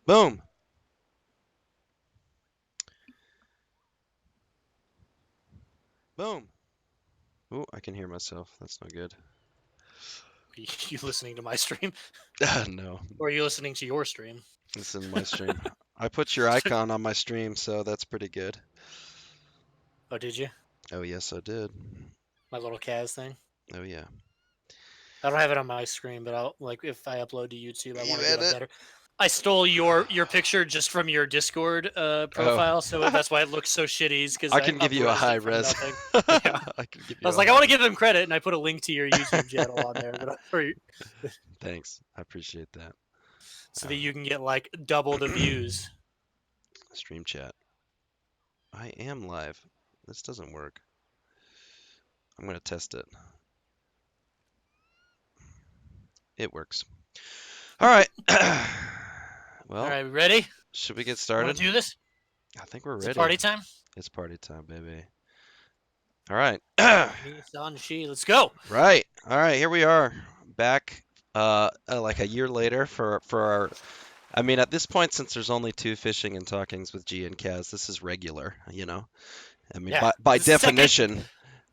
Boom. Boom. Oh, I can hear myself. That's no good. Are you listening to my stream, No, or are you listening to your stream? it's in my stream. I put your icon on my stream, so that's pretty good. Oh, did you? Oh, yes, I did. My little Kaz thing. Oh, yeah. I don't have it on my screen, but I'll like if I upload to YouTube, I You want to do a edit? better. I stole your picture just from your Discord Oh. profile, so that's why it looks so shitty. Because I I can give you a upresed high it from res. nothing. Yeah, I can give I you was a like, I high want to res. give them credit, and I put a link to your YouTube channel on there, but Thanks. I appreciate that. so Uh, that you can get like double the views. stream chat. I am live. This doesn't work. I'm going to test it. It works. All right. All Well, right, ready? should we get Want started? to do this? I think we're Is it ready. party time? It's party time, baby. All right. Me, San, she. Let's go. Right. All right, here we are. Back like a year later for our I mean at this point since there's only two fishing and talkings with G and Kaz, this is regular, you know. I mean Yeah, by second definition,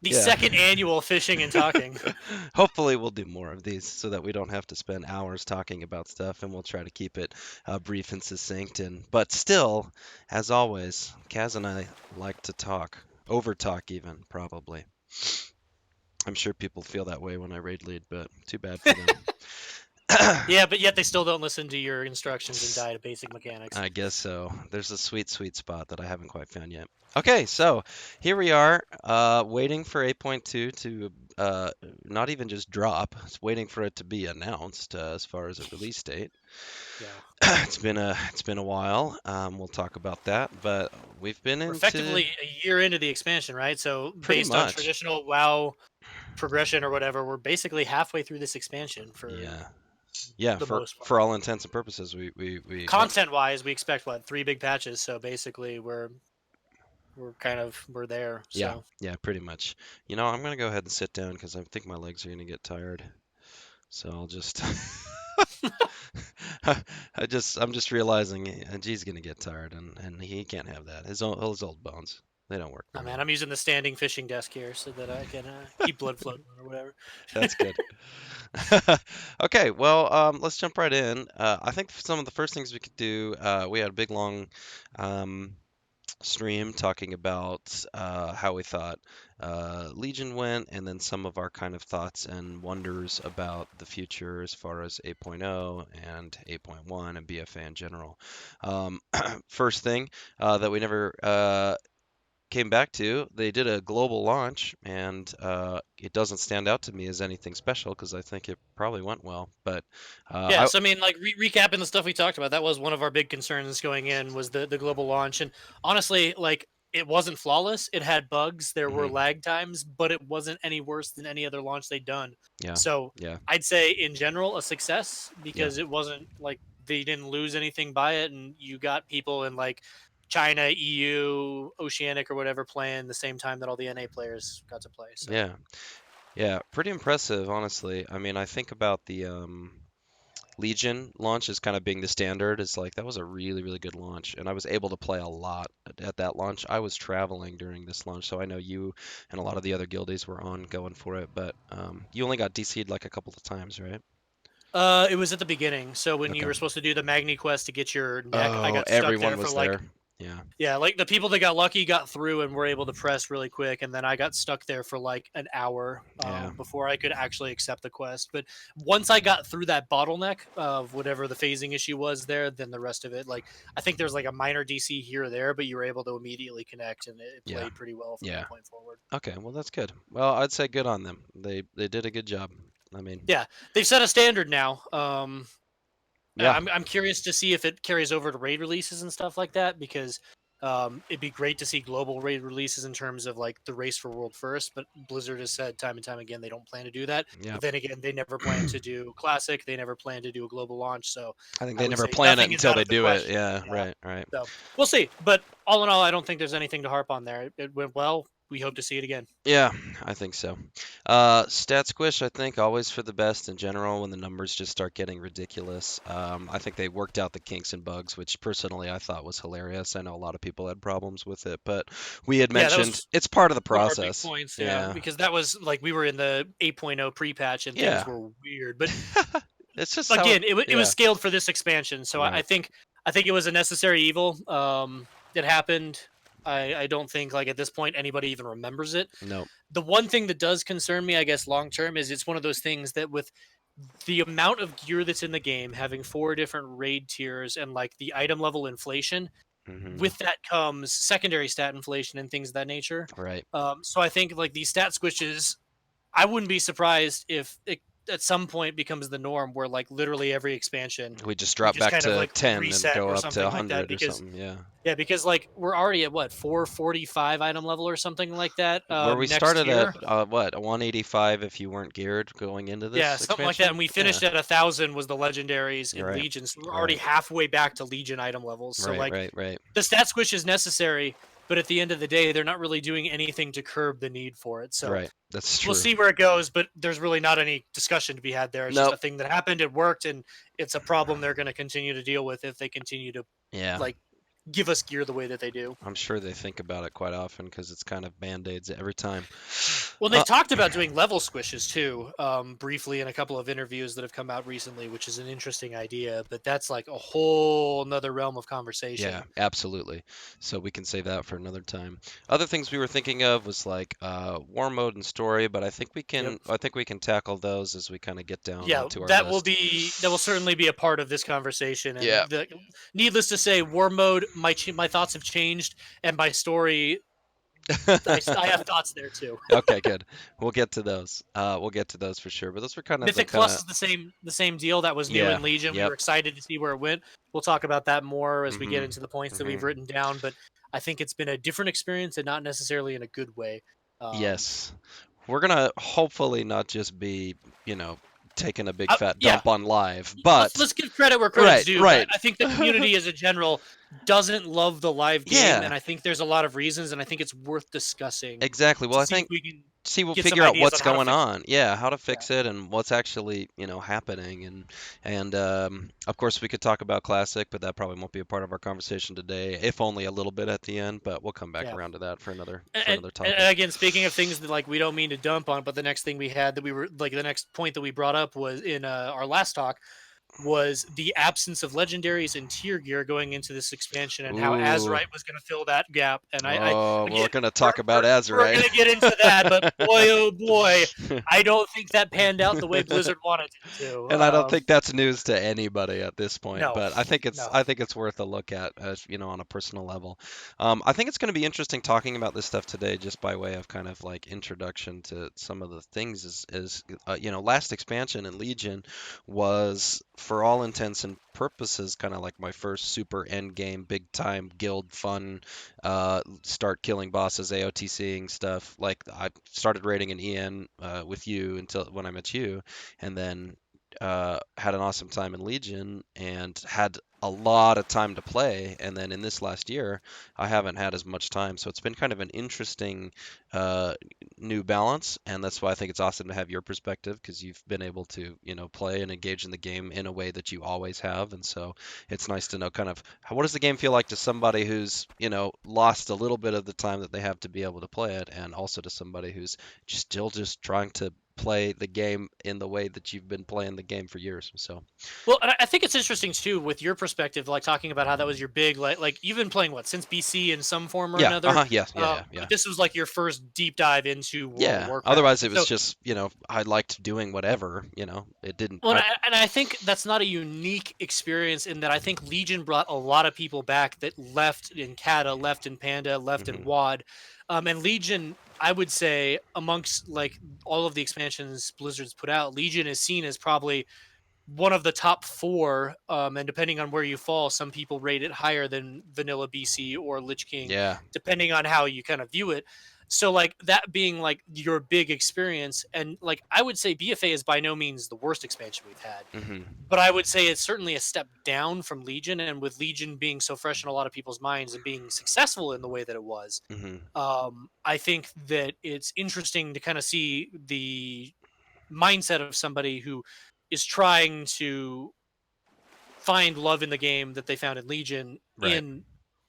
the yeah. second annual fishing and talking. Hopefully we'll do more of these so that we don't have to spend hours talking about stuff and we'll try to keep it brief and succinct and but still, as always, Kaz and I like to talk. Over talk even, probably. I'm sure people feel that way when I raid lead, but too bad for them. Yeah, but yet they still don't listen to your instructions and die to basic mechanics. I guess so. There's a sweet, sweet spot that I haven't quite found yet. Okay, so here we are, waiting for 8.2 to not even just drop. It's waiting for it to be announced as far as a release date. Yeah. It's been a while. We'll talk about that, but we've been We're into effectively a year into the expansion, right? So pretty based on much. traditional WoW progression or whatever, we're basically halfway through this expansion for Yeah, yeah. the For most for part. all intents and purposes, we Content wise, we expect what, three big patches, so basically we're there. yeah, So yeah, pretty much. You know, I'm gonna go ahead and sit down because I think my legs are gonna get tired. So I'll just I'm just realizing G's gonna get tired and he can't have that. His old bones, they don't work oh very man, well. I'm using the standing fishing desk here so that I can keep blood flow or whatever. That's good. Okay, well, let's jump right in. I think some of the first things we could do, we had a big long um, stream talking about how we thought Legion went, and then some of our kind of thoughts and wonders about the future as far as 8.0 and 8.1 and BFA in general. Um, first thing that we never came back to, they did a global launch, and it doesn't stand out to me as anything special because I think it probably went well. But Yeah, I so I mean, like recapping the stuff we talked about, that was one of our big concerns going in was the global launch, and honestly, like it wasn't flawless. It had bugs, there were mhm, lag times, but it wasn't any worse than any other launch they'd done. yeah, So yeah, I'd say in general a success yeah, because it wasn't like they didn't lose anything by it, and you got people in like China, EU, Oceanic, or whatever playing the same time that all the NA players got to play. So yeah, yeah. Pretty impressive, honestly. I mean, I think about the Legion launch as kind of being the standard. It's like that was a really, really good launch, and I was able to play a lot at that launch. I was traveling during this launch, so I know you and a lot of the other guildies were on going for it, but you only got DC'd like a couple of times, right? it was at the beginning. So when you Okay. were supposed to do the Magni quest to get your neck, I Oh, got stuck everyone there for was like there. Yeah. yeah, like the people that got lucky got through and were able to press really quick, and then I got stuck there for like an hour Yeah. before I could actually accept the quest. But once I got through that bottleneck of whatever the phasing issue was there, then the rest of it, like I think there's like a minor DC here or there, but you were able to immediately connect, and it Yeah. played pretty well from Yeah. that point forward. Okay, well that's good. Well, I'd say good on them. They did a good job. I mean, Yeah, they've set a standard now. yeah. I'm curious to see if it carries over to raid releases and stuff like that because it'd be great to see global raid releases in terms of like the race for world first. But Blizzard has said time and time again they don't plan to do that. Yeah. But then again, they never plan to do classic. They never plan to do a global launch. So I think I they would never say plan it nothing is until out they of the do it. question. Yeah, Yeah. right, right. So we'll see. But all in all, I don't think there's anything to harp on there. It went well. we hope to see it again. Yeah, I think so. Stat squish, I think always for the best in general when the numbers just start getting ridiculous. I think they worked out the kinks and bugs, which personally I thought was hilarious. I know a lot of people had problems with it, but we had Yeah, that mentioned was it's part of the one of our big process. points. Yeah, Yeah, because that was like we were in the 8.0 pre-patch and things yeah. were weird. But It's just how it. again, it was Yeah, scaled for this expansion, so I right. think it was a necessary evil. That happened. I don't think like at this point anybody even remembers it. Nope. The one thing that does concern me, I guess, long term is it's one of those things that with the amount of gear that's in the game, having four different raid tiers and like the item level inflation, Hmm. with that comes secondary stat inflation and things of that nature. Right. So I think like these stat squishes, I wouldn't be surprised if it at some point becomes the norm where like literally every expansion We just we drop just back kind of to like 10 and reset go or up to something like that 100 or because something. Yeah. yeah, because like we're already at what 445 item level or something like that Where we next started at year. what, a 185 if you weren't geared going into Yeah, this something like that. expansion? And we Yeah. finished at 1,000 was the legendaries You're in right. Legion. So we're already Right. halfway back to Legion item levels. So Right. like Right. Right. the stat squish is necessary, but at the end of the day, they're not really doing anything to curb the need for it. So Right. That's we'll true. see where it goes, but there's really not any discussion to be had there. It's just Nope. a thing that happened, it worked, and it's a problem they're going to continue to deal with if they continue to Yeah. like give us gear the way that they do. I'm sure they think about it quite often because it's kind of band-aids every time. Well, they've Uh, talked about doing level squishes too, briefly in a couple of interviews that have come out recently, which is an interesting idea. But that's like a whole another realm of Yeah, conversation. absolutely. So we can save that for another time. Other things we were thinking of was like war mode and story, but Yep. I think we can tackle those as we kind of get down Yeah, onto our list. that will certainly be a part of this conversation. Yeah. And needless to say, war mode, my thoughts have changed, and my story, I have thoughts there too. Okay, good. We'll get to those. We'll get to those for sure. But those were kind of the Mythic kind Plus of is the same deal. That was new yeah. in Legion. We Yep. were excited to see where it went. We'll talk about that more as we get Mhm. into the points that we've Mhm. written down. But I think it's been a different experience and not necessarily in a good way. Um, Yes. We're gonna hopefully not just be, you know, taking a big fat yeah, dump on live, let's but let's give credit where credit's right, due. But right. I think the community as a general doesn't love the live game, Yeah, and I think there's a lot of reasons, and I think it's worth discussing exactly. Well, to I see if think we can see we'll get some figure out ideas on what's how to going fix it. on. Yeah, how to Yeah, fix it and what's actually, happening and of course we could talk about classic, but that probably won't be a part of our conversation today, if only a little bit at the end, but we'll come back yeah. around to that for another And, topic. and again, speaking of things that like we don't mean to dump on, but the next thing we had that we were like the next point that we brought up was in our last talk was the absence of legendaries and tier gear going into this expansion and how Ooh. Azurite was going to fill that gap. And I Oh, well, we're again, gonna we're, talk about we're, we're Azurite. going to get into that, but boy, oh boy, I don't think that panned out the way Blizzard wanted it to. And I don't think that's news to anybody at this point, No, but no, I think it's worth a look at as on a personal level. I think it's going to be interesting talking about this stuff today, just by way of kind of like introduction to some of the things. Last expansion in Legion was, for all intents and purposes, kind of like my first super end game, big time guild fun. Start killing bosses, AOTCing stuff. Like I started raiding an EN with you until when I met you, and then had an awesome time in Legion and had a lot of time to play. And then in this last year, I haven't had as much time. So it's been kind of an interesting uh, new balance. And that's why I think it's awesome to have your perspective because you've been able to, play and engage in the game in a way that you always have. And so it's nice to know kind of what does the game feel like to somebody who's, lost a little bit of the time that they have to be able to play it, and also to somebody who's still just trying to play the game in the way that you've been playing the game for years. So Well, and I think it's interesting too with your perspective, like talking about how that was your big like you've been playing what since BC in some form or yeah, another, yeah, yeah, yeah, yeah. but this was like your first deep dive into World of Yeah. Warcraft. Otherwise, it was So, just, I liked doing whatever, It didn't. well, and I think that's not a unique experience in that I think Legion brought a lot of people back that left in Kata, left in Panda, left in Mhm. WAD, and Legion. I would say amongst like all of the expansions Blizzard's put out, Legion is seen as probably one of the top four. And depending on where you fall, some people rate it higher than Vanilla BC or Lich King, Yeah. depending on how you kind of view it. So like that being like your big experience, and like I would say BFA is by no means the worst expansion we've had, Hmm. but I would say it's certainly a step down from Legion. And with Legion being so fresh in a lot of people's minds and being successful in the way that it was, Hmm. I think that it's interesting to kind of see the mindset of somebody who is trying to find love in the game that they found in Legion Right.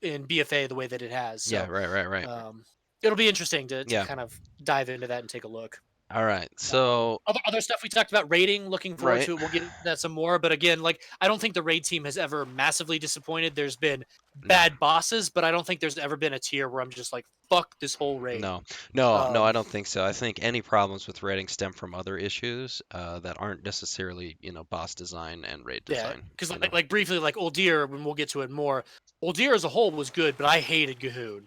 in BFA the way that it has. Yeah. So Right. Right. Right. um, it'll be interesting to Yeah. kind of dive into that and take a look. All right. So, Other stuff we talked about rating. Looking forward right. to it. We'll get into that some more. But again, like I don't think the raid team has ever massively disappointed. There's been No. bad bosses, but I don't think there's ever been a tier where I'm just like fuck this whole raid. No, no, no, I Um, don't think so. I think any problems with rating stem from other issues that aren't necessarily, boss design and raid Yeah, design, because like briefly, like Uldir, when we'll get to it more. Uldir as a whole was good, but I hated Gahoon.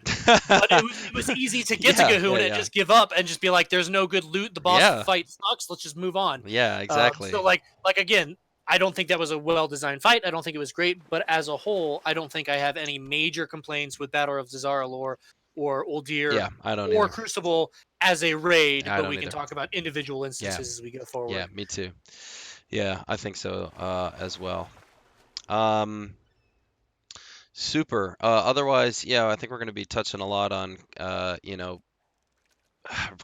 But it was easy to get to Yeah, yeah, Gahoon and yeah. just give up and just be like, "There's no good loot. The boss Yeah, fight sucks. Let's just move on." yeah, So exactly. like again, I don't think that was a well designed fight. I don't think it was great, but as a whole, I don't think I have any major complaints with Battle of Zazara lore or Uldir Yeah, I don't or either. Crucible as a raid. I But don't we can either. talk about individual Yeah, instances as we go yeah, forward. me too. Yeah, I think so as well. Um, Super. Otherwise, yeah, I think we're going to be touching a lot on,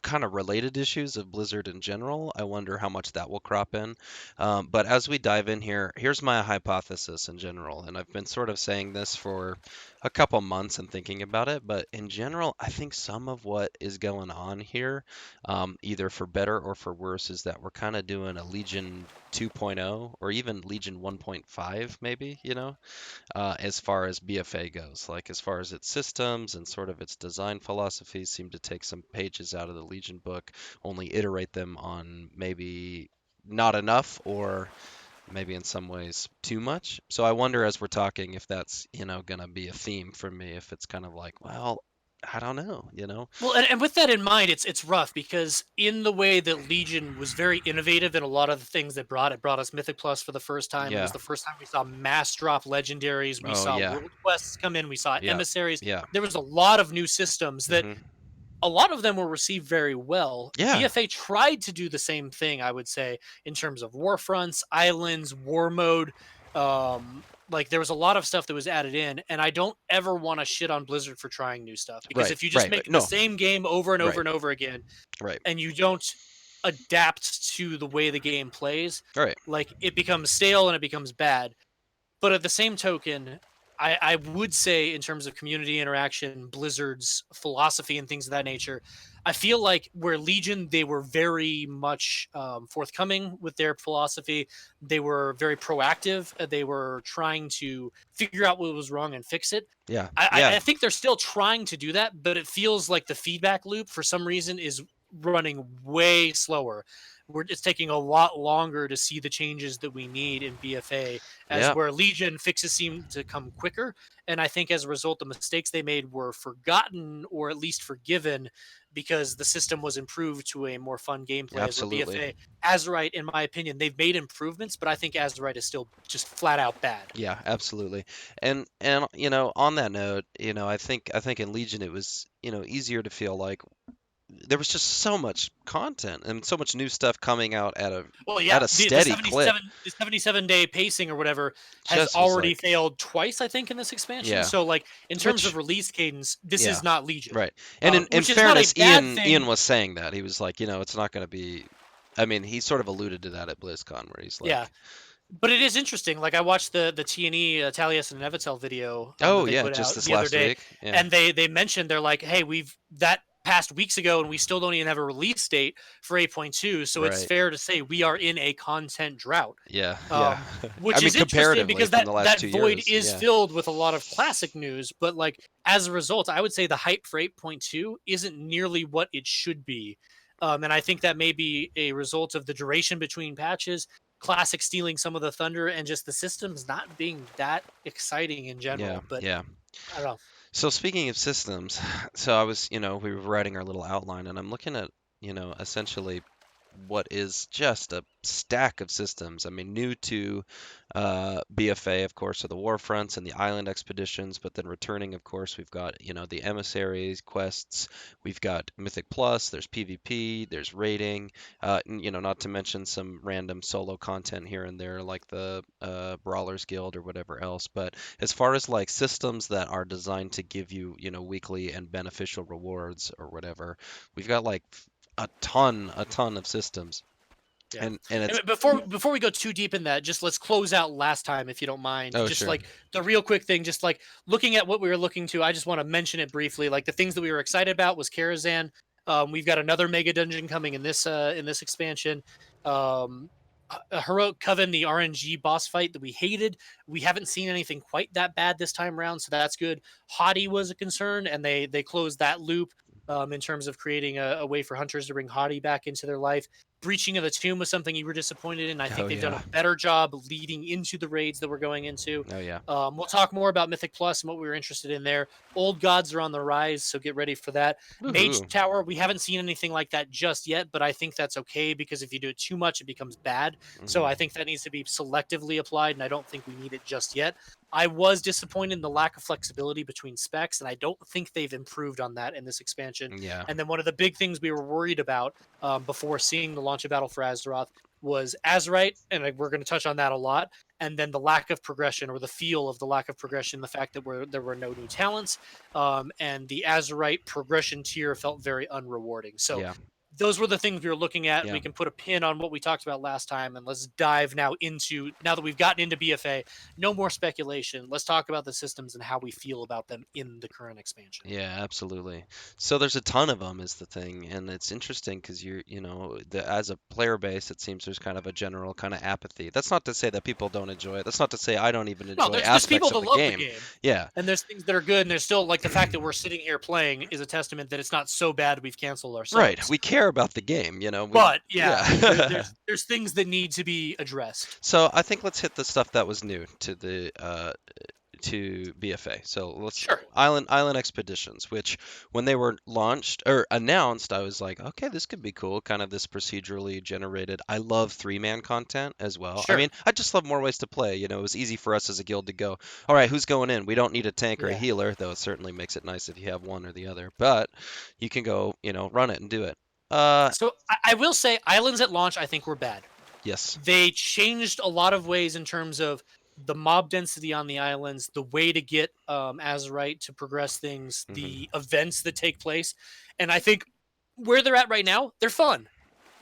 kind of related issues of Blizzard in general. I wonder how much that will crop in. But as we dive in here, here's my hypothesis in general. And I've been sort of saying this for a couple months and thinking about it. But in general, I think some of what is going on here, either for better or for worse, is that we're kind of doing a Legion 2.0 or even Legion 1.5, maybe, as far as BFA goes. Like as far as its systems and sort of its design philosophies seem to take some pages out of the Legion book, only iterate them on maybe not enough or maybe in some ways too much. So I wonder as we're talking if that's, going to be a theme for me, if it's kind of like, well, I don't know. Well, and with that in mind, it's rough because in the way that Legion was very innovative in a lot of the things that brought us Mythic Plus for the first time. It was Yeah. the first time we saw mass drop legendaries. We Oh, saw yeah. world quests come in. We saw Yeah. emissaries. Yeah. There was a lot of new systems that Hmm. a lot of them were received very well. Yeah. BFA tried to do the same thing, I would say, in terms of war fronts, islands, war mode. Like there was a lot of stuff that was added in, and I don't ever want to shit on Blizzard for trying new stuff because Right. if you just Right. make the No. same game over and over Right. and over again, Right. and you don't adapt to the way the game plays, Right. like it becomes stale and it becomes bad. But at the same token, I would say in terms of community interaction, Blizzard's philosophy and things of that nature, I feel like where Legion they were very much forthcoming with their philosophy. They were very proactive. They were trying to figure out what was wrong and fix it. Yeah. I, Yeah. I think they're still trying to do that, but it feels like the feedback loop for some reason is running way slower. It's taking a lot longer to see the changes that we need in BFA, as Yeah. where Legion fixes seem to come quicker. And I think as a result, the mistakes they made were forgotten or at least forgiven because the system was improved to a more fun gameplay. As where Absolutely. BFA, Azerite, in my opinion, they've made improvements, but I think Azerite is still just flat out bad. Yeah, absolutely. And on that note, I think in Legion it was, easier to feel like there was just so much content and so much new stuff coming out at a Well, at yeah, a the steady clip. 77-day pacing or whatever has Just was already like, failed twice, I think, in this expansion. yeah, So, like in terms of which release cadence, this yeah, is not Legion, right. And in which is not a fairness, bad Ian thing. was saying that. He was like, it's not going to be I mean, he sort of alluded to that at BlizzCon where he's Yeah, like, but it is interesting. Like I watched the T&E Talius and Nevitel video that "Oh, they yeah, put just out this the other last day, week." Yeah. and they mentioned they're like, hey, we've that passed weeks ago, and we still don't even have a release date for 8.2. So it's Right. fair to say we are in a content drought. Yeah. Yeah. um, I which mean, is interesting comparatively because from that the last that 2 void years. is Yeah. filled with a lot of classic news. But like as a result, I would say the hype for 8.2 isn't nearly what it should be, and I think that may be a result of the duration between patches. Classic stealing some of the thunder and just the systems not being that exciting in Yeah. general. But Yeah. I don't know. So speaking of systems, so I was, we were writing our little outline and I'm looking at, essentially what is just a stack of systems. I mean, new to BFA, of course, are the war fronts and the island expeditions, but then returning, of course, we've got, the emissaries, quests, we've got Mythic Plus, there's PvP, there's raiding, not to mention some random solo content here and there, like the Brawlers Guild or whatever else. But as far as like systems that are designed to give you, weekly and beneficial rewards or whatever, we've got like a ton of systems. Yeah. And it's And before we go too deep in that, just let's close out last time if you don't mind. oh Just sure. like the real quick thing, just like looking at what we were looking to, I just want to mention it briefly. Like the things that we were excited about was Karazhan. We've got another mega dungeon coming in this expansion. Um, a heroic coven, the RNG boss fight that we hated. We haven't seen anything quite that bad this time around, so that's good. Hottie was a concern, and they closed that loop in terms of creating a way for hunters to bring Hottie back into their life. Breaching of the Tomb was something you were disappointed in. I Oh think they've done a yeah. better job leading into the raids that we're going into. Oh yeah. We'll talk more about Mythic Plus and what we were interested in there. Old gods are on the rise, so get ready for that. Mage Woohoo. Tower, we haven't seen anything like that just yet, but I think that's okay because if you do it too much, it becomes bad. So Hmm. I think that needs to be selectively applied, and I don't think we need it just yet. I was disappointed in the lack of flexibility between specs, and I don't think they've improved on that in this expansion. Yeah. And then one of the big things we were worried about before seeing the launch of Battle for Azeroth was Azerite, and we're going to touch on that a lot. And then the lack of progression, or the feel of the lack of progression, the fact that there were no new talents, and the Azerite progression tier felt very unrewarding. So Yeah. those were the things we were looking at. Yeah. We can put a pin on what we talked about last time, and let's dive now that we've gotten into BFA. No more speculation. Let's talk about the systems and how we feel about them in the current expansion. Yeah, absolutely. So there's a ton of them is the thing, and it's interesting because as a player base, it seems there's kind of a general kind of apathy. That's not to say that people don't enjoy it. That's not to say I don't even No, enjoy there's aspects people of that the love the game. game, Yeah. and there's things that are good, and there's still like the fact that we're sitting here playing is a testament that it's not so bad we've canceled our Right. subs. We care about the game, But yeah, yeah. there's things that need to be addressed. So I think let's hit the stuff that was new to BFA. So let's Sure, island expeditions, which when they were launched or announced, I was like, okay, this could be cool. Kind of this procedurally generated. I love three-man content as well. I sure, mean, I just love more ways to play. It was easy for us as a guild to go, all right, who's going in? We don't need a tank or a yeah. healer, though it certainly makes it nice if you have one or the other. But you can go, run it and do it. So I will say, islands at launch I think were bad. Yes. They changed a lot of ways in terms of the mob density on the islands, the way to get Azerite to progress things, Hmm. the events that take place, and I think where they're at right now, they're fun,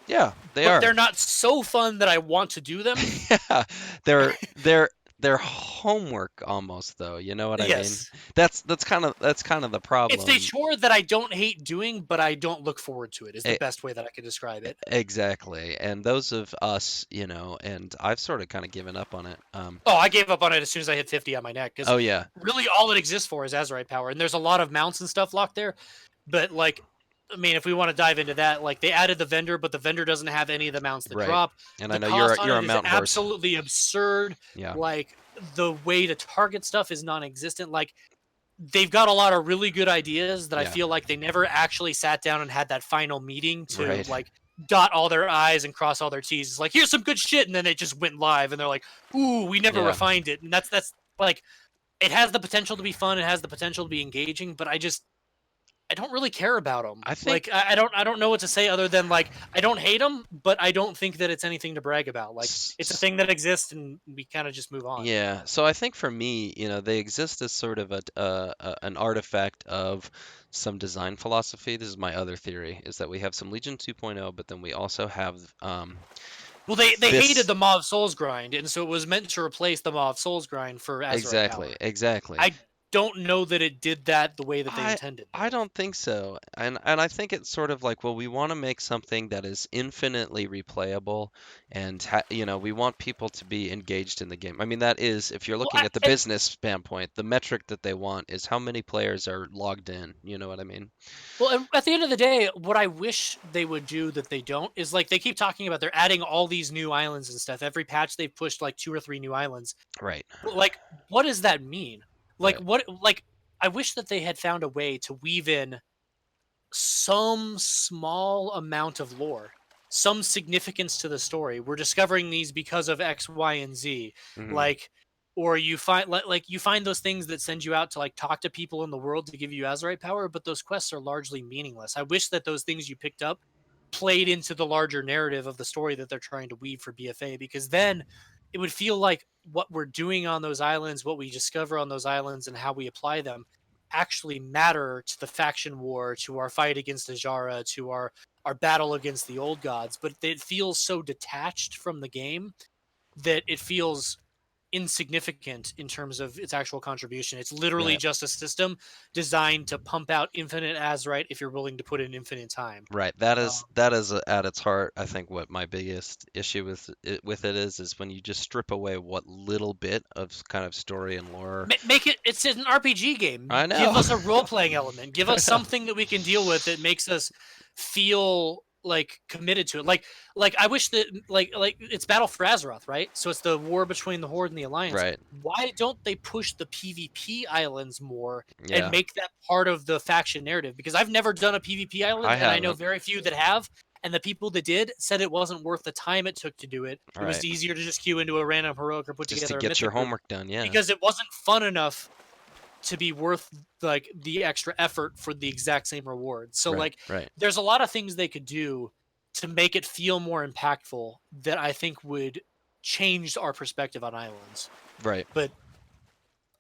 Yeah, they but are. they're not so fun that I want to do them. Yeah, they're homework almost though. You know what I mean? Yes, That's kind of the it's a problem. chore that I don't hate doing, but I don't look forward to it. Is the E- best way that I can describe it. exactly. And those of us, and I've sort of kind of given up on it. Oh, I gave up on it as soon as I hit 50 on my neck because Oh yeah, really all it exists for is Azerite power, and there's a lot of mounts and stuff locked there. But like, I mean, if we want to dive into that, like they added the vendor, but the vendor doesn't have any of the mounts that right. drop. And I The know you're cost a, on you're a it is mountain horse. absolutely absurd. Yeah, Like the way to target stuff is non-existent. Like they've got a lot of really good ideas that I yeah, feel like they never actually sat down and had that final meeting to right. like dot all their I's and cross all their T's. It's like, here's some good shit. And then they just went live and they're like, ooh, we never Yeah. refined it. And that's like, it has the potential to be fun. It has the potential to be engaging, but I don't really care about them. I think Like I don't know what to say other than like I don't hate them, but I don't think that it's anything to brag about. Like s- it's a s- thing that exists, and we kind of just move on. Yeah, so I think for me, they exist as sort of an artifact of some design philosophy. This is my other theory, is that we have some Legion 2.0, but then we also have Well, they hated this the Maw of Souls grind, and so it was meant to replace the Maw of Souls grind for Azerite exactly, power. exactly. I don't know that it did that the way that they I intended, I though. don't think so. And I think it's sort of like, well, we want to make something that is infinitely replayable and we want people to be engaged in the game. I mean, that is, if you're Well, looking at the business standpoint, the metric that they want is how many players are logged in. You know what I mean? and at the end of the day, what I wish they would do that they don't is like they keep talking about they're adding all these new islands and stuff. Every patch they've pushed like two or three new islands. Right. But like, what does that mean? Like, Right. what? Like, I wish that they had found a way to weave in some small amount of lore. some significance to the story. We're discovering these because of X, Y, and Z. Hmm. Like, or you find like you find those things that send you out to like talk to people in the world to give you Azerite power, but those quests are largely meaningless. I wish that those things you picked up played into the larger narrative of the story that they're trying to weave for BFA, because then it would feel like what we're doing on those islands, what we discover on those islands, and how we apply them actually matter to the faction war, to our fight against Ajara, to our battle against the old gods. But it feels so detached from the game that it feels insignificant in terms of its actual contribution. It's literally Right. just a system designed to pump out infinite Azerite if you're willing to put in infinite time. Right. Um, That is at its heart, I think what my biggest issue with it is when you just strip away what little bit of kind of story and lore. make it, it's an RPG game. I Give know. us a role playing element. Give I us know. something that we can deal with that makes us feel like committed to it. Like I wish that like it's Battle for Azeroth, right? So it's the war between the Horde and the Alliance. Right. Why don't they push the PvP islands more and Yeah. make that part of the faction narrative? Because I've never done a PvP I island, and I know haven't. very few that have. And the people that did said it wasn't worth the time it took to do it. It was Right. easier to just queue into a random heroic or put Just to together a get your mythic group homework done. Yeah. because it wasn't fun enough to be worth like the extra effort for the exact same reward. So Right. like Right. there's a lot of things they could do to make it feel more impactful that I think would change our perspective on islands. Right. But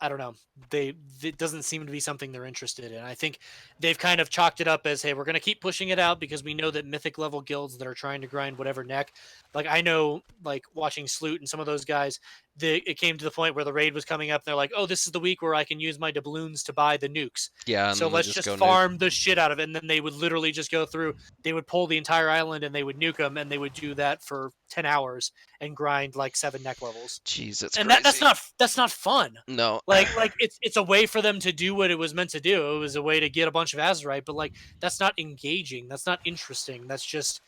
I don't know. They it doesn't seem to be something they're interested in. I think they've kind of chalked it up as, hey, we're going to keep pushing it out because we know that mythic level guilds that are trying to grind whatever neck. Like I know, like watching Sloot and some of those guys, it came to the point where the raid was coming up. And they're like, oh, this is the week where I can use my doubloons to buy the nukes. Yeah, and So then they let's just just go nuke. farm the shit out of it. And then they would literally just go through. They would pull the entire island and they would nuke them, and they would do that for 10 hours and grind like 7 neck levels. Jeez, that's And that's crazy. not fun. No. Like it's a way for them to do what it was meant to do. It was a way to get a bunch of Azerite, but like that's not engaging. That's not interesting. That's just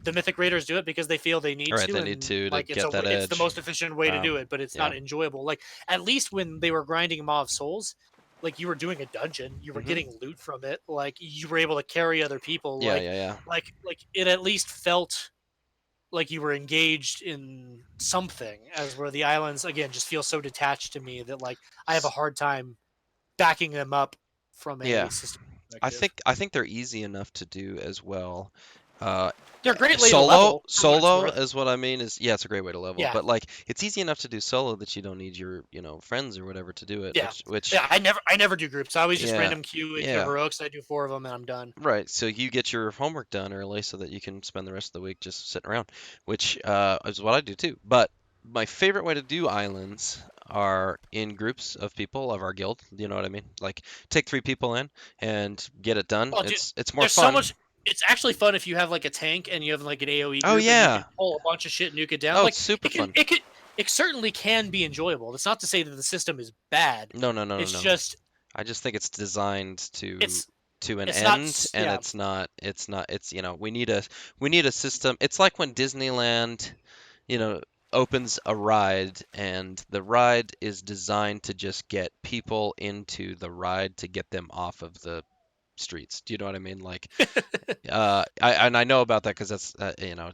the Mythic Raiders do it because they feel they All need right, to, they need and to like get that it's the edge. most efficient way to do it, but it's Yeah. not enjoyable. Like at least when they were grinding Maw of Souls, like you were doing a dungeon, you were Mhm. getting loot from it, like you were able to carry other people, Yeah, yeah, yeah. like it at least felt like you were engaged in something, as where the islands again just feel so detached to me that like I have a S- hard time backing them up from a Yeah. system perspective. I think they're easy enough to do as well. Uh, They're a great way to Solo, level for what it's solo worth. is what I mean is yeah, it's a great way to level, Yeah, but like it's easy enough to do solo that you don't need your, friends or whatever to do it, yeah, which yeah. I never do groups. I always just yeah, random queue into yeah. heroics. I do 4 of them and I'm done. Right. So you get your homework done early so that you can spend the rest of the week just sitting around, which is what I do too. But my favorite way to do islands are in groups of people of our guild. You know what I mean? Like take 3 people in and get it done. Oh, dude, It's more there's so fun. much. It's actually fun if you have like a tank and you have like an AOE Oh group and you can yeah. pull a bunch of shit, nuke it down. Oh, Like it's super fun. it certainly can be enjoyable. It's not to say that the system is bad. No, no, no, no, It's no. just I just think it's designed it's to an it's not end, and yeah. it's we need a system. It's like when Disneyland, you know, opens a ride and the ride is designed to just get people into the ride to get them off of the streets. Do you know what I mean? Like I know about that because that's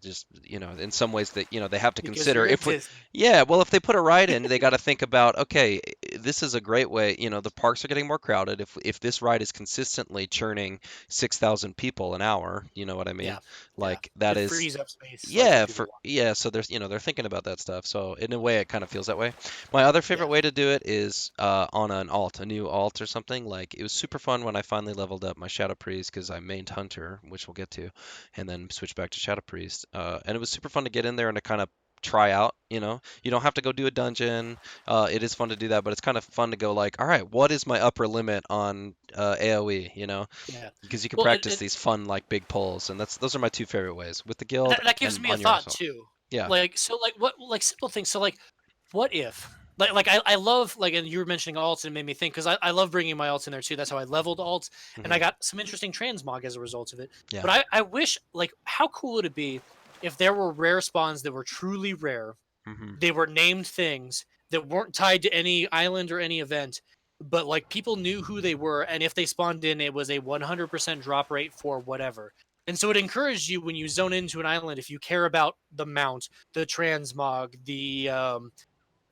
just in some ways that they have to Because consider you're at if we Disney. yeah, well, if they put a ride in, they got to think about, okay, this is a great way. The parks are getting more crowded. If this ride is consistently churning 6,000 people an hour, you know what I mean? Yeah, yeah. Like that It is frees up space like when yeah, people want. so there's they're thinking about that stuff. So in a way, it kind of feels that way. My other favorite Yeah, way to do it is on an alt, a new alt or something. Like it was super fun when I finally leveled up my Shadow Priest because I mained Hunter, which we'll get to, and then switched back to Shadow Priest. And it was super fun to get in there and to kind of try out. You don't have to go do a dungeon. It is fun to do that, but it's kind of fun to go like, all right, what is my upper limit on AOE? yeah. Because you can Well, practice these fun like big pulls, and those are my two favorite ways with the guild that gives and me a on your thought assault. too. Yeah. Like so, like what like simple things. So like, what if like I love like, and you were mentioning alts and it made me think because I love bringing my alts in there too. That's how I leveled alts, and Hmm. I got some interesting transmog as a result of it. Yeah. But I wish like how cool would it be if there were rare spawns that were truly rare. Hmm. They were named things that weren't tied to any island or any event, but like people knew who they were, and if they spawned in, it was a 100% drop rate for whatever. And so it encouraged you when you zone into an island, if you care about the mount, the transmog, the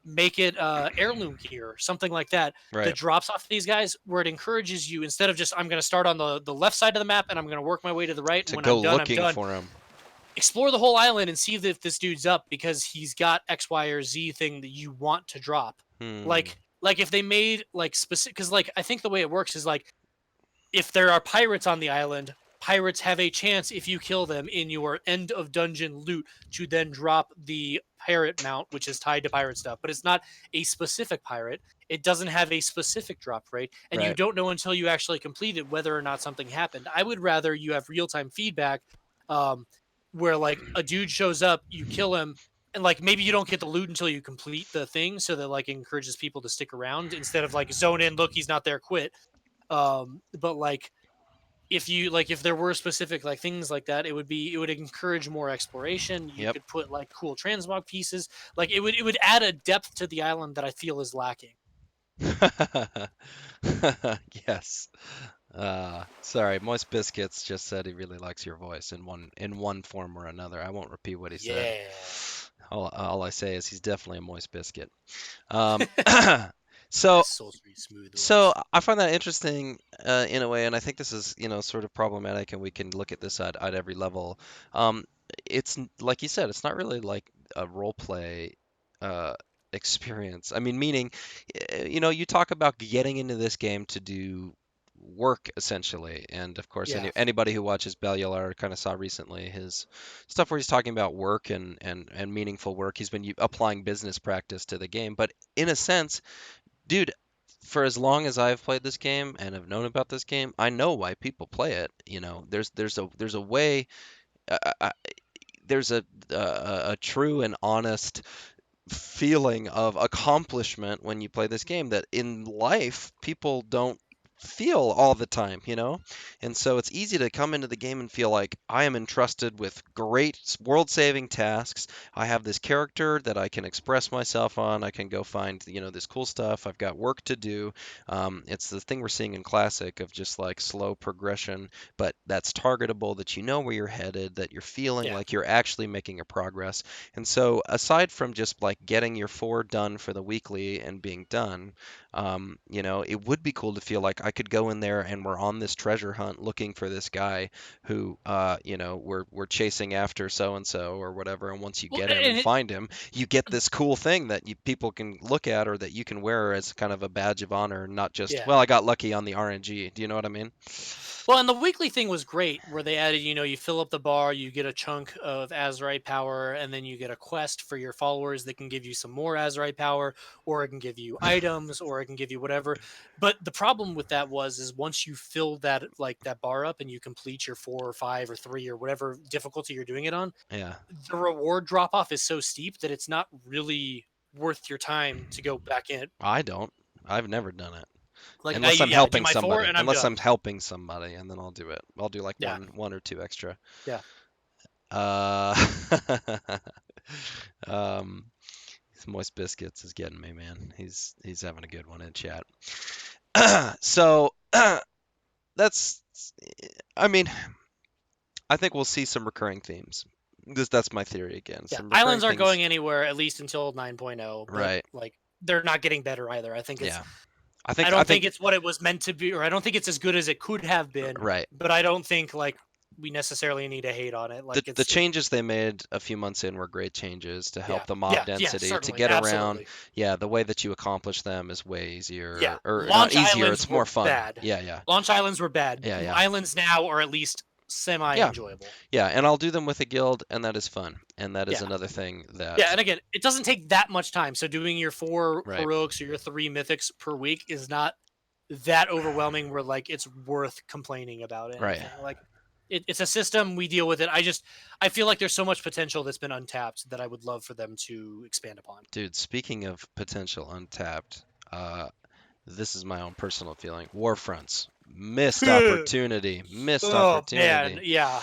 make it heirloom gear, something like that, that Right. drops off these guys, where it encourages you, instead of just I'm going to start on the left side of the map and I'm going to work my way to the right, and To when go I'm done, I'm looking done. for him. Explore the whole island and see if this dude's up because he's got X, Y, or Z thing that you want to drop. Hmm. Like if they made like specific, because like I think the way it works is like if there are pirates on the island, pirates have a chance if you kill them in your end of dungeon loot to then drop the pirate mount, which is tied to pirate stuff. But it's not a specific pirate. It doesn't have a specific drop rate, and you Right. don't know until you actually complete it whether or not something happened. I would rather you have real time feedback, um, where like a dude shows up, you kill him, and like maybe you don't get the loot until you complete the thing, so that like encourages people to stick around instead of like zone in, look, he's not there, quit. But like if there were specific like things like that, it would encourage more exploration. You Yep. could put like cool transmog pieces. Like it would add a depth to the island that I feel is lacking. Yes. Sorry, Moist Biscuits just said he really likes your voice in one form or another. I won't repeat what he said. Yeah. All I say is he's definitely a moist biscuit. Um, so That sultry smooth so voice. I find that interesting in a way, and I think this is, sort of problematic, and we can look at this at every level. Um, like you said, it's not really like a role play uh, experience. I mean, meaning, you talk about getting into this game to do work essentially, and of course, Yeah. anybody who watches Bellular kind of saw recently his stuff where he's talking about work and meaningful work. He's been applying business practice to the game, but in a sense, dude, for as long as I've played this game and have known about this game, I know why people play it. There's a way, uh, uh, there's a true and honest feeling of accomplishment when you play this game that in life people don't feel all the time. And so it's easy to come into the game and feel like I am entrusted with great world-saving tasks. I have this character that I can express myself on. I can go find, this cool stuff. I've got work to do. It's the thing we're seeing in Classic of just like slow progression, but that's targetable, that you know where you're headed, that you're feeling Yeah. like you're actually making a progress. And so, aside from just like getting your four done for the weekly and being done, it would be cool to feel like I could go in there and we're on this treasure hunt looking for this guy who, we're chasing after so and so or whatever. And once you Well, get him and and it, find him, you get this cool thing that people can look at or that you can wear as kind of a badge of honor, not just, yeah. well, I got lucky on the RNG. Do you know what I mean? Well, and the weekly thing was great where they added, you fill up the bar, you get a chunk of Azerite power, and then you get a quest for your followers that can give you some more Azerite power, or it can give you items, or it can give you whatever. But the problem with that is once you fill that bar up and you complete your 4 or 5 or 3 or whatever difficulty you're doing it on, Yeah, the reward drop off is so steep that it's not really worth your time to go back in. I don't. I've never done it. Like Unless I'm I do helping my four somebody. and I'm Unless I'm done. helping somebody, and then I'll do it. I'll do like Yeah. one or two extra. Yeah. Uh, um, Moist Biscuits is getting me, man. He's having a good one in chat. So that's, I mean, I think we'll see some recurring themes. That's my theory again. Yeah, Some recurring islands aren't things. going anywhere at least until 9.0, but Right. like they're not getting better either. Yeah. I I don't think think. it's what it was meant to be, or I don't think it's as good as it could have been, Right. but I don't think like we necessarily need to hate on it. the Like the it changes they made a few months in were great changes to yeah. help the mob Yeah, density to certainly. get around. Absolutely. Yeah, the way that you accomplish them is way Yeah. easier, or not Launch easier, islands it's were more fun. bad. Yeah, yeah. Launch islands were bad. Yeah, yeah. Islands now are at least semi Yeah, enjoyable. yeah, and I'll do them with a guild, and that is fun. And that is Yeah. another thing Yeah, that, and again, it doesn't take that much time. So doing your 4 right. heroics or your 3 mythics per week is not that overwhelming where like it's worth complaining about Right. anything. Like it's a system, we deal with it. I feel like there's so much potential that's been untapped that I would love for them to expand upon. Dude, speaking of potential untapped, this is my own personal feeling. Warfronts. Missed opportunity. Missed Oh man, opportunity. yeah.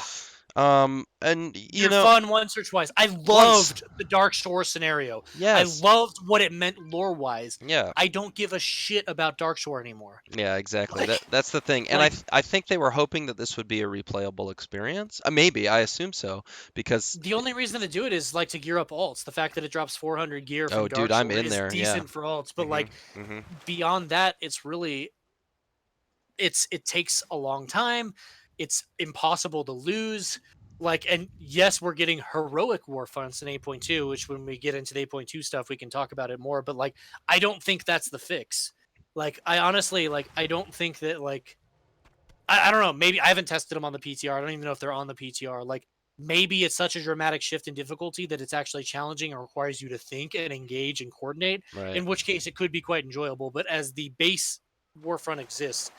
And They're fun once or twice. I once, loved the Dark Shore scenario. I yes, loved what it meant lore wise. yeah. I don't give a shit about Dark Shore anymore. Yeah, exactly. Like, That's the thing. And like I think they were hoping that this would be a replayable experience. Maybe, I assume so because the only reason to do it is like to gear up alts. The fact that it drops 400 gear oh, from dude, Dark I'm Shore in is there. Yeah. decent for alts, but Mhm. like Mhm. beyond that, it's really it takes a long time. It's impossible to lose. Like, and yes, we're getting heroic war fronts in 8.2, which when we get into the 8.2 stuff, we can talk about it more. But like, I don't think that's the fix. Like, I honestly like I don't think that like I don't know. Maybe I haven't tested them on the PTR. I don't even know if they're on the PTR. Like maybe it's such a dramatic shift in difficulty that it's actually challenging and requires you to think and engage and coordinate. Right. In which case, it could be quite enjoyable. But as the base Warfront exists,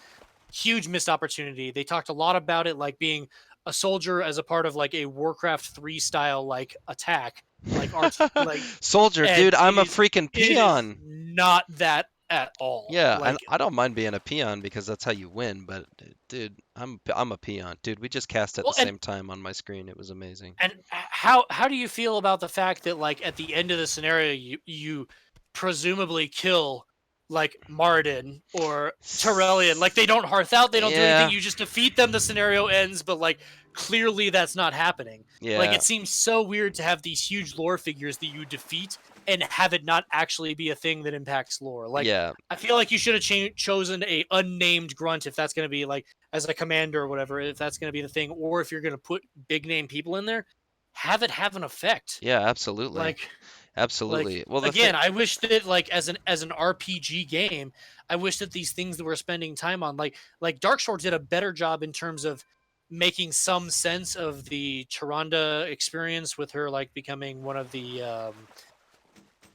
huge missed opportunity. They talked a lot about it like being a soldier as a part of like a Warcraft 3 style like attack, like like Soldier, and dude, I'm a freaking it is peon. not that at all. Yeah, and Like I don't mind being a peon because that's how you win, but dude, I'm a peon. Dude, we just cast at the well same time on my screen. It was amazing. and how do you feel about the fact that like at the end of the scenario you presumably kill like Marden or Terrellian? Like they don't hearth out, they don't do anything. Yeah. You just defeat them, the scenario ends, but like clearly that's not happening. Like Yeah. it seems so weird to have these huge lore figures that you defeat and have it not actually be a thing that impacts lore. Like Yeah. I feel like you should have chosen a unnamed grunt if that's going to be like as a commander or whatever, if that's going to be the thing, or if you're going to put big name people in there, have it have an effect. Yeah, absolutely. Like, Absolutely. Well, the thing. again, I wish that like as an RPG game, I wish that these things that we're spending time on, like Dark Shore did a better job in terms of making some sense of the Tyrande experience with her like becoming one of the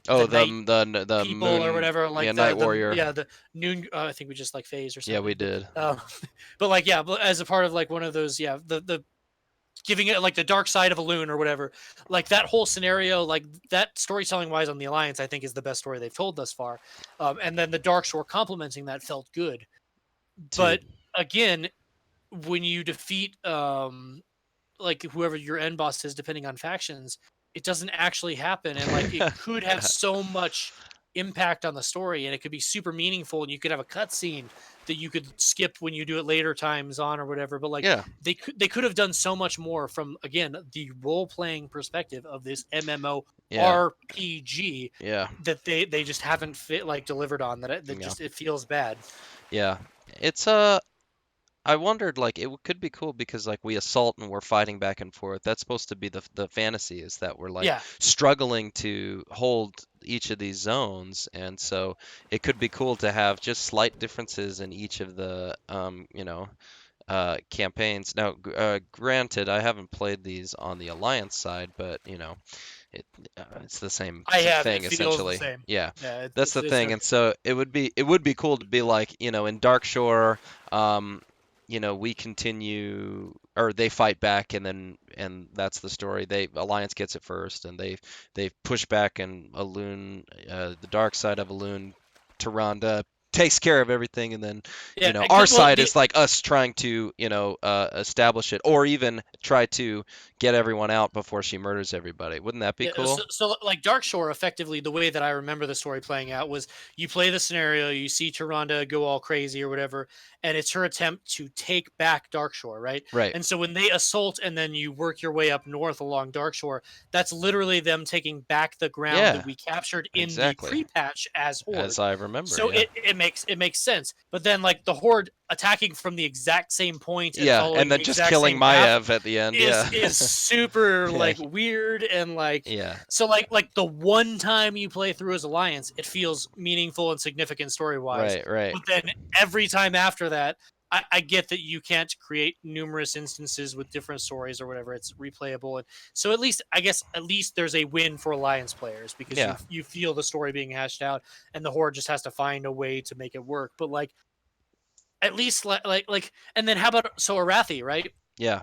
Oh, night the people or moon, whatever, yeah, like Night the Warrior. yeah the noon. I think we just like phase or Yeah, we something, but did. but like yeah, but as a part of like one of those the giving it like the dark side of a loon or whatever, like that whole scenario, like that storytelling wise on the Alliance, I think is the best story they've told thus far, and then the Dark Shore complementing that felt good, Dude. but again, when you defeat like whoever your end boss is depending on factions, it doesn't actually happen, and like it could have Yeah. so much impact on the story and it could be super meaningful and you could have a cutscene that you could skip when you do it later times on or whatever, but like Yeah. they could have done so much more from again the role playing perspective of this MMO Yeah. RPG Yeah. that they just haven't fit like delivered on that Yeah. just it feels bad. Yeah. It's I wondered like could be cool because like we assault and we're fighting back and forth. That's supposed to be the fantasy is that we're like Yeah, struggling to hold each of these zones, and so it could be cool to have just slight differences in each of the campaigns. Now, granted, I haven't played these on the Alliance side, but it it's the same I have, it thing feels the essentially. same. Yeah, Yeah, that's the it's thing. very And so it would be cool to be like, in Dark Shore, we continue or they fight back and that's the story. Alliance gets it first and they push back and Alun, the dark side of Alun, Tyrande takes care of everything, and then yeah. our Well, side the is like us trying to establish it or even try to get everyone out before she murders everybody. Wouldn't that be Yeah, cool? so like Dark Shore, effectively, the way that I remember the story playing out was you play the scenario, you see Tyrande go all crazy or whatever, and it's her attempt to take back Dark Shore, right? Right. And so when they assault and then you work your way up north along Dark Shore, that's literally them taking back the ground that Yeah, we captured in the exactly. pre-patch as As Horde. I remember, So yeah. it makes sense. But then like the Horde attacking from the exact same point and Yeah, and following then the just exact killing same path Maiev at the end, is yeah. is super Yeah, like weird and like yeah. so like the one time you play through as Alliance, it feels meaningful and significant story wise. Right, right. But then every time after that, I get that you can't create numerous instances with different stories or whatever. It's replayable, and so at least I guess at least there's a win for Alliance players because you Yeah, you feel the story being hashed out, and the Horde just has to find a way to make it work. But like at least and then how about so Arathi, right? yeah.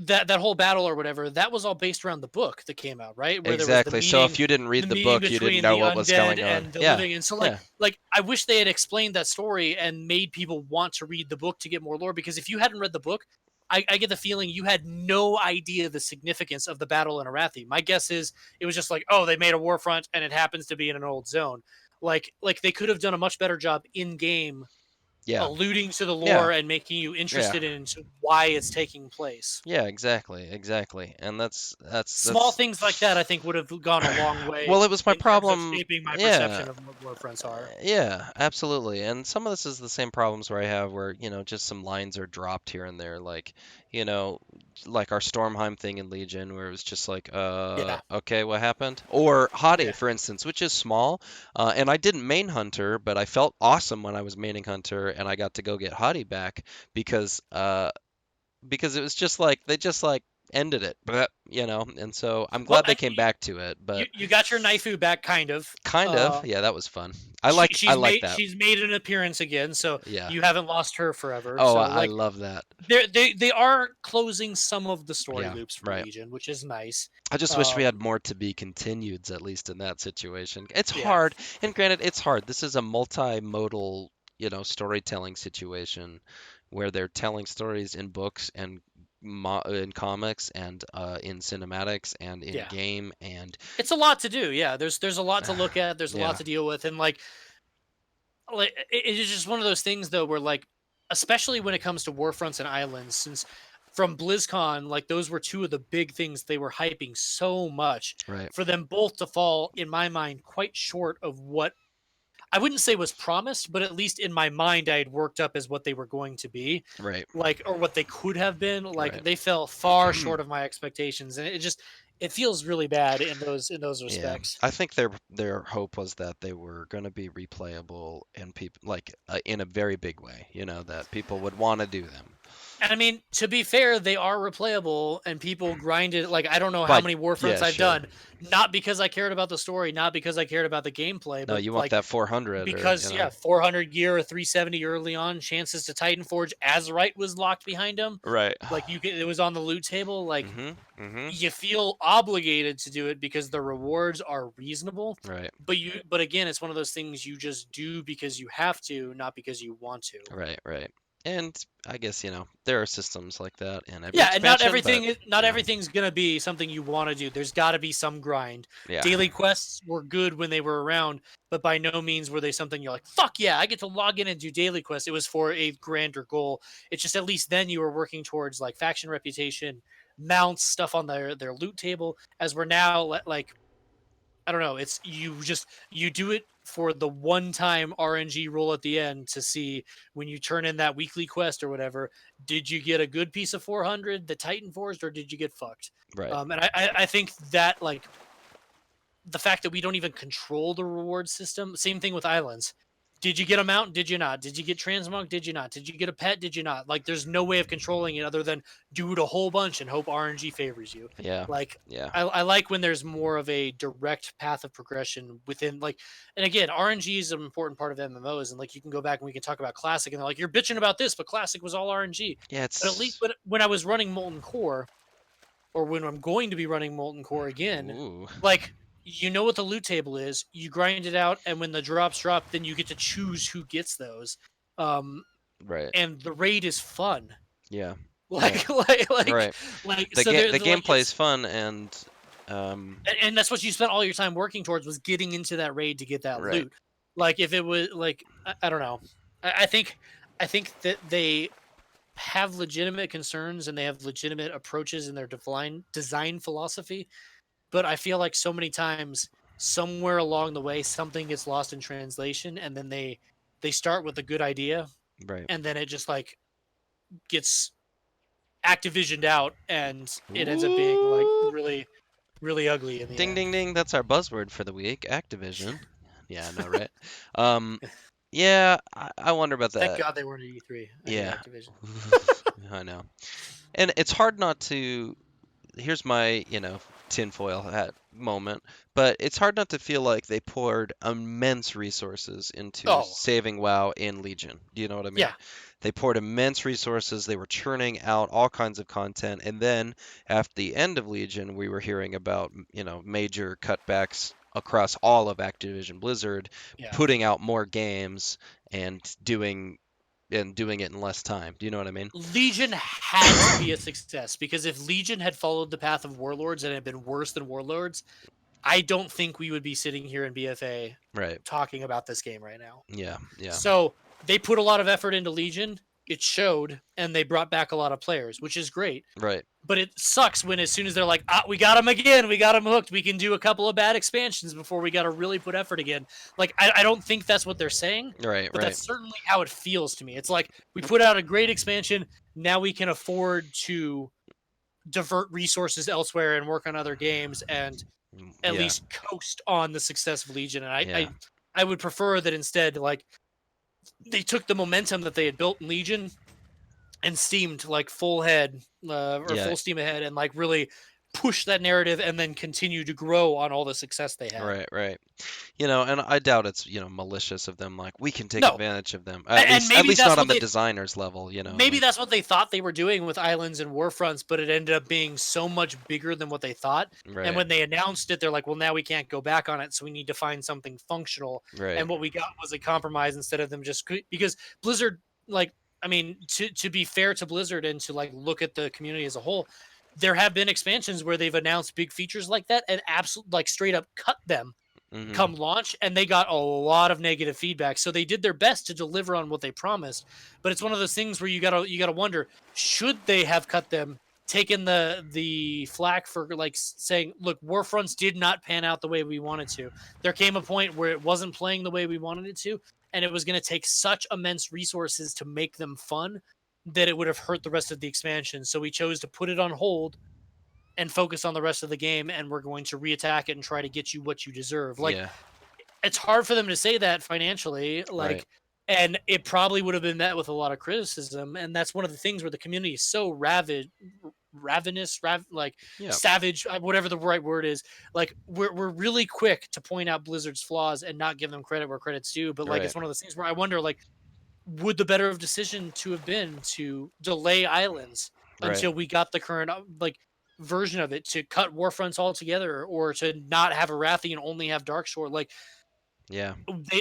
That whole battle or whatever, that was all based around the book that came out, right? Where there was the Exactly. So meeting if you didn't the read the meeting book, you didn't between know the what was undead going on. and the Yeah, living. And so yeah. like I wish they had explained that story and made people want to read the book to get more lore because if you hadn't read the book, I get the feeling you had no idea the significance of the battle in Arathi. My guess is it was just like, oh, they made a war front and it happens to be in an old zone. Like they could have done a much better job in game Yeah. alluding to the Yeah. lore and making you Yeah. interested in why it's taking place. Yeah, exactly, exactly. And Small that's things like that, I think, would have gone a long way well, it was my in terms of problem. shaping my Yeah. perception of what war fronts are. Yeah, absolutely. And some of this is the same problems where I have where, just some lines are dropped here and there, you know, like our Stormheim thing in Legion where it was just like, Yeah, okay, what happened? Or Hade, yeah. for instance, which is small. And I didn't main Hunter, but I felt awesome when I was maining Hunter and I got to go get Hade back because because it was just like they just like ended it, and so I'm Well, glad they came back to it, but you got your Naifu back, kind of. kind of, Uh, yeah, that was fun. I like that. she's made an appearance again, so Yeah. you haven't lost her forever. Oh, So I like love that. they are closing some of the story Yeah, loops for right. Legion, which is nice. I just wish we had Um, more to be continueds, at least in that situation. It's yeah, hard, and granted, it's hard. This is a multimodal, storytelling situation where they're telling stories in books and in comics and in cinematics and in yeah. game and It's a lot to do. Yeah, there's a lot to look at. There's a lot yeah, to deal with, and like it is just one of those things though where like especially when it comes to warfronts and islands since from BlizzCon like those were two of the big things they were hyping so much right, for them both to fall in my mind quite short of what I wouldn't say was promised but at least in my mind I had worked up as what they were going to be right, like or what they could have been like right. they fell far short of my expectations and it just it feels really bad in those Yeah, respects. I think their hope was that they were going to be replayable and people like in a very big way, that people would want to do them. And I mean, to be fair, they are replayable, and people grinded. Like I don't know how But many warfronts yeah, I've sure. done, not because I cared about the story, not because I cared about the gameplay, No, but you want like that 400 or, because yeah, 400 gear or 370 early on, chances to Titan Forge as right was locked behind him. right. Like you can, it was on the loot table. Like Mhm. Mhm. you feel obligated to do it because the rewards are reasonable. Right. But again, it's one of those things you just do because you have to, not because you want to. Right, right. And I guess, there are systems like that in every Yeah, and expansion, but not yeah. everything's gonna be something you want to do. There's got to be some grind. Yeah. Daily quests were good when they were around, but by no means were they something you're like, "Fuck yeah, I get to log in and do daily quests." It was for a grander goal. It's just at least then you were working towards like faction reputation, mounts, stuff on their loot table. As we're now like I don't know. It's you do it for the one time RNG roll at the end to see when you turn in that weekly quest or whatever. Did you get a good piece of 400, the Titan Forged, or did you get fucked? Right. And I think that like the fact that we don't even control the reward system. Same thing with islands. Did you get a mount? Did you not? Did you get transmog? Did you not? Did you get a pet? Did you not? Like, there's no way of controlling it other than do it a whole bunch and hope RNG favors you. Yeah. Like, Yeah. I like when there's more of a direct path of progression within, like, and again, RNG is an important part of MMOs. And, like, you can go back and we can talk about Classic, and they're like, you're bitching about this, but Classic was all RNG. Yeah, But at least it's when I was running Molten Core, or when I'm going to be running Molten Core again, ooh. like you know what the loot table is, you grind it out, and when the drops drop, then you get to choose who gets those. Um, Right. and the raid is fun. Yeah. Yeah. Like like like Right. like The so game there the like gameplay is it's fun and and that's what you spent all your time working towards was getting into that raid to get that right. loot. Like if it was like I don't know. I think that they have legitimate concerns and they have legitimate approaches in their design philosophy. But I feel like so many times, somewhere along the way, something gets lost in translation, and then they start with a good idea, Right. and then it just like gets Activisioned out, and it ends up being like Ooh. really ugly in the Ding end. ding ding, that's our buzzword for the week, Activision. Yeah, I know, right? Um yeah, I wonder about Thank that. God they weren't at E3. I hate Yeah. Activision. I know. And it's hard not to here's my, tinfoil hat moment, but it's hard not to feel like they poured immense resources into Oh saving WoW in Legion. Do you know what I mean? yeah, They poured immense resources, they were churning out all kinds of content, and then after the end of Legion, we were hearing about, major cutbacks across all of Activision Blizzard, yeah. putting out more games and doing and doing it in less time. Do you know what I mean? Legion had to be a success because if Legion had followed the path of Warlords and had been worse than Warlords, I don't think we would be sitting here in BFA Right. talking about this game right now. Yeah. Yeah. So they put a lot of effort into Legion. It showed, and they brought back a lot of players, which is great. Right. But it sucks when as soon as they're like, we got him again, we got him hooked, we can do a couple of bad expansions before we got to really put effort again. Like, I don't think that's what they're saying, Right. but Right. that's certainly how it feels to me. It's like we put out a great expansion, now we can afford to divert resources elsewhere and work on other games and at Yeah. least coast on the success of Legion. And Yeah. I would prefer that instead, like, they took the momentum that they had built in Legion and steamed like full head or Yeah. full steam ahead and like really push that narrative and then continue to grow on all the success they had. Right. Right. And I doubt it's, malicious of them. Like we can take No, advantage of them. and At maybe least that's not on what the they designers level. maybe Like that's what they thought they were doing with Islands and Warfronts, but it ended up being so much bigger than what they thought. And right. when they announced it, they're like, well, now we can't go back on it, so we need to find something functional. Right. And what we got was a compromise instead of them just because Blizzard, like, I mean, to be fair to Blizzard and to like look at the community as a whole, there have been expansions where they've announced big features like that and absolutely like straight up cut them Hmm. come launch, and they got a lot of negative feedback. So they did their best to deliver on what they promised, but it's one of those things where you gotta wonder, should they have cut them, taken the flack for like saying, look, Warfronts did not pan out the way we wanted to. There came a point where it wasn't playing the way we wanted it to, and it was going to take such immense resources to make them fun that it would have hurt the rest of the expansion. So we chose to put it on hold and focus on the rest of the game, and we're going to reattack it and try to get you what you deserve. Like, Yeah. it's hard for them to say that financially, Right. like, and it probably would have been met with a lot of criticism. And that's one of the things where the community is so ravenous, like Yeah. savage, whatever the right word is. Like, we're really quick to point out Blizzard's flaws and not give them credit where credit's due. But like, Right. it's one of those things where I wonder, like, would the better of decision to have been to delay Islands Right. until we got the current like version of it, to cut Warfronts altogether, or to not have Arathi and only have Darkshore? Like, Yeah.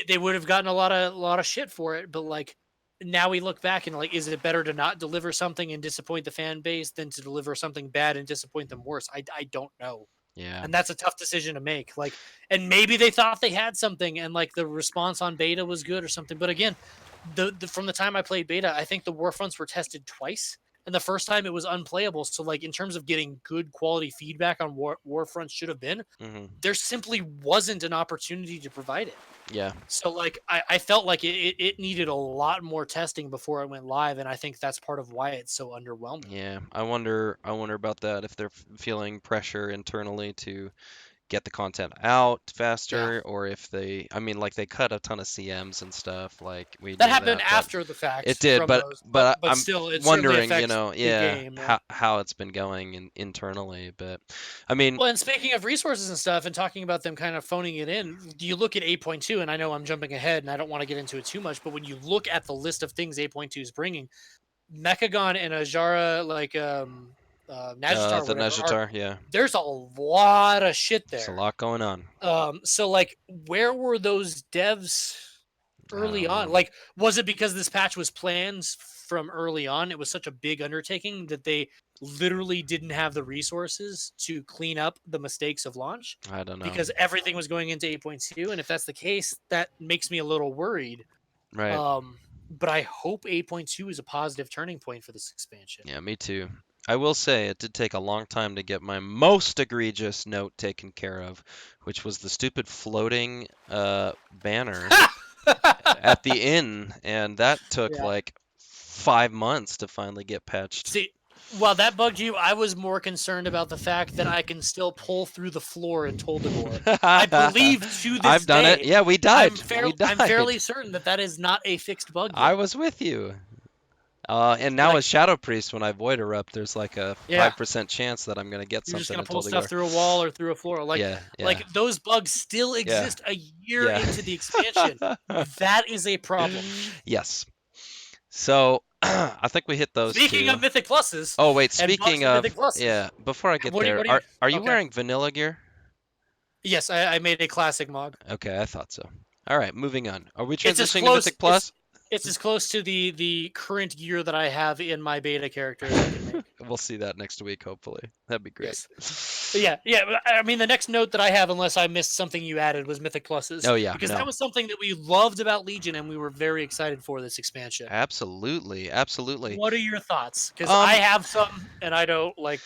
they would have gotten a lot of shit for it, but like now we look back and like, is it better to not deliver something and disappoint the fan base than to deliver something bad and disappoint them worse? I don't know. Yeah. And that's a tough decision to make. Like, and maybe they thought they had something and like the response on beta was good or something. But again, the from the time I played beta, I think the Warfronts were tested twice. And the first time it was unplayable. So like in terms of getting good quality feedback on Warfronts should have been, Hmm. there simply wasn't an opportunity to provide it. Yeah. So like I felt like it needed a lot more testing before it went live, and I think that's part of why it's so underwhelming. Yeah. I wonder about that if they're feeling pressure internally to get the content out Yeah. faster, or if like they cut a ton of CMs and stuff, like we That know happened that, but after the it fact did, from those, but but I'm still it certainly wondering, affects the yeah, game. Yeah. how it's been going internally, but I mean, Well, and speaking of resources and stuff and talking about them kind of phoning it in, you look at 8.2, and I know I'm jumping ahead and I don't want to get into it too much, but when you look at the list of things 8.2 is bringing, Mechagon and Ajara, like Najatar, the whatever, are Nejatar, yeah, there's a lot of shit there's a there. lot going on. So like, where were those devs I early don't on? know. Like, was it because this patch was planned from early on? It was such a big undertaking that they literally didn't have the resources to clean up the mistakes of launch I don't know. because everything was going into 8.2. And if that's the case, that makes me a little worried. Right. But I hope 8.2 is a positive turning point for this expansion. Yeah, me too. I will say it did take a long time to get my most egregious note taken care of, which was the stupid floating banner at the inn, and that took Yeah. like 5 months to finally get patched. See, while that bugged you, I was more concerned about the fact that I can still pull through the floor in Toldagor. I believe to this I've done it. day, Yeah, we died. We I'm died. fairly certain that that is not a fixed bug I yet. was with you. And now Like, as Shadow Priest, when I Void Erupt, there's like a yeah, 5% chance that I'm gonna get you're just something gonna in pull stuff Toldagor. through a wall or through a floor. Yeah, yeah, Like those bugs still yeah, exist a year yeah. into the expansion. That is a problem. Yes. So I think we hit those Speaking two. of Mythic Pluses Oh wait, and bugs speaking for of, Mythic Pluses, yeah, before I get there, what do you? are you Okay, wearing vanilla gear? yes, I made a classic mod. Okay, I thought so. All right, moving on. Are we It's as transitioning to close. Mythic Plus? It's as close to the current gear that I have in my beta character as I can make. We'll see that next week, hopefully. That'd be great. Yes. Yeah, yeah. I mean, the next note that I have, unless I missed something you added, was Mythic Pluses Oh yeah, because that no. was something that we loved about Legion, and we were very excited for this expansion. Absolutely, absolutely. What are your thoughts? Because I Um, have some, and I don't like.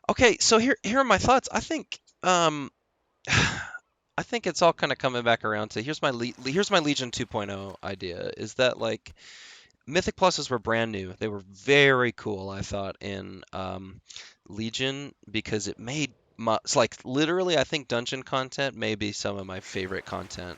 okay, so here are my thoughts. I think it's all kind of coming back around to here's my Legion 2.0 idea is that like Mythic Pluses were brand new. They were very cool, I thought, in Legion because it made it's like literally I think dungeon content may be some of my favorite content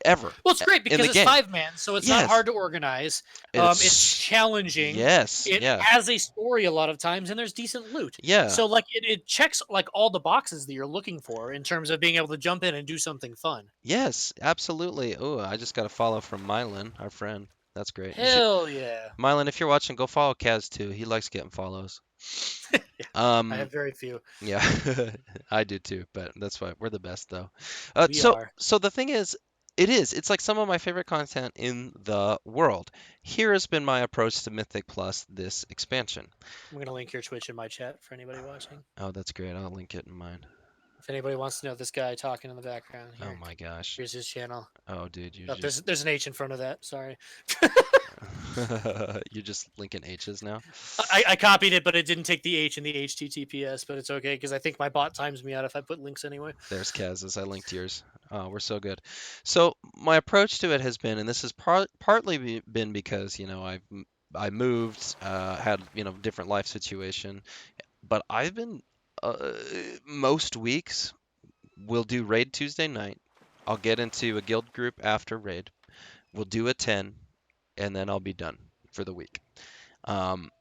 ever Well, it's great in because the it's game. 5 man, so it's not Yes, hard to organize. It's it's challenging. yes, It yeah, has a story a lot of times, and there's decent loot. yeah. So like it checks like all the boxes that you're looking for in terms of being able to jump in and do something fun. Yes, absolutely. Oh, I just got a follow from Mylan, our friend. That's great. You should, Hell yeah. Mylan, if you're watching, go follow Kaz too. He likes getting follows. Yeah, I Um, have very few. yeah, I do too, but that's why we're the best though. We are. So the thing is, it's like some of my favorite content in the world. Here has been my approach to Mythic Plus this expansion. I'm gonna link your Twitch in my chat for anybody watching. Oh, that's great. I'll link it in mine. If anybody wants to know this guy talking in the background, Oh my gosh. here's his channel. Oh, dude, you Oh, just there's an H in front of that. Sorry. you're just linking H's now. I copied it, but it didn't take the H in the HTTPS, but it's okay because I think my bot times me out if I put links anyway. There's Kaz's. I linked yours. Oh, we're so good. So my approach to it has been, and this has partly been because I moved, had different life situation, but I've been uh, most weeks we'll do raid Tuesday night. I'll get into a guild group after raid. We'll do a 10, and then I'll be done for the week. Um,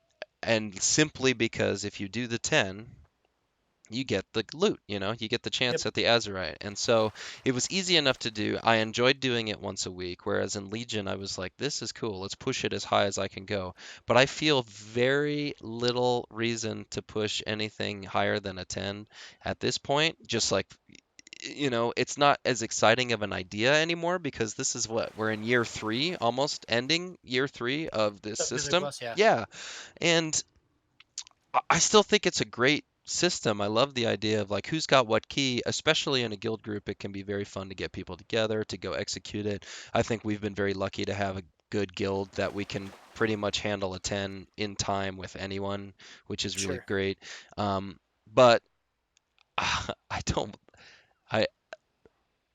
and simply because if you do the 10, you get the loot, you get the Yep. chance at the Azurite. And so it was easy enough to do. I enjoyed doing it once a week, whereas in Legion, I was like, this is cool. Let's push it as high as I can go. But I feel very little reason to push anything higher than a 10 at this point. Just like, it's not as exciting of an idea anymore because this is what we're in year three, almost ending year three of this Of Mythic system. Plus, yeah. Yeah. And I still think it's a great system. I love the idea of like who's got what key, especially in a guild group. It can be very fun to get people together to go execute it. I think we've been very lucky to have a good guild that we can pretty much handle a 10 in time with anyone, which is really Sure. great. But I don't I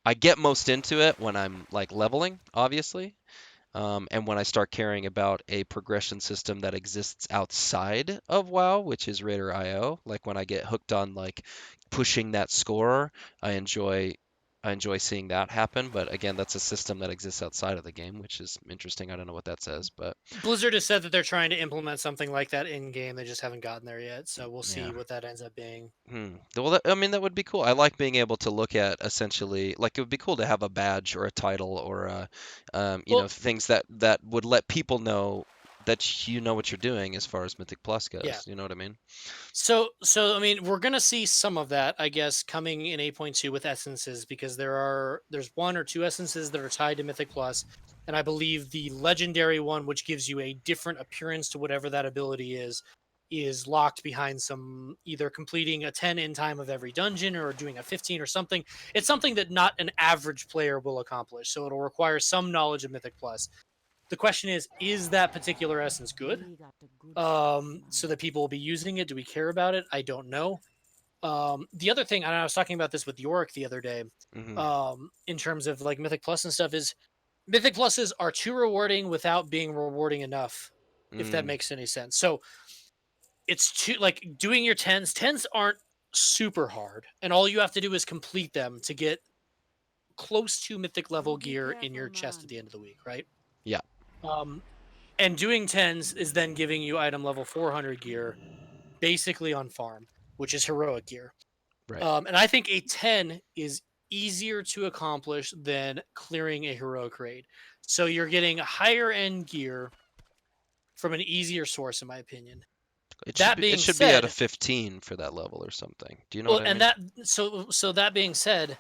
I get most into it when I'm like leveling, obviously. And when I start caring about a progression system that exists outside of WoW, which is Raider IO, like when I get hooked on like pushing that score, I enjoy I enjoy seeing that happen. But again, that's a system that exists outside of the game, which is interesting. I don't know what that says, but Blizzard has said that they're trying to implement something like that in game. They just haven't gotten there yet, so we'll yeah. see what that ends up being. Well, I mean, that would be cool. I like being able to look at essentially, like, it would be cool to have a badge or a title or Well, things that would let people know that you know what you're doing as far as Mythic Plus yeah. goes. You know what I mean? So I mean, we're gonna see some of that, I guess, coming in 8.2 with essences because there's one or two essences that are tied to Mythic Plus, and I believe the legendary one, which gives you a different appearance to whatever that ability is locked behind some either completing a 10 in time of every dungeon or doing a 15 or something. It's something that not an average player will accomplish, so it'll require some knowledge of Mythic Plus. The question is that particular essence good? So that people will be using it. Do we care about it? I don't know. The other thing, and I was talking about this with Yorick the other day, Hmm. in terms of like Mythic Plus and stuff, is Mythic Pluses are too rewarding without being rewarding enough, if that Mm, makes any sense. So it's too like doing your tens. Tens aren't super hard, and all you have to do is complete them to get close to mythic level gear in your chest at the end of the week, right? yeah, Um, and doing tens is then giving you item level 400 gear basically on farm, which is heroic gear. right. And I think a 10 is easier to accomplish than clearing a heroic raid. So you're getting higher end gear from an easier source, in my opinion. That It being should be at a said, 15 for that level or something. Do you know what well, I and mean? that so that being said,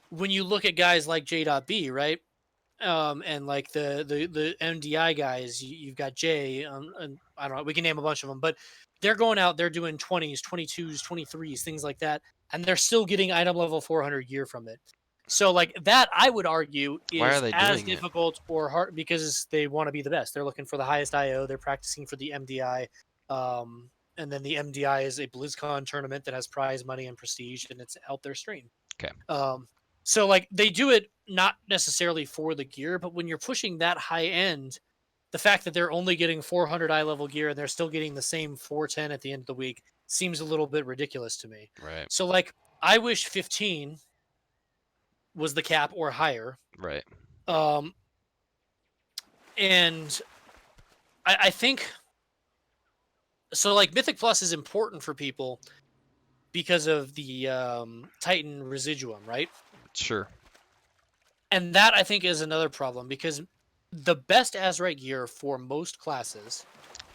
when you look at guys like J.B, right? and like the MDI guys, you've got Jay, and I don't know, we can name a bunch of them, but they're going out, they're doing 20s, 22s, 23s, things like that, and they're still getting item level 400 gear from it. So like that, I would argue Why are is they as doing it? difficult or hard because they want to be the best. They're looking for the highest IO. They're practicing for the MDI, and then the MDI is a BlizzCon tournament that has prize money and prestige, and it's helped their stream. Okay. Um, so like they do it not necessarily for the gear, but when you're pushing that high end, the fact that they're only getting 400 eye level gear and they're still getting the same 410 at the end of the week seems a little bit ridiculous to me. Right. So like I wish 15 was the cap or higher. Right. Um, and I think so. Like Mythic Plus is important for people because of the Titan residuum, right? Sure. And that I think is another problem because the best Azerite gear for most classes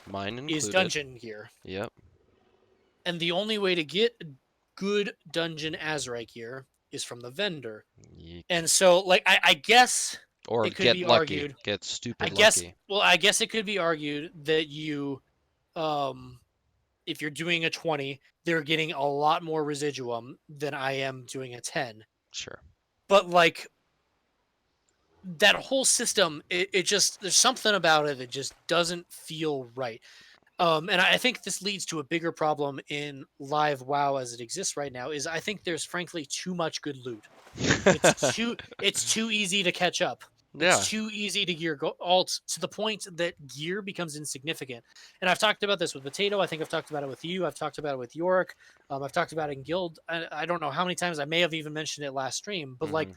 Mine is included. dungeon gear. Yep. And the only way to get good dungeon Azerite gear is from the vendor. Yeek. And so, like, I guess Or it could get be lucky. argued. Get I stupid guess, lucky. well, I guess it could be argued that um, if you're doing a 20, they're getting a lot more residuum than I am doing a 10. Sure. But, like, that whole system, it just, there's something about it that just doesn't feel right. And I think this leads to a bigger problem in live WoW as it exists right now. Is I think there's frankly too much good loot. It's too easy to catch up. Yeah. It's too easy to gear alts to the point that gear becomes insignificant. And I've talked about this with Potato. I think I've talked about it with you. I've talked about it with York. I've talked about it in Guild. I don't know how many times I may have even mentioned it last stream. But like, Hmm.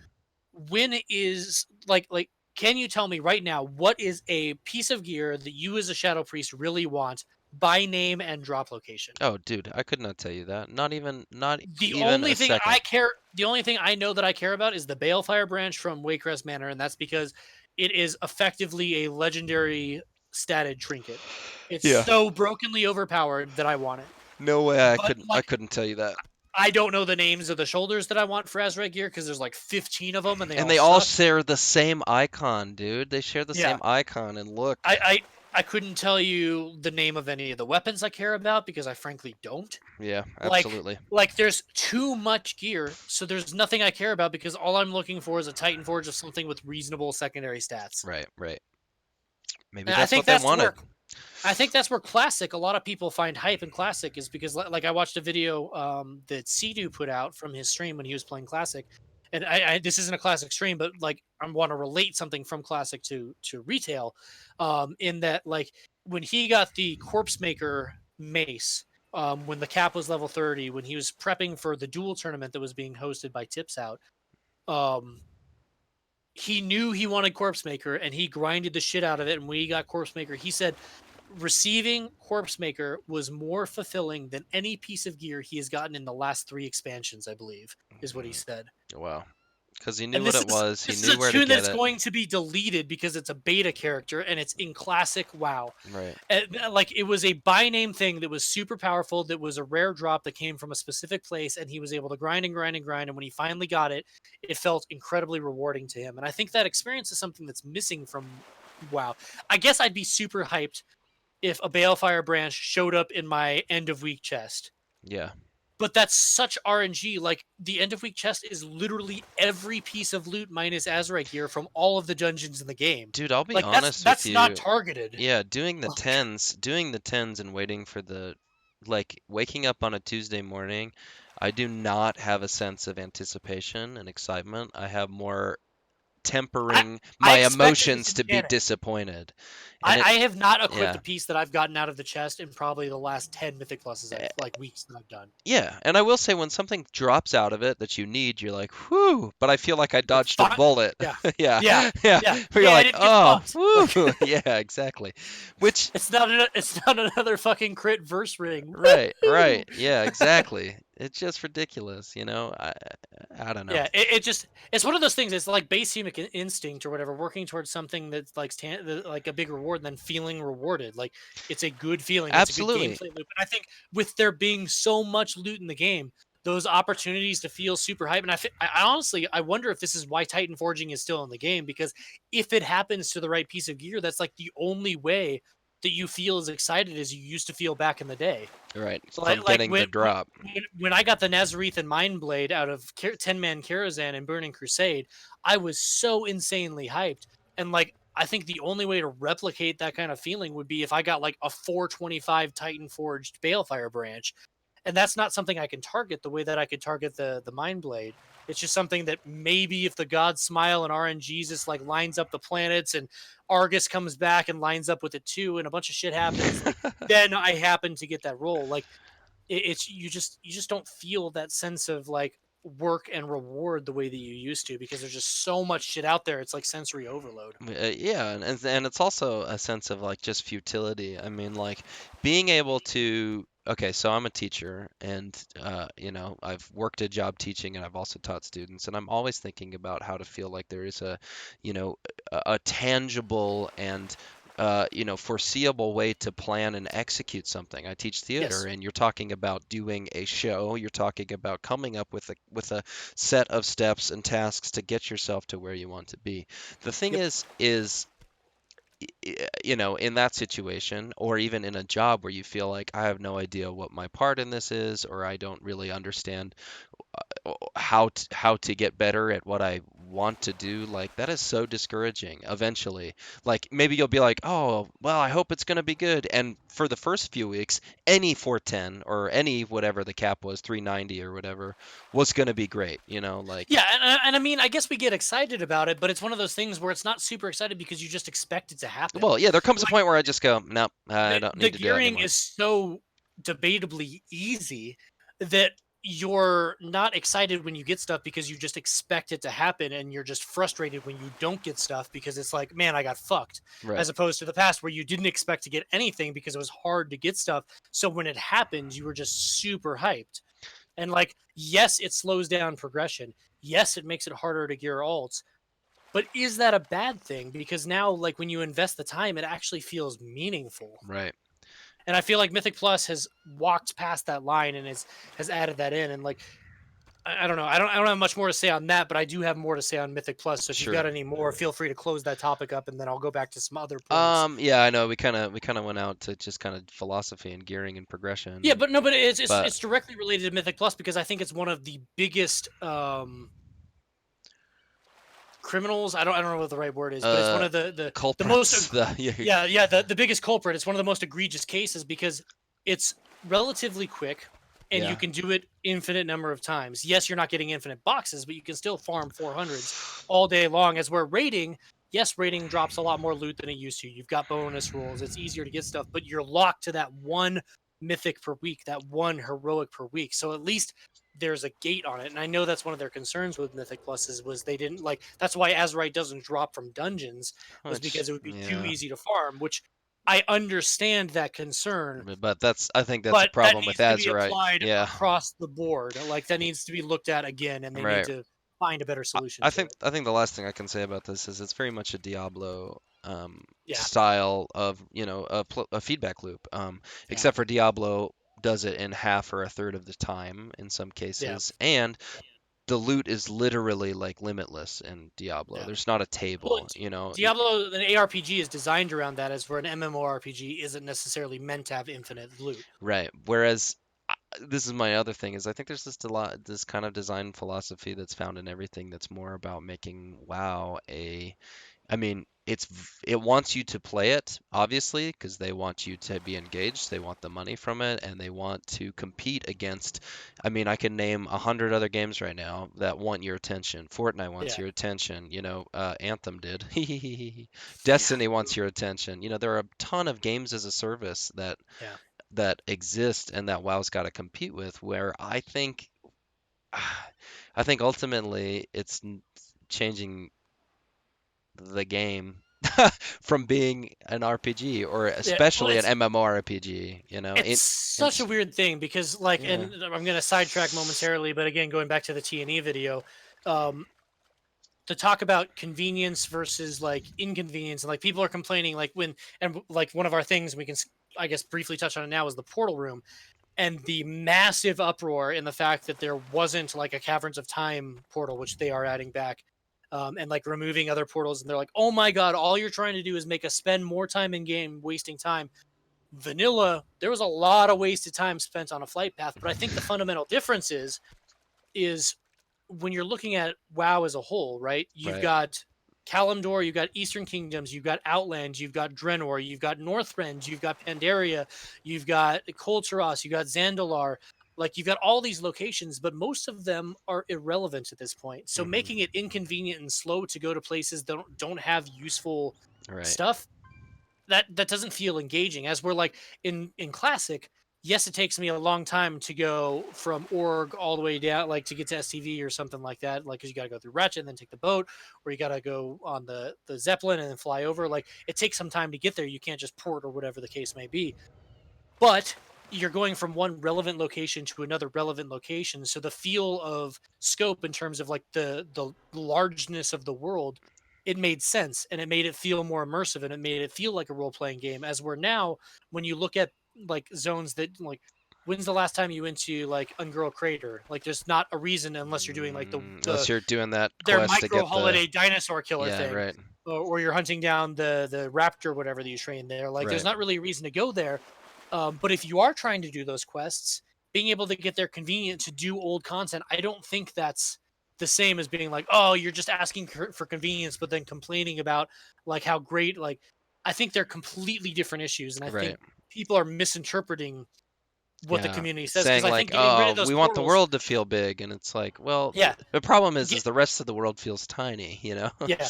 when is like can you tell me right now what is a piece of gear that you as a shadow priest really want by name and drop location? Oh, dude, I could not tell you that. Not The even only a thing I second. care, the only thing I know that I care about is the Balefire branch from Waycrest Manor, and that's because it is effectively a legendary statted trinket. It's Yeah. so brokenly overpowered that I want it. No way But I like, couldn't tell you that. I don't know the names of the shoulders that I want for Azrac gear because there's like 15 of them and they And all they all suck. share the same icon, dude. They share the Yeah, same icon and look. I, I I couldn't tell you the name of any of the weapons I care about because I frankly don't. Yeah, Like absolutely. like there's too much gear, so there's nothing I care about because all I'm looking for is a Titan Forge of something with reasonable secondary stats. Right, right. Maybe And I that's think what they that's wanted. where I think that's where classic. A lot of people find hype in classic is because like I watched a video that Sidu put out from his stream when he was playing classic, and I this isn't a classic stream, but like I want to relate something from classic to retail, in that like when he got the Corpse Maker mace. When the cap was level 30, when he was prepping for the dual tournament that was being hosted by Tips Out, um, he knew he wanted Corpse Maker and he grinded the shit out of it. And when he got Corpse Maker, he said receiving Corpse Maker was more fulfilling than any piece of gear he has gotten in the last 3 expansions, I believe, is what he Mhm. said. Wow. Because he knew And what this it is was. He this is knew a where to tune get that's it. going to be deleted because it's a beta character and it's in classic WoW. Right. And, like it was a by name thing that was super powerful, that was a rare drop that came from a specific place, and he was able to grind and grind and grind. And when he finally got it, it felt incredibly rewarding to him. And I think that experience is something that's missing from WoW. I guess I'd be super hyped if a Balefire branch showed up in my end of week chest. Yeah. But that's such RNG. Like the end of week chest is literally every piece of loot minus Azerite gear from all of the dungeons in the game. Dude, I'll be Like that's honest with that's not you. targeted. Yeah, doing the tens and waiting for the like waking up on a Tuesday morning, I do not have a sense of anticipation and excitement. I have more I tempering I my expect it emotions to be disenchanted. disappointed. And I have not equipped yeah. a piece that I've gotten out of the chest in probably the last 10 mythic pluses eh, I've like weeks that I've done. Yeah, and I will say when something drops out of it that you need, you're like, whew, but I feel like I Like dodged a bullet. yeah. Yeah, Yeah. yeah. Yeah. Where you're Yeah, I like, didn't get oh, fucked. Like whew, yeah, exactly. Which it's not another fucking crit verse ring. right, Woo! right. Yeah, exactly. It's just ridiculous, you know? I don't know. Yeah, it just it's one of those things. It's like base human instinct or whatever, working towards something that's like like a big reward, and then feeling rewarded. Like it's a good feeling. It's a good Absolutely. gameplay loop. And I think with there being so much loot in the game, those opportunities to feel super hype. And I honestly, I wonder if this is why Titan Forging is still in the game, because if it happens to the right piece of gear, that's like the only way that you feel as excited as you used to feel back in the day. Right. From Like getting the drop. when I got the Nazareth and Mindblade out of 10-man Karazhan and Burning Crusade, I was so insanely hyped. And like I think the only way to replicate that kind of feeling would be if I got like a 425 Titan Forged Balefire branch. And that's not something I can target the way that I could target the Mindblade. It's just something that maybe if the gods smile and RNG just like lines up the planets and Argus comes back and lines up with it too, and a bunch of shit happens, like then I happen to get that roll. Like it's you just don't feel that sense of like work and reward the way that you used to, because there's just so much shit out there. It's like sensory overload. Yeah, and it's also a sense of like just futility. I mean, like being able to. Okay, so I'm a teacher, and I've worked a job teaching, and I've also taught students, and I'm always thinking about how to feel like there is you know, a tangible and foreseeable way to plan and execute something. I teach theater, Yes. and you're talking about doing a show. You're talking about coming up with a set of steps and tasks to get yourself to where you want to be. The thing Yep. in that situation, or even in a job where you feel like I have no idea what my part in this is, or I don't really understand how to get better at what I want to do, like that is so discouraging eventually. Like maybe you'll be like, "Oh, well, I hope it's going to be good." And for the first few weeks, any 410 or any whatever the cap was, 390 or whatever, was going to be great, like Yeah, and I mean, I guess we get excited about it, but it's one of those things where it's not super excited because you just expect it to happen. well, yeah, there comes a Like point where I just go, "Nope, I don't the need to do that gearing anymore." is so debatably easy that you're not excited when you get stuff because you just expect it to happen, and you're just frustrated when you don't get stuff because it's like, man, I got fucked. Right. As opposed to the past where you didn't expect to get anything because it was hard to get stuff. So when it happens, you were just super hyped. And like, yes, it slows down progression. Yes, it makes it harder to gear alts. But is that a bad thing? Because now, like, when you invest the time, it actually feels meaningful. Right. And I feel like Mythic Plus has walked past that line and has added that in. And like, I don't know, I don't have much more to say on that, but I do have more to say on Mythic Plus. So if you've got Sure. any more, feel free to close that topic up, and then I'll go back to some other points. Yeah, I know we kind of went out to just kind of philosophy and gearing and Yeah, progression, but no, but it's but it's directly related to Mythic Plus because I think it's one of the biggest criminals. I don't know what the right word is, but it's one uh of the most culprits, the yeah, yeah, the biggest culprit. It's one of the most egregious cases because it's relatively quick and you yeah. can do it infinite number of times. Yes, you're not getting infinite boxes, but you can still farm 400s all day long. As we're rating, yes, rating drops a lot more loot than it used to. You've got bonus rolls. It's easier to get stuff, but you're locked to that one mythic per week, that one heroic per week. So at least there's a gate on it. And I know that's one of their concerns with Mythic Pluses was they didn't like that's why Azurite doesn't drop from dungeons, was Which, because it would be too yeah, easy to farm, which I understand that concern, but I think that's a but that problem with needs to be Azurite. applied Yeah, across the board. Like that needs to be looked at again and they need right. to find a better I, solution I to think it. I think the last thing I can say about this is it's very much a Diablo Yeah. style of, a feedback loop. Yeah. Except for Diablo does it in half or a third of the time in some Yeah. cases, and the loot is literally like limitless in Diablo. Yeah. There's not a Well, table, Diablo, an ARPG is designed around that, as where an MMORPG isn't necessarily meant to have infinite loot. right. Whereas this is my other thing is I think there's just a lot this kind of design philosophy that's found in everything that's more about making WoW I mean, it wants you to play it, obviously, because they want you to be engaged. They want the money from it, and they want to compete against. I mean, I can name 100 other games right now that want your attention. Fortnite wants Yeah. your attention. Anthem did. Yeah. Destiny wants your attention. There are a ton of games as a service Yeah. that exist and that WoW's got to compete with. Where I think ultimately changing the game from being an RPG or Yeah. Well, especially an MMORPG, it's in such a weird thing because like, yeah, and I'm going to sidetrack momentarily, but again, going back to the T&E video, um, to talk about convenience versus like inconvenience, and like people are complaining like when, and like one of our things we can I guess briefly touch on it now is the portal room. and the massive uproar in the fact that there wasn't like a Caverns of Time portal, which they are adding back, and like removing other portals. And they're like, oh my God, all you're trying to do is make us spend more time in game, wasting time. Vanilla, there was a lot of wasted time spent on a flight path. But I think the fundamental difference is when you're looking at WoW as a whole, right? You've Right. got Kalimdor, you've got Eastern Kingdoms, you've got Outland, you've got Draenor, you've got Northrend, you've got Pandaria, you've got Kolteros, you've got Zandalar. Like you've got all these locations, but most of them are irrelevant at this point. So making Hmm. it inconvenient and slow to go to places that don't have useful Right. stuff, that doesn't feel engaging. As we're like in classic, yes, it takes me a long time to go from org all the way down, like to get to STV or something like that, like because you got to go through Ratchet and then take the boat, or you got to go on the Zeppelin and then fly over. Like it takes some time to get there. You can't just port or whatever the case may be, but you're going from one relevant location to another relevant location, so the feel of scope in terms of like the largeness of the world, it made sense and it made it feel more immersive and it made it feel like a role-playing game. As we're now, when you look at like zones that like, when's the last time you went to like Ungirl Crater? Like there's not a reason unless you're doing like Unless you're doing that their quest to micro get the. holiday dinosaur killer Yeah, thing, right. or you're hunting down the raptor, whatever that you train there. Like, there's Right. not really a reason to go there. But if you are trying to do those quests, being able to get there convenient to do old content, I don't think that's the same as being like, oh, you're just asking for convenience, but then complaining about like how great. Like, I think they're completely different issues, and I Right. think people are misinterpreting what the Yeah. community says because Saying I like, think getting rid of "Oh, those we want the portals, world to feel big," and it's like, well, yeah, the problem is get the rest of the world feels tiny, you know? yeah,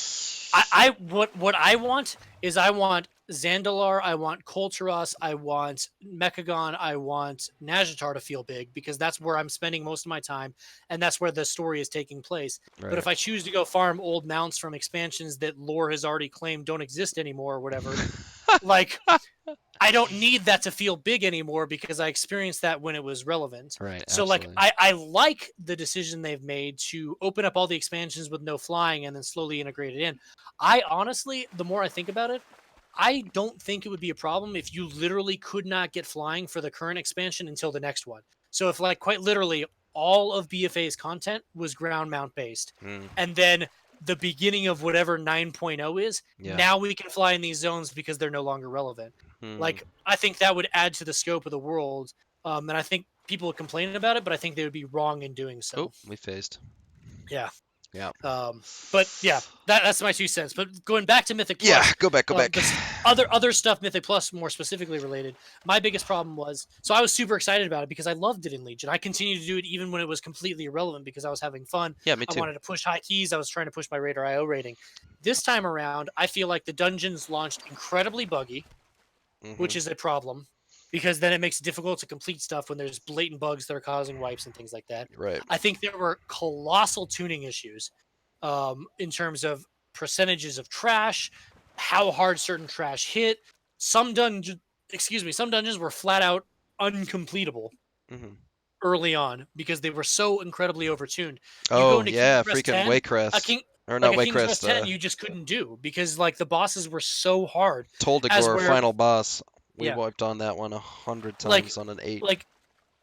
I what I want is I want Zandalar, I want Kolteros, I want Mechagon, I want Nazjatar to feel big because that's where I'm spending most of my time and that's where the story is taking place. But Right. if I choose to go farm old mounts from expansions that lore has already claimed don't exist anymore or whatever, like I don't need that to feel big anymore because I experienced that when it was relevant. Right, So like absolutely. I like the decision they've made to open up all the expansions with no flying and then slowly integrate it in. I honestly, the more I think about it, I don't think it would be a problem if you literally could not get flying for the current expansion until the next one. So if like quite literally all of BFA's content was ground mount based Mm, and then the beginning of whatever 9.0 is, yeah. now we can fly in these zones because they're no longer relevant. Hmm. Like I think that would add to the scope of the world. And I think people would complain about it, but I think they would be wrong in doing Oh, so. we phased. Yeah. Yeah. But yeah, that's my 2 cents. But going back to Mythic Yeah, Plus, go back, go back. this other stuff Mythic Plus more specifically related. My biggest problem was so I was super excited about it because I loved it in Legion. I continued to do it even when it was completely irrelevant because I was having fun. Yeah, me I too. wanted to push high keys. I was trying to push my Radar IO rating. This time around, I feel like the dungeons launched incredibly buggy, which Hmm. is a problem because then it makes it difficult to complete stuff when there's blatant bugs that are causing wipes and things like that. Right. I think there were colossal tuning issues in terms of percentages of trash, how hard certain trash hit. Some dungeons, excuse me, some dungeons were flat out uncompletable Hmm. early on because they were so incredibly overtuned. You go Oh, into King's yeah, Rest freaking 10, a Waycrest. king Or like not a King's Rest Waycrest, 10 you just couldn't do because like the bosses were so hard as Toldagor, where final boss. We yeah, wiped on that one 100 like times on an 8. like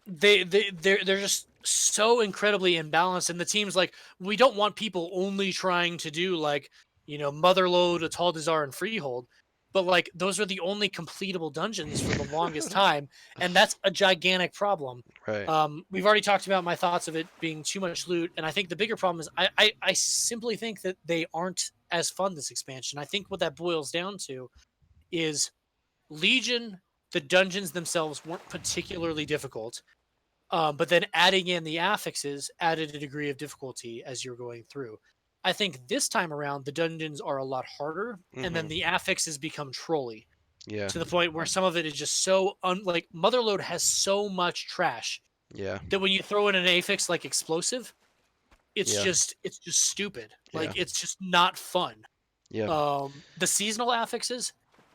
they're just so incredibly imbalanced and the team's like we don't want people only trying to do like Motherlode, Ataldazar, and Freehold, but like those are the only completable dungeons for the longest time, and that's a gigantic problem. Right. We've already talked about my thoughts of it being too much loot, and I think the bigger problem is I simply think that they aren't as fun this expansion. I think what that boils down to is Legion, the dungeons themselves weren't particularly difficult, but then adding in the affixes added a degree of difficulty as you're going through. I think this time around the dungeons are a lot harder, and then Hmm. the affixes become trolly Yeah. to the point where some of it is just so like Motherload has so much trash Yeah. that when you throw in an affix like explosive, Yeah. it's just stupid. Yeah. Like it's just not fun. Yeah. The seasonal affixes,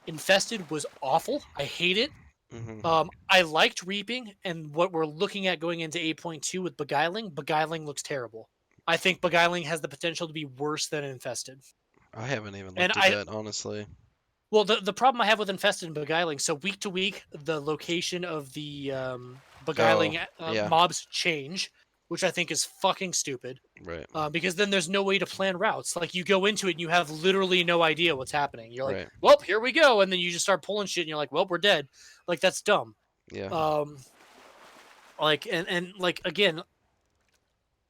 Infested was awful. I hate it. Hmm. I liked Reaping, and what we're looking at going into 8.2 with Beguiling. Beguiling looks terrible. I think Beguiling has the potential to be worse than Infested. I haven't even And looked at that, honestly. well, the problem I have with Infested and Beguiling, so week to week, the location of the Oh, beguiling yeah, mobs change, which I think is fucking stupid. right, Because then there's no way to plan routes. Like you go into it and you have literally no idea what's happening. You're like, right, well, here we go, and then you just start pulling shit, and you're like, well, we're dead. Like that's dumb. yeah, Um, like and like again,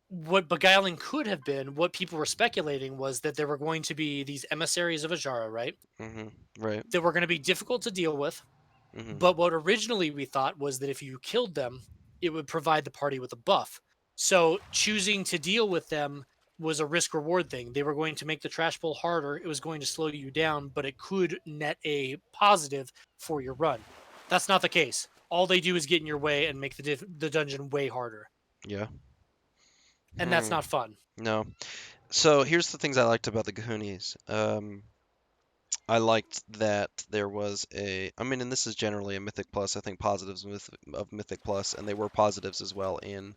what beguiling could have been, what people were speculating was that there were going to be these emissaries of Ajara, right? mhm, right, That were going to be difficult to deal with. mhm, But what originally we thought was that if you killed them, it would provide the party with a buff. So choosing to deal with them was a risk reward thing. They were going to make the trash pull harder. It was going to slow you down, but it could net a positive for your run. That's not the case. All they do is get in your way and make the dungeon way harder. yeah, And that's hmm, not fun. no. So here's the things I liked about the Goonies. I liked that there was I mean, and this is generally a Mythic Plus. I think positives of Mythic Plus, and they were positives as well in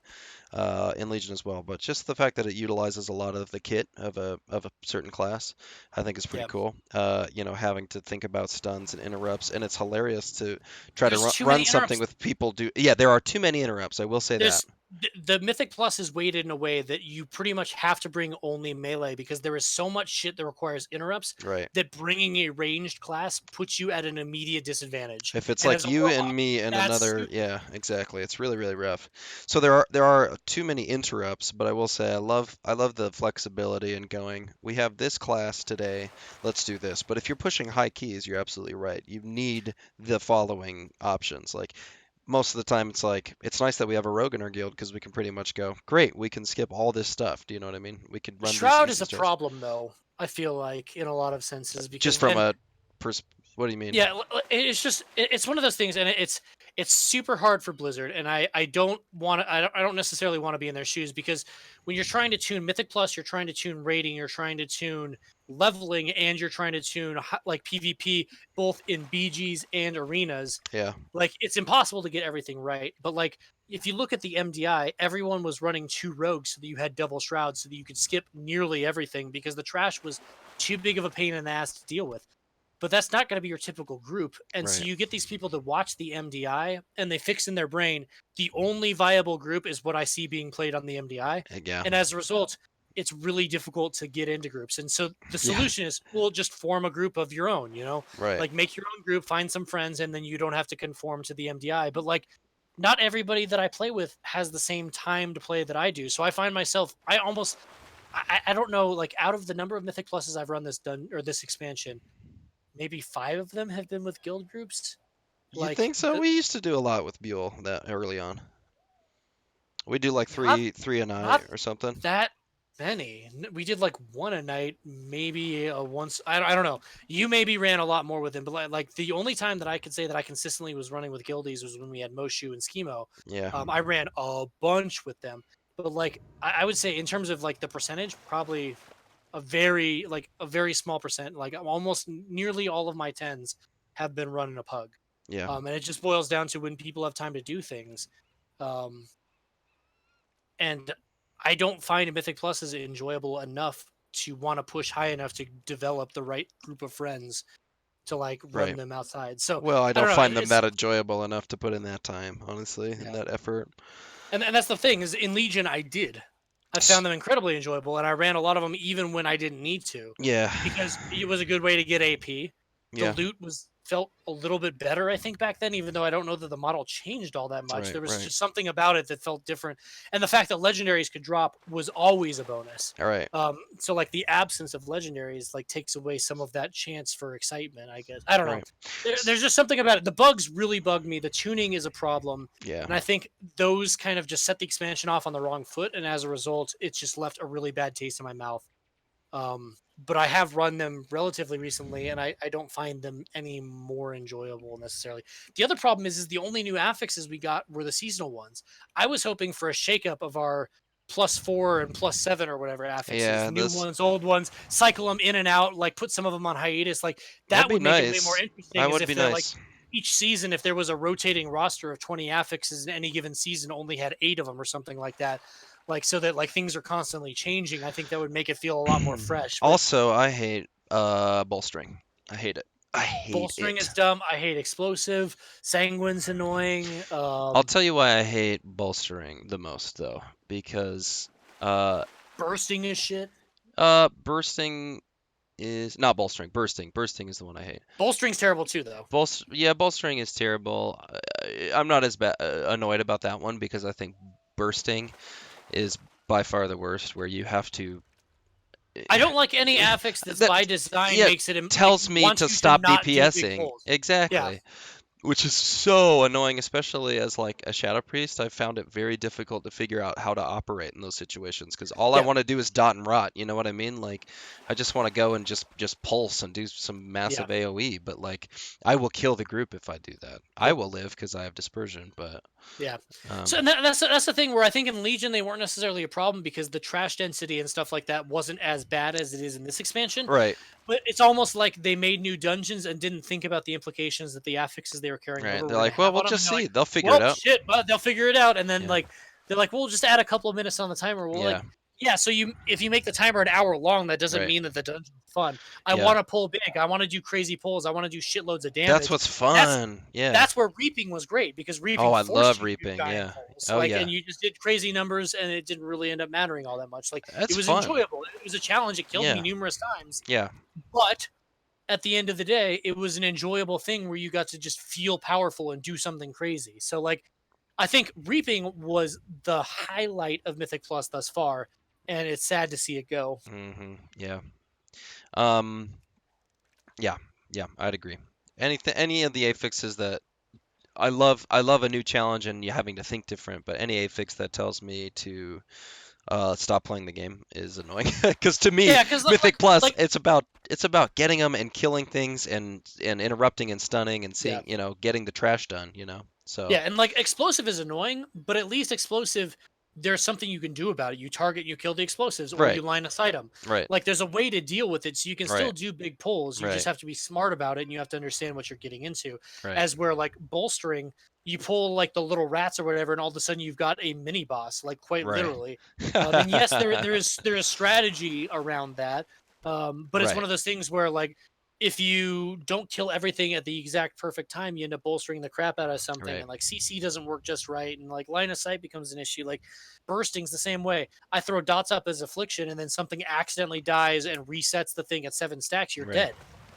Legion as well. But just the fact that it utilizes a lot of the kit of a certain class, I think is pretty Yeah. cool. Having to think about stuns and interrupts, and it's hilarious to try to There's too run many something interrupts. with people do. Yeah, there are too many interrupts. I will say that. There's the Mythic Plus is weighted in a way that you pretty much have to bring only melee because there is so much shit that requires interrupts Right. that bringing a ranged class puts you at an immediate disadvantage. If it's And like as a you warlock, and me and that's another, stupid. yeah, exactly. It's really, really rough. So there are too many interrupts, but I will say I love the flexibility and going, we have this class today, let's do this. But if you're pushing high keys, you're absolutely right. You need the following options. Like most of the time it's like it's nice that we have a rogue in our guild because we can pretty much go, great, we can skip all this stuff. Do you know what I mean? We could run these Shroud is easy a strats. problem though, I feel like in a lot of senses Just because from and a what do you mean? yeah, it's just it's one of those things, and it's super hard for Blizzard, and I don't want to I don't necessarily want to be in their shoes because when you're trying to tune Mythic Plus, you're trying to tune rating, you're trying to tune leveling, and you're trying to tune like PvP both in BGs and arenas. Yeah, Like it's impossible to get everything right, but like if you look at the MDI, everyone was running two rogues so that you had double shrouds so that you could skip nearly everything because the trash was too big of a pain in the ass to deal with, but that's not going to be your typical group. And so right. you get these people to watch the MDI and they fix in their brain the only viable group is what I see being played on the MDI. Yeah, And as a result, it's really difficult to get into groups. And so the yeah, solution is we'll just form a group of your own, right. like make your own group, find some friends, and then you don't have to conform to the MDI. But like, not everybody that I play with has the same time to play that I do. So I find myself, I don't know, like out of the number of Mythic Pluses I've run this expansion, maybe 5 of them have been with guild groups. You Like think so? the We used to do a lot with Buell that early on. We do like not three a night not or something. that many. We did like one a night, maybe once. I don't know. You maybe ran a lot more with him, but like the only time that I could say that I consistently was running with guildies was when we had Moshu and Schemo. Yeah, I ran a bunch with them, but like I would say in terms of like the percentage, probably a very small percent. Like almost nearly all of my tens have been run in a pug. yeah, And it just boils down to when people have time to do things. Um, and I don't find Mythic Plus is enjoyable enough to want to push high enough to develop the right group of friends to like run right. them outside. So Well, I I don't don't know. find them It's that enjoyable enough to put in that time, honestly, and yeah, that effort. and that's the thing is in Legion I did. I S- found them incredibly enjoyable, and I ran a lot of them even when I didn't need to, Yeah, because it was a good way to get AP. The yeah, loot was felt a little bit better, I think, back then, even though I don't know that the model changed all that much. right, There was right, just something about it that felt different. And the fact that legendaries could drop was always a bonus. all right, So like the absence of legendaries like takes away some of that chance for excitement, I guess. I don't know. right. There's just something about it. The bugs really bug me. The tuning is a problem. Yeah, And I think those kind of just set the expansion off on the wrong foot. And as a result, it's just left a really bad taste in my mouth. But I have run them relatively recently, and I don't find them any more enjoyable necessarily. The other problem is the only new affixes we got were the seasonal ones. I was hoping for a shakeup of our +4 and +7 or whatever affixes, yeah. new This ones, old ones, cycle them in and out, like put some of them on hiatus. Like that'd that be would make it way more nice. interesting. That As would if be they're like nice. each season, if there was a rotating roster of 20 affixes in any given season, only had 8 of them or something like that, like so that like things are constantly changing. I think that would make it feel a lot more fresh. But Also, I hate bolstering. I hate it. I hate Bolstering is it. dumb. I hate explosive. Sanguine's annoying. I'll tell you why I hate bolstering the most though, because uh Bursting is shit. bursting is not bolstering, bursting. Bursting is the one I hate. Bolstering's terrible too, though. Yeah, bolstering is terrible. I'm not as annoyed about that one because I think bursting is by far the worst, where you have to. I don't like any affix that's That by design yeah makes it like tells me wants to you to stop not do big DPSing pulls. Yeah, exactly, which is so annoying, especially as like a shadow priest. I found it very difficult to figure out how to operate in those situations because all I yeah, want to do is dot and rot. You know what I mean? Like I just want to go and just pulse and do some yeah, massive AOE, but like I will kill the group if I do that. I yep. will live because I have dispersion, but Yeah. So um, and that's the thing where I think in Legion they weren't necessarily a problem because the trash density and stuff like that wasn't as bad as it is in this expansion. right, But it's almost like they made new dungeons and didn't think about the implications that the affixes they were carrying right. over They're were going to like, well, have we'll on them. just And they're like, see. They'll figure it well, out. shit, but they'll figure it out. And then Yeah, like they're like, we'll just add a couple of minutes on the timer. We're yeah, like, yeah. So you if you make the timer an hour long, that doesn't right, mean that the dungeon's fun. I yeah. want to pull big. I want to do crazy pulls. I want to do shitloads of That's damage. what's That's fun. Yeah. that's where reaping was great because Oh, reaping I forced love you to do reaping. giant Yeah. pulls, Oh like, yeah. and you just did crazy numbers, and it didn't really end up mattering all that much. Like, it That's was fun. enjoyable. It was a challenge. It killed me Yeah. numerous times, Yeah. but at the end of the day, it was an enjoyable thing where you got to just feel powerful and do something crazy. So, like, I think reaping was the highlight of Mythic Plus thus far, and it's sad to see it go. Yeah. Um. Yeah. Yeah. I'd agree. Any of the affixes that I love a new challenge and you having to think different. But any affix that tells me to stop playing the game is annoying. Because to me, Yeah, because Mythic Plus, like it's about getting them and killing things and interrupting and stunning and yeah. seeing getting the trash done. So Yeah, and like explosive is annoying, but at least explosive, there's something you can do about it. You target, you kill the explosives, or right. you line of sight them. Right. Like there's a way to deal with it, so you can still Right. do big pulls. You just Right. have to be smart about it, and you have to understand what you're getting into. Right. As where like bolstering, you pull like the little rats or whatever, and all of a sudden you've got a mini boss, like quite Right. literally. And yes, there is strategy around that, but it's one Right. of those things where like if you don't kill everything at the exact perfect time, you end up bolstering the crap out of something, Right. and like CC doesn't work just right, and like line of sight becomes an issue. Like bursting's the same way. I throw dots up as affliction, and then something accidentally dies and resets the thing at 7 stacks. You're Right. dead.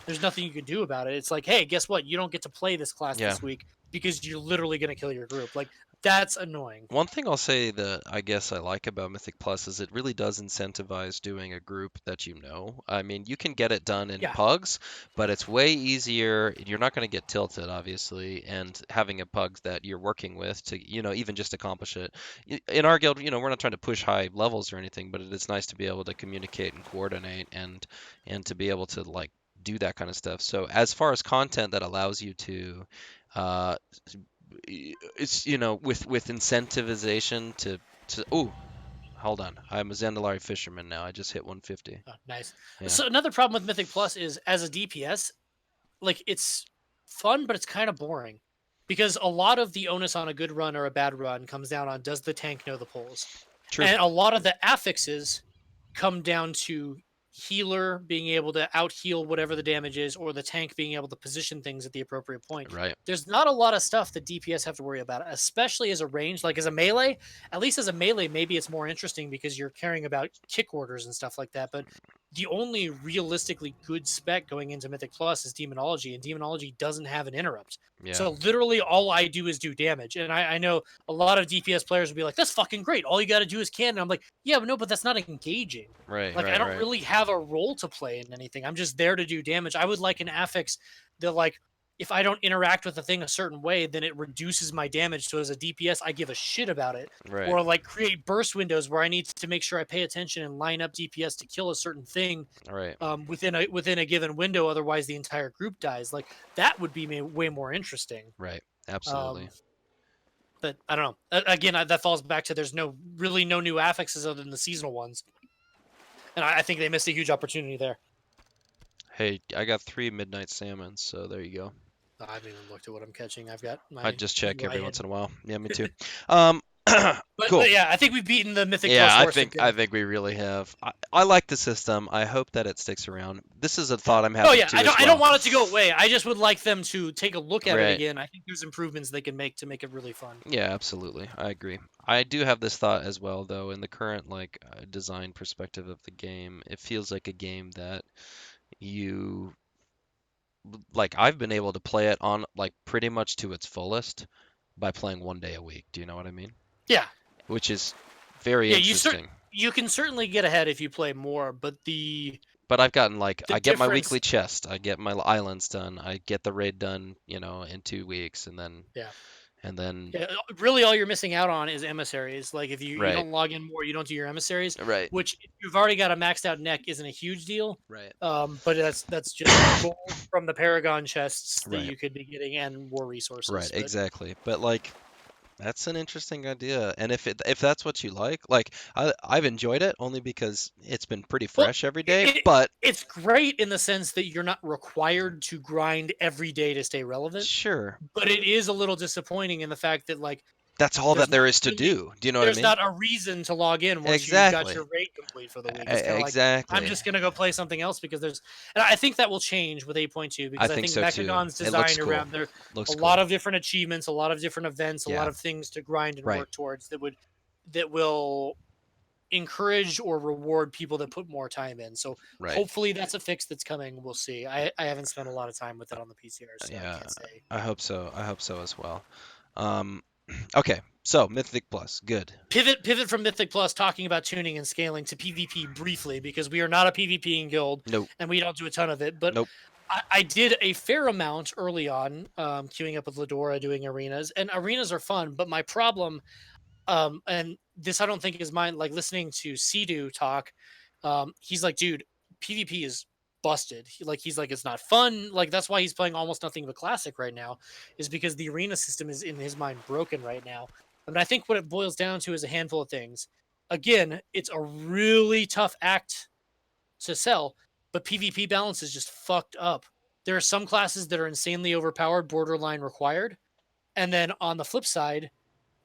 There's nothing you can do about it. It's like, hey, guess what? You don't get to play this class Yeah. this week because you're literally gonna kill your group. Like that's annoying. One thing I'll say that I guess I like about Mythic Plus is it really does incentivize doing a group that you know. I mean, you can get it done in Yeah, pugs, but it's way easier. You're not going to get tilted, obviously, and having a pug that you're working with to, even just accomplish it. In our guild, we're not trying to push high levels or anything, but it is nice to be able to communicate and coordinate and to be able to like do that kind of stuff. So as far as content that allows you to uh, it's with incentivization to oh, hold on, I'm a Zandalari fisherman now. I just hit 150. oh, nice. Yeah, So another problem with Mythic Plus is as a DPS, like it's fun, but it's kind of boring because a lot of the onus on a good run or a bad run comes down on does the tank know the pulls, true. and a lot of the affixes come down to healer being able to out heal whatever the damage is, or the tank being able to position things at the appropriate point. Right. There's not a lot of stuff that DPS have to worry about, especially as a range. Like as a melee, at least as a melee, maybe it's more interesting because you're caring about kick orders and stuff like that. But the only realistically good spec going into Mythic Plus is Demonology, and Demonology doesn't have an interrupt. Yeah. So literally all I do is do damage. And I know a lot of DPS players will be like, that's fucking great. All you got to do is cannon. I'm like, yeah, but no, but that's not engaging. Right. Like I Right. don't Right. really have a role to play in anything. I'm just there to do damage. I would like an affix that like if I don't interact with the thing a certain way, then it reduces my damage. So as a DPS, I give a shit about it. Right. Or like create burst windows where I need to make sure I pay attention and line up DPS to kill a certain thing Right. within a given window. Otherwise, the entire group dies. Like that would be way more interesting. Right. Um, Absolutely. but I don't know. Again, that falls back to there's no new affixes other than the seasonal ones, and I think they missed a huge opportunity there. Hey, I got 3 midnight salmons, so there you go. I haven't even looked at what I'm catching. I've got I my just check UI every once hidden. in a while. Yeah, me too. But Cool. yeah, I think we've beaten the Mythic Yeah, Plus I horse to think I death. think we really have. I like the system. I hope that it sticks around. This is a Yeah. thought I'm Oh having yeah, too as I don't well. want it to go away. I just would like them to take a look at it Right. again. I think there's improvements they can make to make it really fun. Yeah, absolutely. I agree. I do have this thought as well, though, in the current design perspective of the game, it feels like a game that you I've been able to play it on like pretty much to its fullest by playing 1 day a week. Do you know what I mean? Yeah. Which is very Yeah, interesting. you can certainly get ahead if you play more, but But I've gotten the I get my difference weekly chest, I get my islands done, I get the raid done, in 2 weeks, yeah. and then Yeah, really all you're missing out on is emissaries. Like if you right, don't log in more, you don't do your emissaries, right, which if you've already got a maxed out neck isn't a huge deal. right, But that's just gold from the Paragon chests that right, you could be getting and war right, resources. But exactly. But that's an interesting idea. And if that's what you like, I've enjoyed it only because it's been pretty well, fresh every day. it, But it's great in the sense that you're not required to grind every day to stay relevant. sure, But it is a little disappointing in the fact that like that's all that there's there not is to really do. Do you know what I there's mean? not a reason to log in once you've got Exactly. your raid complete for the week. It's kind of like I'm Exactly. just gonna go play something else because there's, and I think that will change with 8.2 I because I think think so too. Mechagon's It looks designed cool. around there a Looks lot cool. of different achievements, a lot of different events, a lot Yeah. of things to grind and Right. work towards that will encourage or reward people that put more time in. So Right. hopefully that's a fix that's coming. We'll see. I haven't spent a lot of time with it on the PCR, so I Yeah. can't say. I hope so. I hope so as well. Um, okay. So Mythic Plus, good. Pivot from Mythic Plus talking about tuning and scaling to PvP briefly because we are not a PvPing guild Nope. and we don't do a ton of it. But Nope. I did a fair amount early on, queuing up with Ladora, doing arenas, and arenas are fun. But my problem, and this I don't think is mine. Like listening to Sidu talk, he's like, dude, PvP is busted. He's like, it's not fun. Like that's why he's playing almost nothing but classic right now, is because the arena system is in his mind broken right now. And I think what it boils down to is a handful of things. Again, it's a really tough act to sell, but PvP balance is just fucked up. There are some classes that are insanely overpowered, borderline required. And then on the flip side,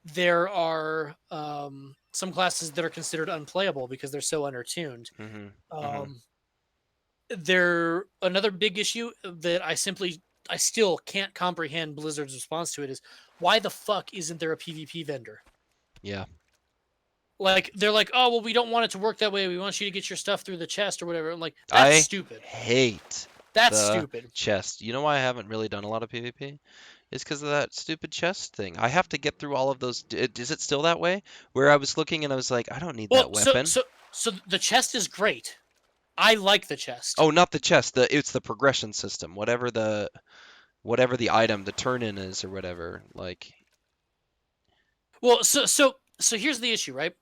there are some classes that are considered unplayable because they're so undertuned. Mhm. Mhm. Um, there another big issue that I still can't comprehend Blizzard's response to it is why the fuck isn't there a PvP vendor? Yeah. Like they're like, oh well, we don't want it to work that way. We want you to get your stuff through the chest or whatever. I'm like, that's I stupid. hate That's the stupid. chest. You know why I haven't really done a lot of PvP? It's because of that stupid chest thing. I have to get through all of those. Is it still that way? Where I was looking and I was like, I don't need Well, that weapon. so the chest is great. I like the chest. Oh, not the chest. It's the progression system. Whatever the item, the turn in is or whatever. Like, Well, so here's the issue, right?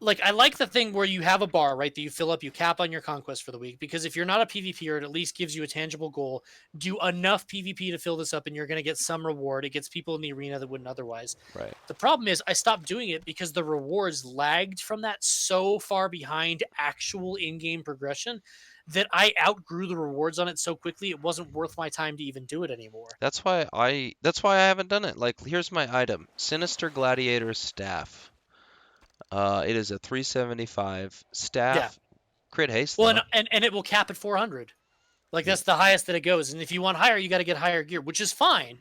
Like I like the thing where you have a bar, right, that you fill up, you cap on your conquest for the week. Because if you're not a PvPer, it at least gives you a tangible goal. Do enough PvP to fill this up, and you're going to get some reward. It gets people in the arena that wouldn't otherwise. right. The problem is, I stopped doing it because the rewards lagged from that so far behind actual in-game progression that I outgrew the rewards on it so quickly it wasn't worth my time to even do it anymore. That's why I haven't done it. Like, here's my item. Sinister Gladiator Staff. It is a 375 Yeah. staff. Crit haste Well, though. and it will cap at 400. Like Ye- that's the highest that it goes. And if you want higher, you got to get higher gear, which is fine.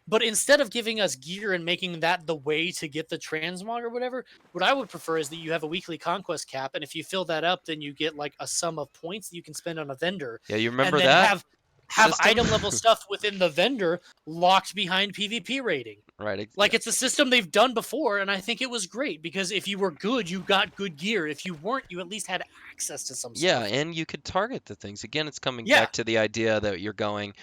But instead of giving us gear and making that the way to get the transmog or whatever, what I would prefer is that you have a weekly conquest cap, and if you fill that up, then you get like a sum of points that you can spend on a vendor, Yeah, you and remember then that have system? item level stuff within the vendor locked behind PvP rating. Right. Like it's a system they've done before, and I think it was great because if you were good, you got good gear. If you weren't, you at least had access to some Yeah, stuff. and you could target the things. Again, it's coming Yeah, back to the idea that you're going,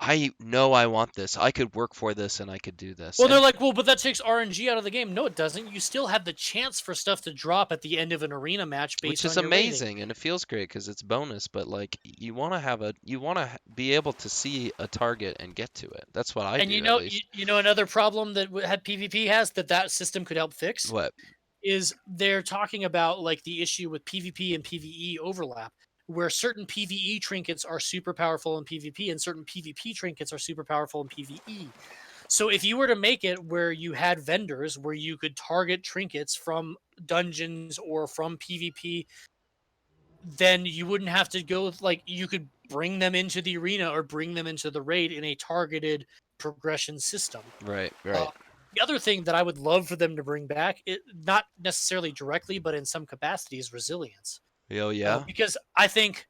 I know I want this. I could work for this and I could do this. well, they're And like, well, but that takes RNG out of the game. No, it doesn't. You still have the chance for stuff to drop at the end of an arena match which based is on your rating. amazing and it feels great because it's bonus, but like you want to be able to see a target and get to it. That's what I And do at least. you know another problem that had PvP has that system could help fix What? is they're talking about like the issue with PvP and PvE overlap, where certain PvE trinkets are super powerful in PvP and certain PvP trinkets are super powerful in PvE. So if you were to make it where you had vendors where you could target trinkets from dungeons or from PvP, then you wouldn't have to go like you could bring them into the arena or bring them into the raid in a targeted progression system. Right, Uh, right. the other thing that I would love for them to bring back, not necessarily directly, but in some capacity, is resilience. Oh yeah, Because I think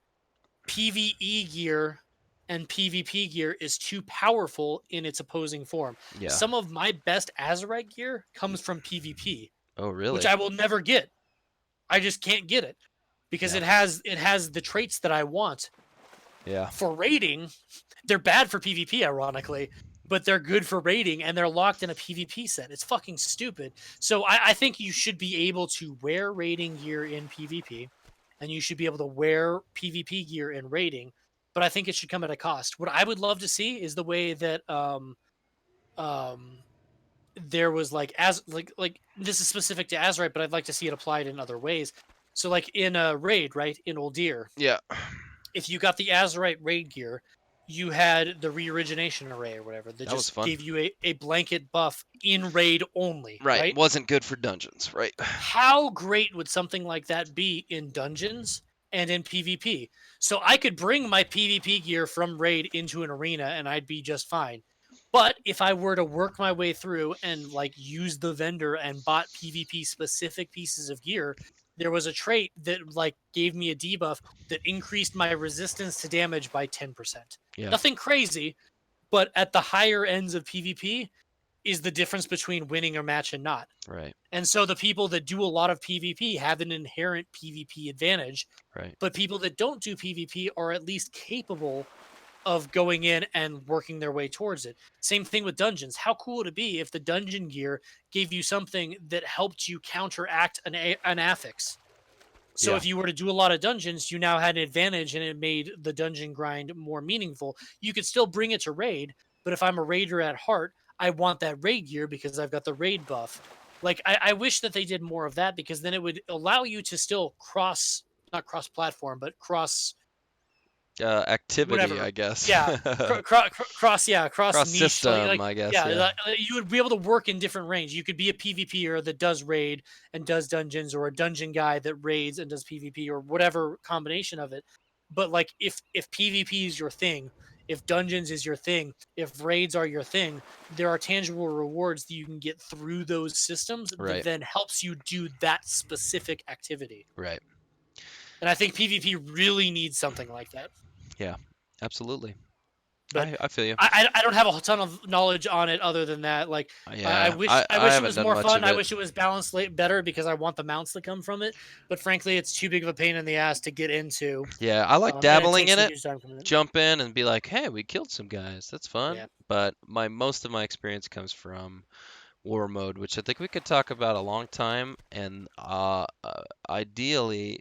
PvE gear and PvP gear is too powerful in its opposing form. yeah. Some of my best Azerite gear comes from PvP, Oh which really? I will never get. I just can't get it because Yeah, it has the traits that I want yeah. for raiding. They're bad for PvP, ironically, but they're good for raiding, and they're locked in a PvP set. It's fucking stupid. So I think you should be able to wear raiding gear in PvP, and you should be able to wear PvP gear in raiding. But I think it should come at a cost. What I would love to see is the way that um there was like this is specific to Azerite, but I'd like to see it applied in other ways. So like in a raid, right, in Uldir, Yeah. if you got the Azerite raid gear, you had the re-origination array or whatever that That was just fun. gave you a blanket buff in raid only, Right. right? Wasn't good for dungeons, right? How great would something like that be in dungeons and in PvP? So I could bring my PvP gear from raid into an arena and I'd be just fine. But if I were to work my way through and like use the vendor and bought PvP specific pieces of gear, there was a trait that like gave me a debuff that increased my resistance to damage by 10%. Yeah. Nothing crazy, but at the higher ends of PvP is the difference between winning a match and not. Right. And so the people that do a lot of PvP have an inherent PvP advantage, Right. but people that don't do PvP are at least capable of going in and working their way towards it. Same thing with dungeons. How cool would it be if the dungeon gear gave you something that helped you counteract an affix? So Yeah. if you were to do a lot of dungeons, you now had an advantage and it made the dungeon grind more meaningful. You could still bring it to raid, but if I'm a raider at heart, I want that raid gear because I've got the raid buff. Like I wish that they did more of that because then it would allow you to still not cross platform, but cross Activity, whatever. I guess. Yeah, cross Cross niche. Like, system, like I guess. yeah, Yeah. you would be able to work in different range. You could be a PvPer that does raid and does dungeons, or a dungeon guy that raids and does PvP, or whatever combination of it. But like, if PvP is your thing, if dungeons is your thing, if raids are your thing, there are tangible rewards that you can get through those systems that Right. then helps you do that specific activity. Right. And I think PvP really needs something like that. Yeah. Absolutely. But I feel you. I don't have a ton of knowledge on it other than that. Like I Yeah. wish I I wish it haven't was done more much fun. of I it. wish it was balanced better because I want the mounts that come from it. But frankly, it's too big of a pain in the ass to get into, Yeah, I like and it dabbling takes in a it. huge time commitment. Jump in and be like, "Hey, we killed some guys. That's Yeah, fun." But my most of my experience comes from war mode, which I think we could talk about a long time. And ideally,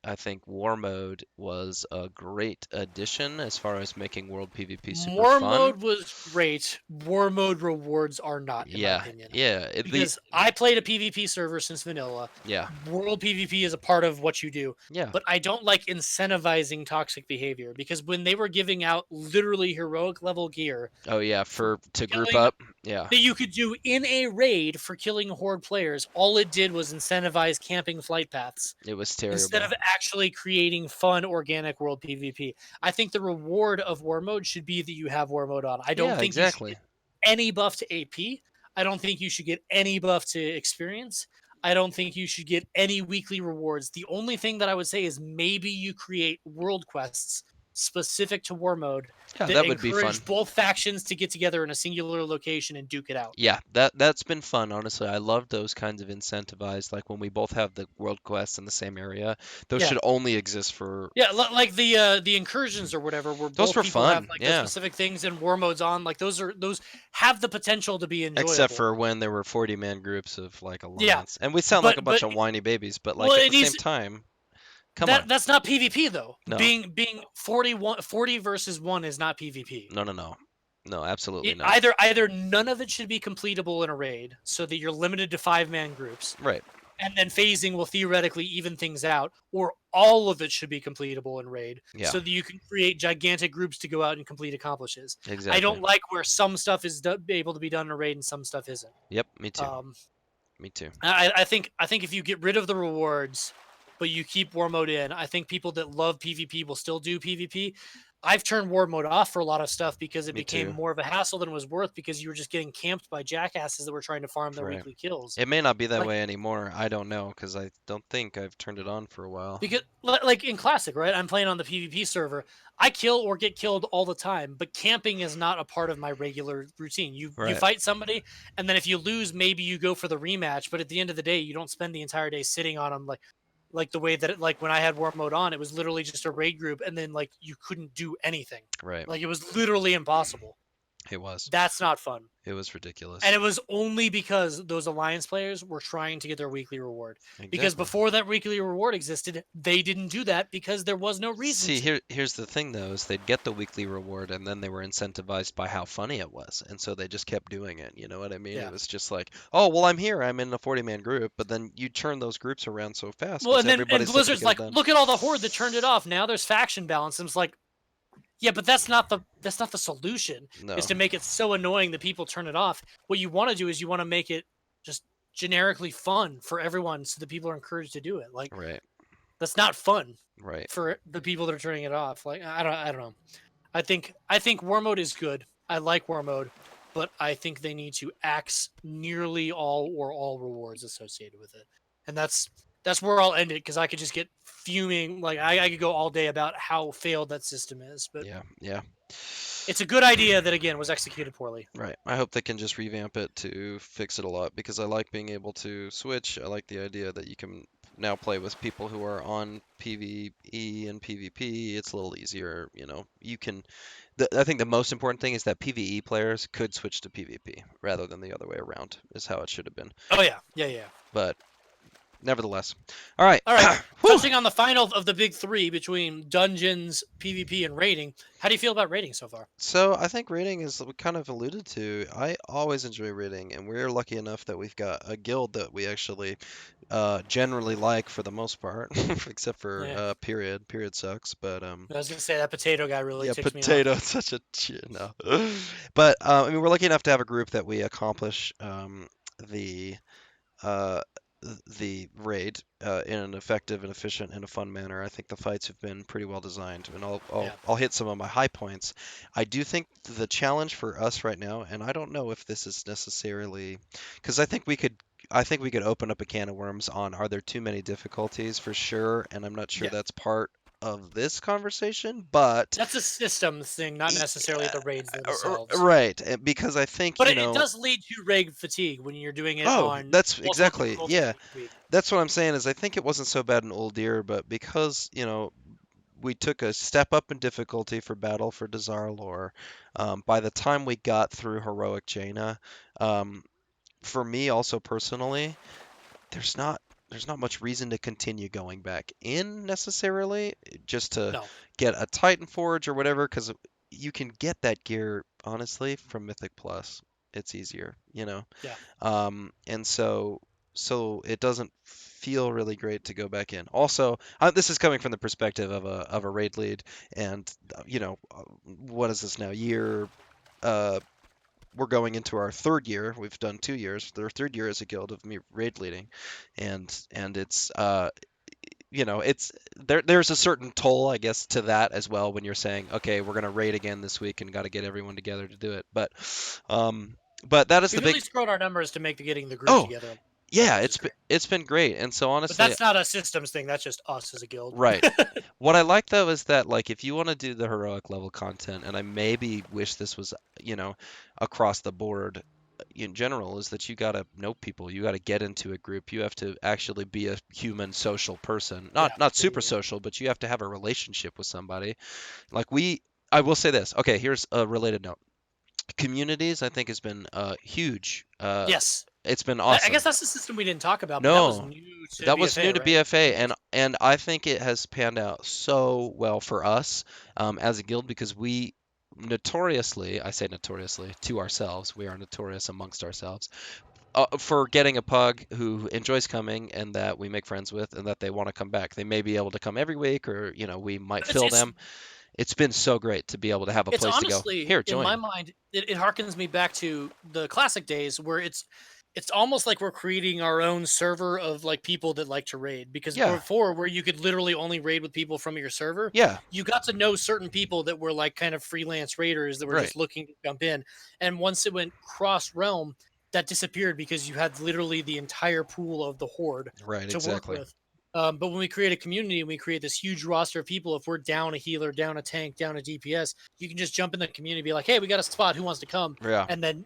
I think war mode was a great addition as far as making world PvP super war fun. mode was great. War mode rewards are not, in my Yeah, opinion. yeah, Because I played a PvP server since vanilla. yeah, World PvP is a part of what you do, yeah. but I don't like incentivizing toxic behavior because when they were giving out literally heroic level gear Oh yeah, for for to group killing up. Yeah, that you could do in a raid for killing horde players, all it did was incentivize camping flight paths it was instead terrible. of actually creating fun organic world PvP. I think the reward of war mode should be that you have war mode on. I don't Yeah, think you should exactly. get any buff to AP. I don't think you should get any buff to experience. I don't think you should get any weekly rewards. The only thing that I would say is maybe you create world quests specific to war mode Yeah, that that would be fun. encourage both factions to get together in a singular location and duke it out. Yeah, that's been fun, honestly. I love those kinds of incentivized, like when we both have the world quests in the same area. Those Yeah. should only exist for Yeah, like the incursions or whatever, where those both for people have fun. like the Yeah. specific things and war modes on. Like those have the potential to be Except enjoyable. for when there were 40-man groups of like Yeah, alliance. And we sound like a bunch but of whiny babies, but well, like at it the same needs time, come on. that's not PvP though. No. Being 40 versus one is not PvP. No, no, no. No, absolutely It, not. either none of it should be completable in a raid, so that you're limited to 5-man groups, Right. and then phasing will theoretically even things out, or all of it should be completable in raid Yeah, so that you can create gigantic groups to go out and complete accomplishes. I exactly. don't like where some stuff is able to be done in a raid and some stuff isn't. Yep, me too. Um, Me too. I think if you get rid of the rewards, but you keep war mode in, I think people that love PvP will still do PvP. I've turned war mode off for a lot of stuff because it Me became too. more of a hassle than it was worth because you were just getting camped by jackasses that were trying to farm their Right. weekly kills. It may not be that Like way anymore. I don't know because I don't think I've turned it on for a while. because like in classic, right? I'm playing on the PvP server. I kill or get killed all the time, but camping is not a part of my regular routine. You Right. fight somebody, and then if you lose, maybe you go for the rematch. But at the end of the day, you don't spend the entire day sitting on them like the way that like when I had war mode on, it was literally just a raid group, and then like you couldn't do anything. Right. Like it was literally impossible. It was. That's not fun. It was And ridiculous. it was only because those alliance players were trying to get their weekly reward. Because Exactly. before that weekly reward existed, they didn't do that because there was no reason See, to. here's the thing though, is they'd get the weekly reward and then they were incentivized by how funny it was. And so they just kept doing it. You know what I mean? It Yeah. was just like, oh, well, I'm here. I'm in a 40-man group. But then you turn those groups around so fast Well, because and everybody's looking to Blizzard's get it like, done. look at all the horde that turned it off. Now there's faction balance. And it's like, yeah, but that's not the solution. Is No. to make it so annoying that people turn it off. What you want to do is you want to make it just generically fun for everyone, so that people are encouraged to do it. Like Right. that's not fun Right. for the people that are turning it off. Like I don't know. I think war mode is good. I like war mode, but I think they need to axe nearly all rewards associated with it. And that's where I'll end it because I could just get fuming. Like I could go all day about how failed that system is. But Yeah. Yeah. it's a good idea that again was executed poorly. Right. I hope they can just revamp it to fix it a lot because I like being able to switch. I like the idea that you can now play with people who are on PvE and PvP. It's a little easier, you know. You can I think the most important thing is that PvE players could switch to PvP rather than the other way around, is how it should have been. Oh yeah, yeah, yeah. But nevertheless. All right. All right. Whew. Touching on the final of the big three between dungeons, PvP, and rating, how do you feel about rating so far? So I think raiding is we kind of alluded to. I always enjoy raiding, and we're lucky enough that we've got a guild that we actually generally like for the most part, except for Yeah, period. Period sucks, but I was gonna say that potato guy really yeah, ticks me off. potato. Such a no. But I mean, we're lucky enough to have a group that we accomplish the uh, the raid in an effective and efficient and a fun manner. I think the fights have been pretty well designed, and Yeah, I'll hit some of my high points. I do think the challenge for us right now, and I don't know if this is necessarily because I think we could open up a can of worms on are there too many difficulties for sure, and I'm not sure yeah. that's part of this conversation, but That's a systems thing, not necessarily the raids themselves. right, because I think, But you it know, does lead to raid fatigue when you're doing it oh, on that's multiple exactly, difficulties yeah. week to week. That's what I'm saying is I think it wasn't so bad in Old Deer, but because, you know, we took a step up in difficulty for Battle for Dazar Lore, by the time we got through Heroic Jaina, um, for me also personally, there's not there's not much reason to continue going back in necessarily just to No, get a Titan Forge or whatever, because you can get that gear honestly from Mythic Plus. It's easier, you know. yeah, And so it doesn't feel really great to go back in. Also, this is coming from the perspective of a raid lead, and you know, what is this now? Uh, we're going into our third year. We've done 2 years. Their third year as a guild of me raid leading, and it's you know, it's there's a certain toll, I guess, to that as well when you're saying, okay, we're gonna raid again this week and got to get everyone together to do it. Um, but that is the we've at big. least grown our numbers to make the getting the group Oh, together, yeah, which is great. it's been great. And so But honestly, that's not a systems thing. That's just us as a guild. right. What I like though is that like if you want to do the heroic level content, and I maybe wish this was, you know, across the board in general, is that you gotta know people. You gotta get into a group. You have to actually be a human social person. Yeah, Not yeah, super yeah. social, but you have to have a relationship with somebody. Like I will say this. Okay, here's a related note. Communities, I think, has been huge. Yes, It's been I guess awesome. that's the system we didn't talk about, but that was No, new to that was new BFA, to right? BFA, and I think it has panned out so well for us as a guild because we notoriously, I say notoriously to ourselves, we are notorious amongst ourselves. for getting a pug who enjoys coming and that we make friends with and that they want to come back. They may be able to come every week, or we might It's fill it's them. It's been so great to be able to have a it's place to go. honestly, Here, in my join. mind, it harkens me back to the classic days where it's almost like we're creating our own server of like people that like to raid, because Yeah, before, where you could literally only raid with people from your server, yeah, you got to know certain people that were like kind of freelance raiders that were right, just looking to jump in. And once it went cross realm, that disappeared because you had literally the entire pool of the horde right, to work exactly. with. But when we create a community and we create this huge roster of people, if we're down a healer, down a tank, down a DPS, you can just jump in the community and be like, hey, we got a spot. Who wants to come? Yeah, And then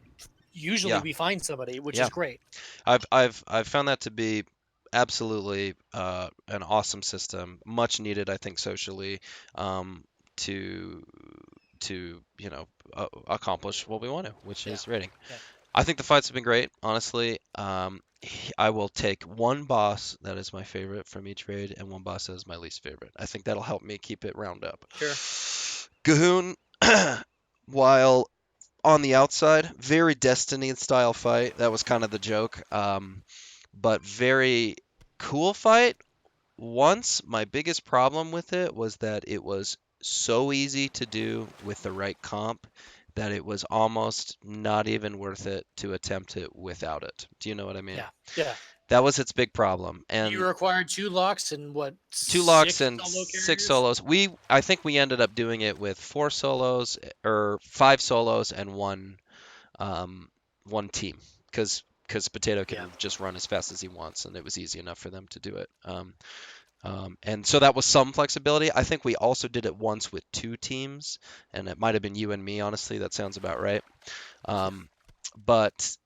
usually yeah, we find somebody, which yeah. is great. I've found that to be absolutely an awesome system, much needed, I think, socially, um, to accomplish what we want to, which Yeah. is rating. Yeah. I think the fights have been great, honestly. I will take one boss that is my favorite from each raid and one boss that is my least favorite. I think that'll help me keep it round up. Sure. Gahoon, while on the outside, very Destiny style fight. That was kind of the joke. But very cool fight. Once, my biggest problem with it was that it was so easy to do with the right comp that it was almost not even worth it to attempt it without it. Do you know what I mean? Yeah. Yeah. That was its big problem. You And required 2 locks and what, two locks 6 and solo six carriers? solos. I think we ended up doing it with four solos or five solos and um, one team because Potato Yeah. can just run as fast as he wants, and it was easy enough for them to do it. And so that was some flexibility. I think we also did it once with two teams, and it might have been you and me. Honestly, that sounds about right. Yeah. Um, but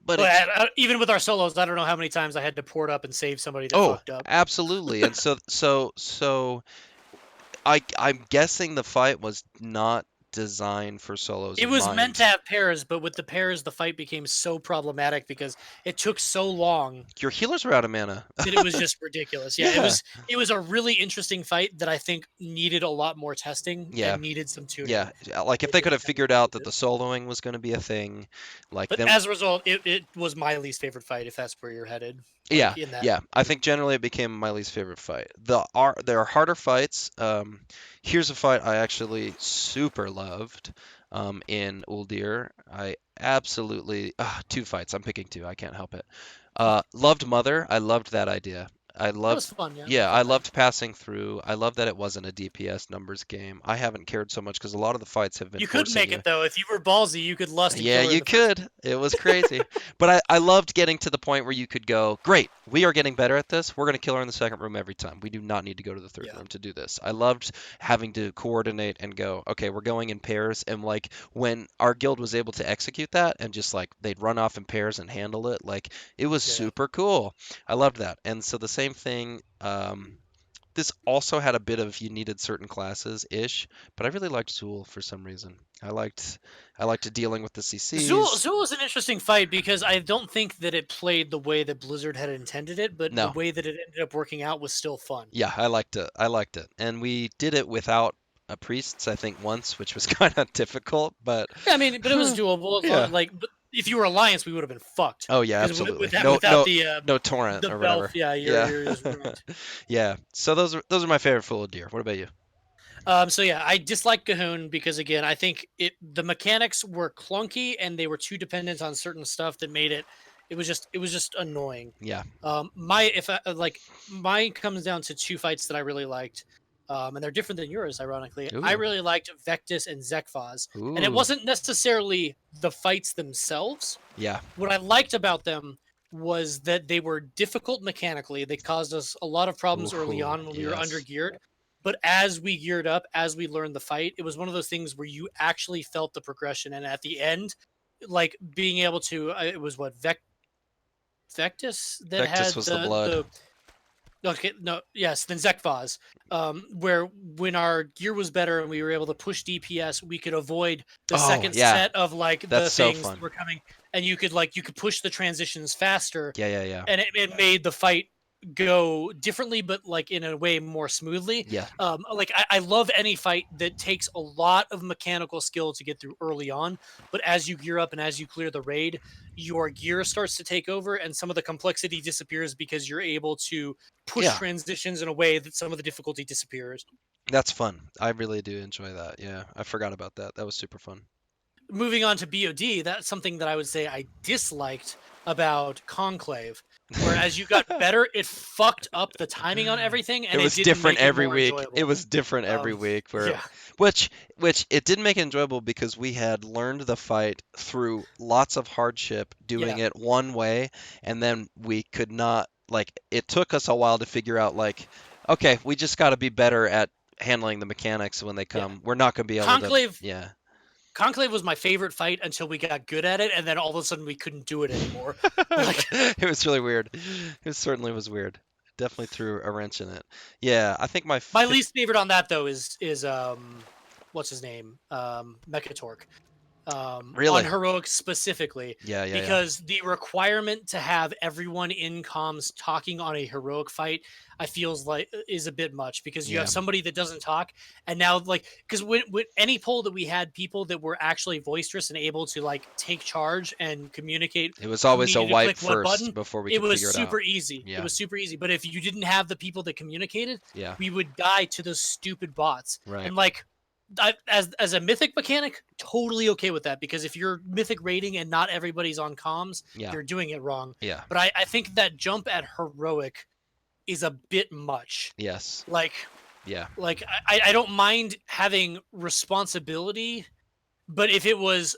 but But it's even with our solos, I don't know how many times I had to port up and save somebody that oh, fucked up. absolutely. And so I'm guessing the fight was not designed for solos It in was meant to mind. have pairs, but with the pairs, the fight became so problematic because it took so long Your healers were out of mana. that it was just ridiculous. Yeah, it Yeah, was it was a really interesting fight that I think needed a lot more testing yeah. and needed some Yeah, tuning. like if They they could just have kind of figured out rushed that it. the soloing was going to be a thing, like But then as a result, it was my least favorite fight, if that's where you're headed. yeah, Like in that yeah. I think generally it became my least favorite fight. There are harder fights. Here's a fight I actually super loved in Uldir. I absolutely two fights. I'm picking two. I can't help it. Loved Mother. I loved that idea. I that was loved, fun. Yeah, yeah, I fun map. loved passing through. I love that it wasn't a DPS numbers game. I haven't cared so much because a lot of the fights have been You could forcing make you. it though if you were ballsy. You could lust and Yeah, kill her in you the first. could. It was crazy. But I loved getting to the point where you could go, great, we are getting better at this. We're going to kill her in the second room every time. We do not need to go to the third Yeah, room to do this. I loved having to coordinate and go, okay, we're going in pairs. And like when our guild was able to execute that and just like they'd run off in pairs and handle it, like it was yeah. super cool. I loved that. And so the same thing, this also had a bit of you needed certain classes ish, but I really liked Zool for some reason. I liked dealing with the Zool CCs. Zool was an interesting fight because I don't think that it played the way that Blizzard had intended it, but the No, way that it ended up working out was still fun. yeah, I liked it. I liked it, and we did it without a priests, I think once, which was kind of difficult, but Yeah, I mean, but it was doable as long yeah. like, but if you were Alliance, we would have been fucked Oh yeah, because absolutely. with that No, without no, no torrent the or Belf, whatever. yeah, Yeah, you're just ruined. yeah. So those are my favorite full of deer. What about you? So yeah, I dislike Cahoon because again, I think the mechanics were clunky and they were too dependent on certain stuff that made it was just annoying. Yeah. My if I, like mine comes down to two fights that I really liked, and they're different than yours. Ironically, I Ooh, really liked Vectis and Zekphos, and it ooh. wasn't necessarily the fights themselves. Yeah. What I liked about them was that they were difficult mechanically. They caused us a lot of problems early Ooh, on when we were under yes. geared. But as we geared up, as we learned the fight, it was one of those things where you actually felt the progression. And at the end, like being able to, it was what Vectis that Vectis had was the blood. the okay, no, yes, then Zekvaz, where when our gear was better and we were able to push DPS, we could avoid the Oh, second yeah. set of like That's the so things that fun. were coming, and you could push the transitions faster, Yeah, yeah, yeah. and it made the fight go differently, but like in a way more smoothly. Yeah. Like I love any fight that takes a lot of mechanical skill to get through early on, but as you gear up and as you clear the raid, your gear starts to take over, and some of the complexity disappears because you're able to push Yeah. transitions in a way that some of the difficulty disappears. That's fun. I really do enjoy that. Yeah. I forgot about that. That was super fun. Moving on to BOD, that's something that I would say I disliked about Conclave. Where as you got better, it fucked up the timing on everything, It and it was didn't different make it every more week. It enjoyable. was different every week where Yeah, which which it didn't make it enjoyable because we had learned the fight through lots of hardship doing yeah. it one way and then we could not like it took us a while to figure out like okay, we just got to be better at handling the mechanics when they Yeah. come. We're not going to be able to Conclave yeah. Conclave was my favorite fight until we got good at it, and then all of a sudden we couldn't do it anymore. Like It was really weird. It certainly was weird. Definitely threw a wrench in it. Yeah, I think my my fifth least favorite on that though is what's his name? Mechatork. On really. heroics specifically, Yeah, yeah, yeah. because the requirement to have everyone in comms talking on a heroic fight, I feels like is a bit much because you have Yeah. somebody that doesn't talk, and now like because when any poll that we had people that were actually boisterous and able to like take charge and communicate It was who always a needed to wipe click what first button, before we it could was figure it out. super easy. It Yeah, was super easy. But if you didn't have the people that communicated, yeah, we would die to those stupid bots. right. And like as a mythic mechanic, totally okay with that because if you're mythic rating and not everybody's on comms, Yeah, you're doing it wrong. yeah, But I think that jump at heroic is a bit much. yes, Like yeah, I don't mind having responsibility, but if it was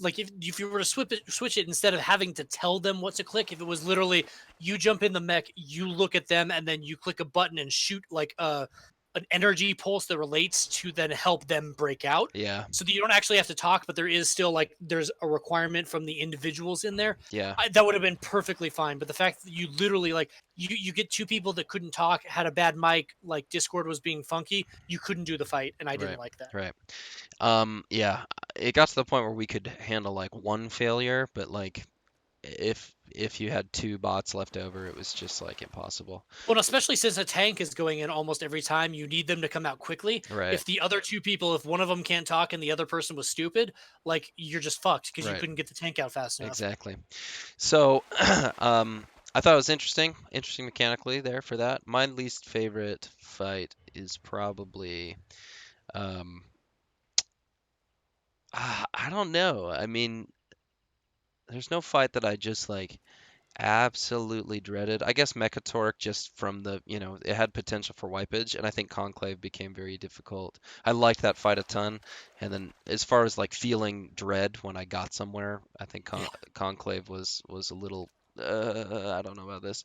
like if you were to switch it instead of having to tell them what to click, if it was literally you jump in the mech, you look at them, and then you click a button and shoot like an energy pulse that relates to then help them break out. yeah, So that you don't actually have to talk, but there is still like there's a requirement from the individuals in there. yeah, That would have been perfectly fine. But the fact that you literally like you get two people that couldn't talk, had a bad mic, like Discord was being funky, you couldn't do the fight, and I didn't right, like that. right. Yeah, it got to the point where we could handle like one failure, but like if you had two bots left over, it was just like impossible. Well, especially since a tank is going in almost every time, you need them to come out quickly. Right, If the other two people, if one of them can't talk and the other person was stupid, like you're just fucked because you right, couldn't get the tank out fast enough. exactly. So, I thought it was interesting mechanically there for that. My least favorite fight is probably, um, I don't know. I mean, there's no fight that I just like absolutely dreaded. I guess Mechatork just from the, it had potential for wipeage, and I think Conclave became very difficult. I liked that fight a ton, and then as far as like feeling dread when I got somewhere, I think Yeah. Conclave was a little. I don't know about this,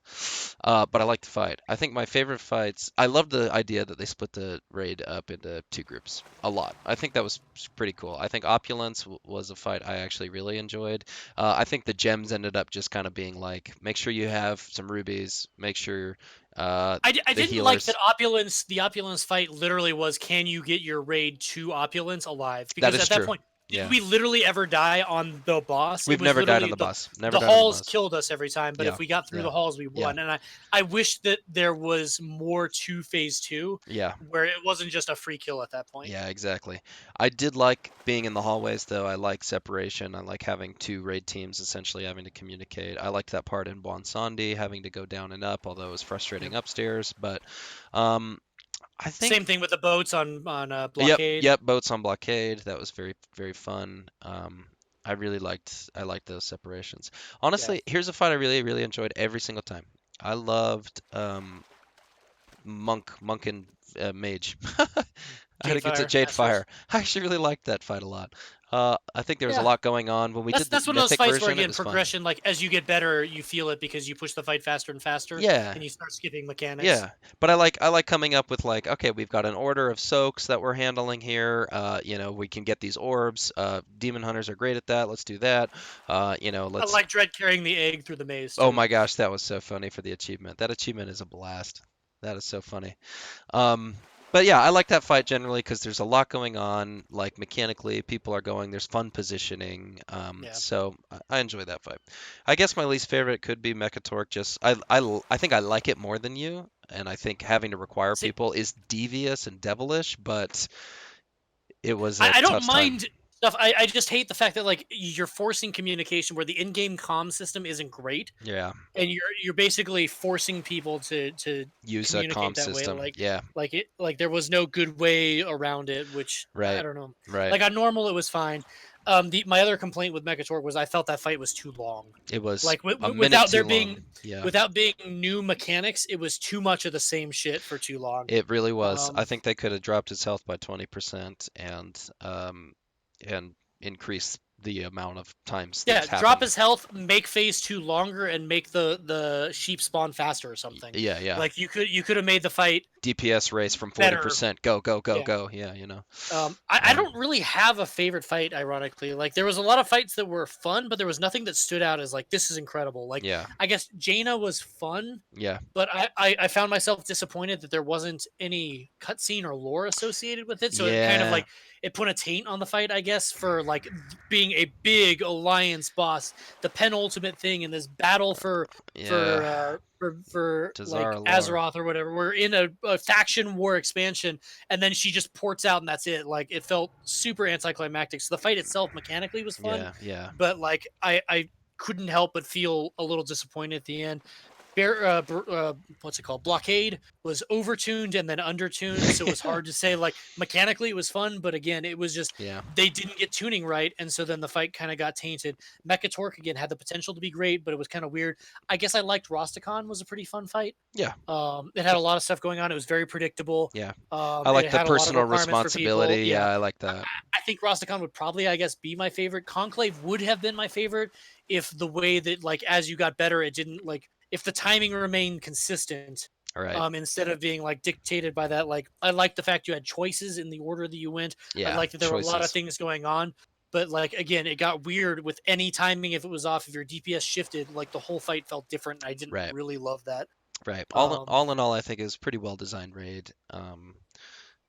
but I like the fight. I think my favorite fights. I love the idea that they split the raid up into two groups a lot. I think that was pretty cool. I think Opulence was a fight I actually really enjoyed. I think the gems ended up just kind of being like, make sure you have some rubies, make sure I the didn't like that healers. opulence. The opulence fight literally was, can you get your raid to opulence alive? That Because is at that true. point, did Yeah. we literally ever die on the boss? It We've was never died on literally the boss. Never the died on the halls boss. killed us every time, but Yeah. if we got through Yeah. the halls, we Yeah. won. And I wish that there was more to phase two, Yeah. where it wasn't just a free kill at that point. Yeah, exactly. I did like being in the hallways, though. I like separation. I like having two raid teams essentially having to communicate. I liked that part in Bonsandi, having to go down and up, although it was Yep. frustrating upstairs. But um, I think Same thing with the boats on Yep, blockade. yep, boats on blockade. That was very, very fun. I liked those separations. Yeah, Honestly, here's a fight I really, really enjoyed every single time. I loved Monk and Mage. I had Jade to get to Fire Jade Masters. Fire. I actually really liked that fight a lot. I think there was a Yeah, lot going on when we did the that's one of those Mythic fights where version. It again was fun. progression, like as you get better, you feel it because you push the fight faster and faster, Yeah, and you start skipping mechanics. yeah, but I like coming up with like, okay, we've got an order of soaks that we're handling here. We can get these orbs. Demon hunters are great at that. Let's do that. I Let's. like Dread carrying the egg through the maze Oh too. my gosh, that was so funny for the achievement. That achievement is a blast. That is so funny. Um, But yeah, I like that fight generally because there's a lot going on. Like mechanically, people are going. There's fun positioning. Yeah. So I enjoy that fight. I guess my least favorite could be Mechatork. Just I think I like it more than you, and I think having to require See, people is devious and devilish. But it was a I don't tough time. mind stuff. I just hate the fact that like you're forcing communication where the in-game comm system isn't great, Yeah, and you're basically forcing people to use a communicate comm that way. system. Yeah, Like there was no good way around it, which I right, don't know. right. Like on normal, it was fine. The my other complaint with Mechatork was I felt that fight was too long. It was Like a minute without too there long. being Yeah. without being new mechanics, it was too much of the same shit for too long. It really was. I Um, think they could have dropped his health by 20% and increased the amount of times Yeah, things drop happen. his health, make phase two longer, and make the sheep spawn faster or something. Yeah, yeah. Like you could have made the fight DPS race from better. 40%. Go, go, go, Yeah. go. Yeah, you know. I Um, don't really have a favorite fight, ironically. Like there was a lot of fights that were fun, but there was nothing that stood out as like this is incredible. Like yeah, I guess Jaina was fun, yeah, but I found myself disappointed that there wasn't any cutscene or lore associated with it. So it kind of yeah, like it put a taint on the fight, I guess, for like being a big alliance boss, the penultimate thing in this battle yeah. for like Tazara lore. Azeroth or whatever. We're in a faction war expansion, and then she just ports out, and that's it. Like it felt super anticlimactic. So the fight itself mechanically was fun, Yeah, yeah. but like I couldn't help but feel a little disappointed at the end. What's it called? Blockade was overtuned and then undertuned, so it was hard to say. Like mechanically, it was fun, but again, it was just Yeah, they didn't get tuning right, and so then the fight kind of got tainted. Mechatork again had the potential to be great, but it was kind of weird. I guess I liked Rosticon was a pretty fun fight. yeah, It had a lot of stuff going on. It was very predictable. yeah. I like It the had a lot of personal requirements for people. responsibility. Yeah, Yeah, I like that. I think Rosticon would probably, I guess, be my favorite. Conclave would have been my favorite if the way that, like, as you got better, it didn't, like, if the timing remained consistent, All right. instead of being, like, dictated by that. Like, I like the fact you had choices in the order that you went. I Yeah, like that there were a lot of choices. things going on. But, like, again, it got weird with any timing. If it was off, if your DPS shifted, like, the whole fight felt different. I didn't Right, really love that. right. Um, All in all, I think it was pretty well designed raid.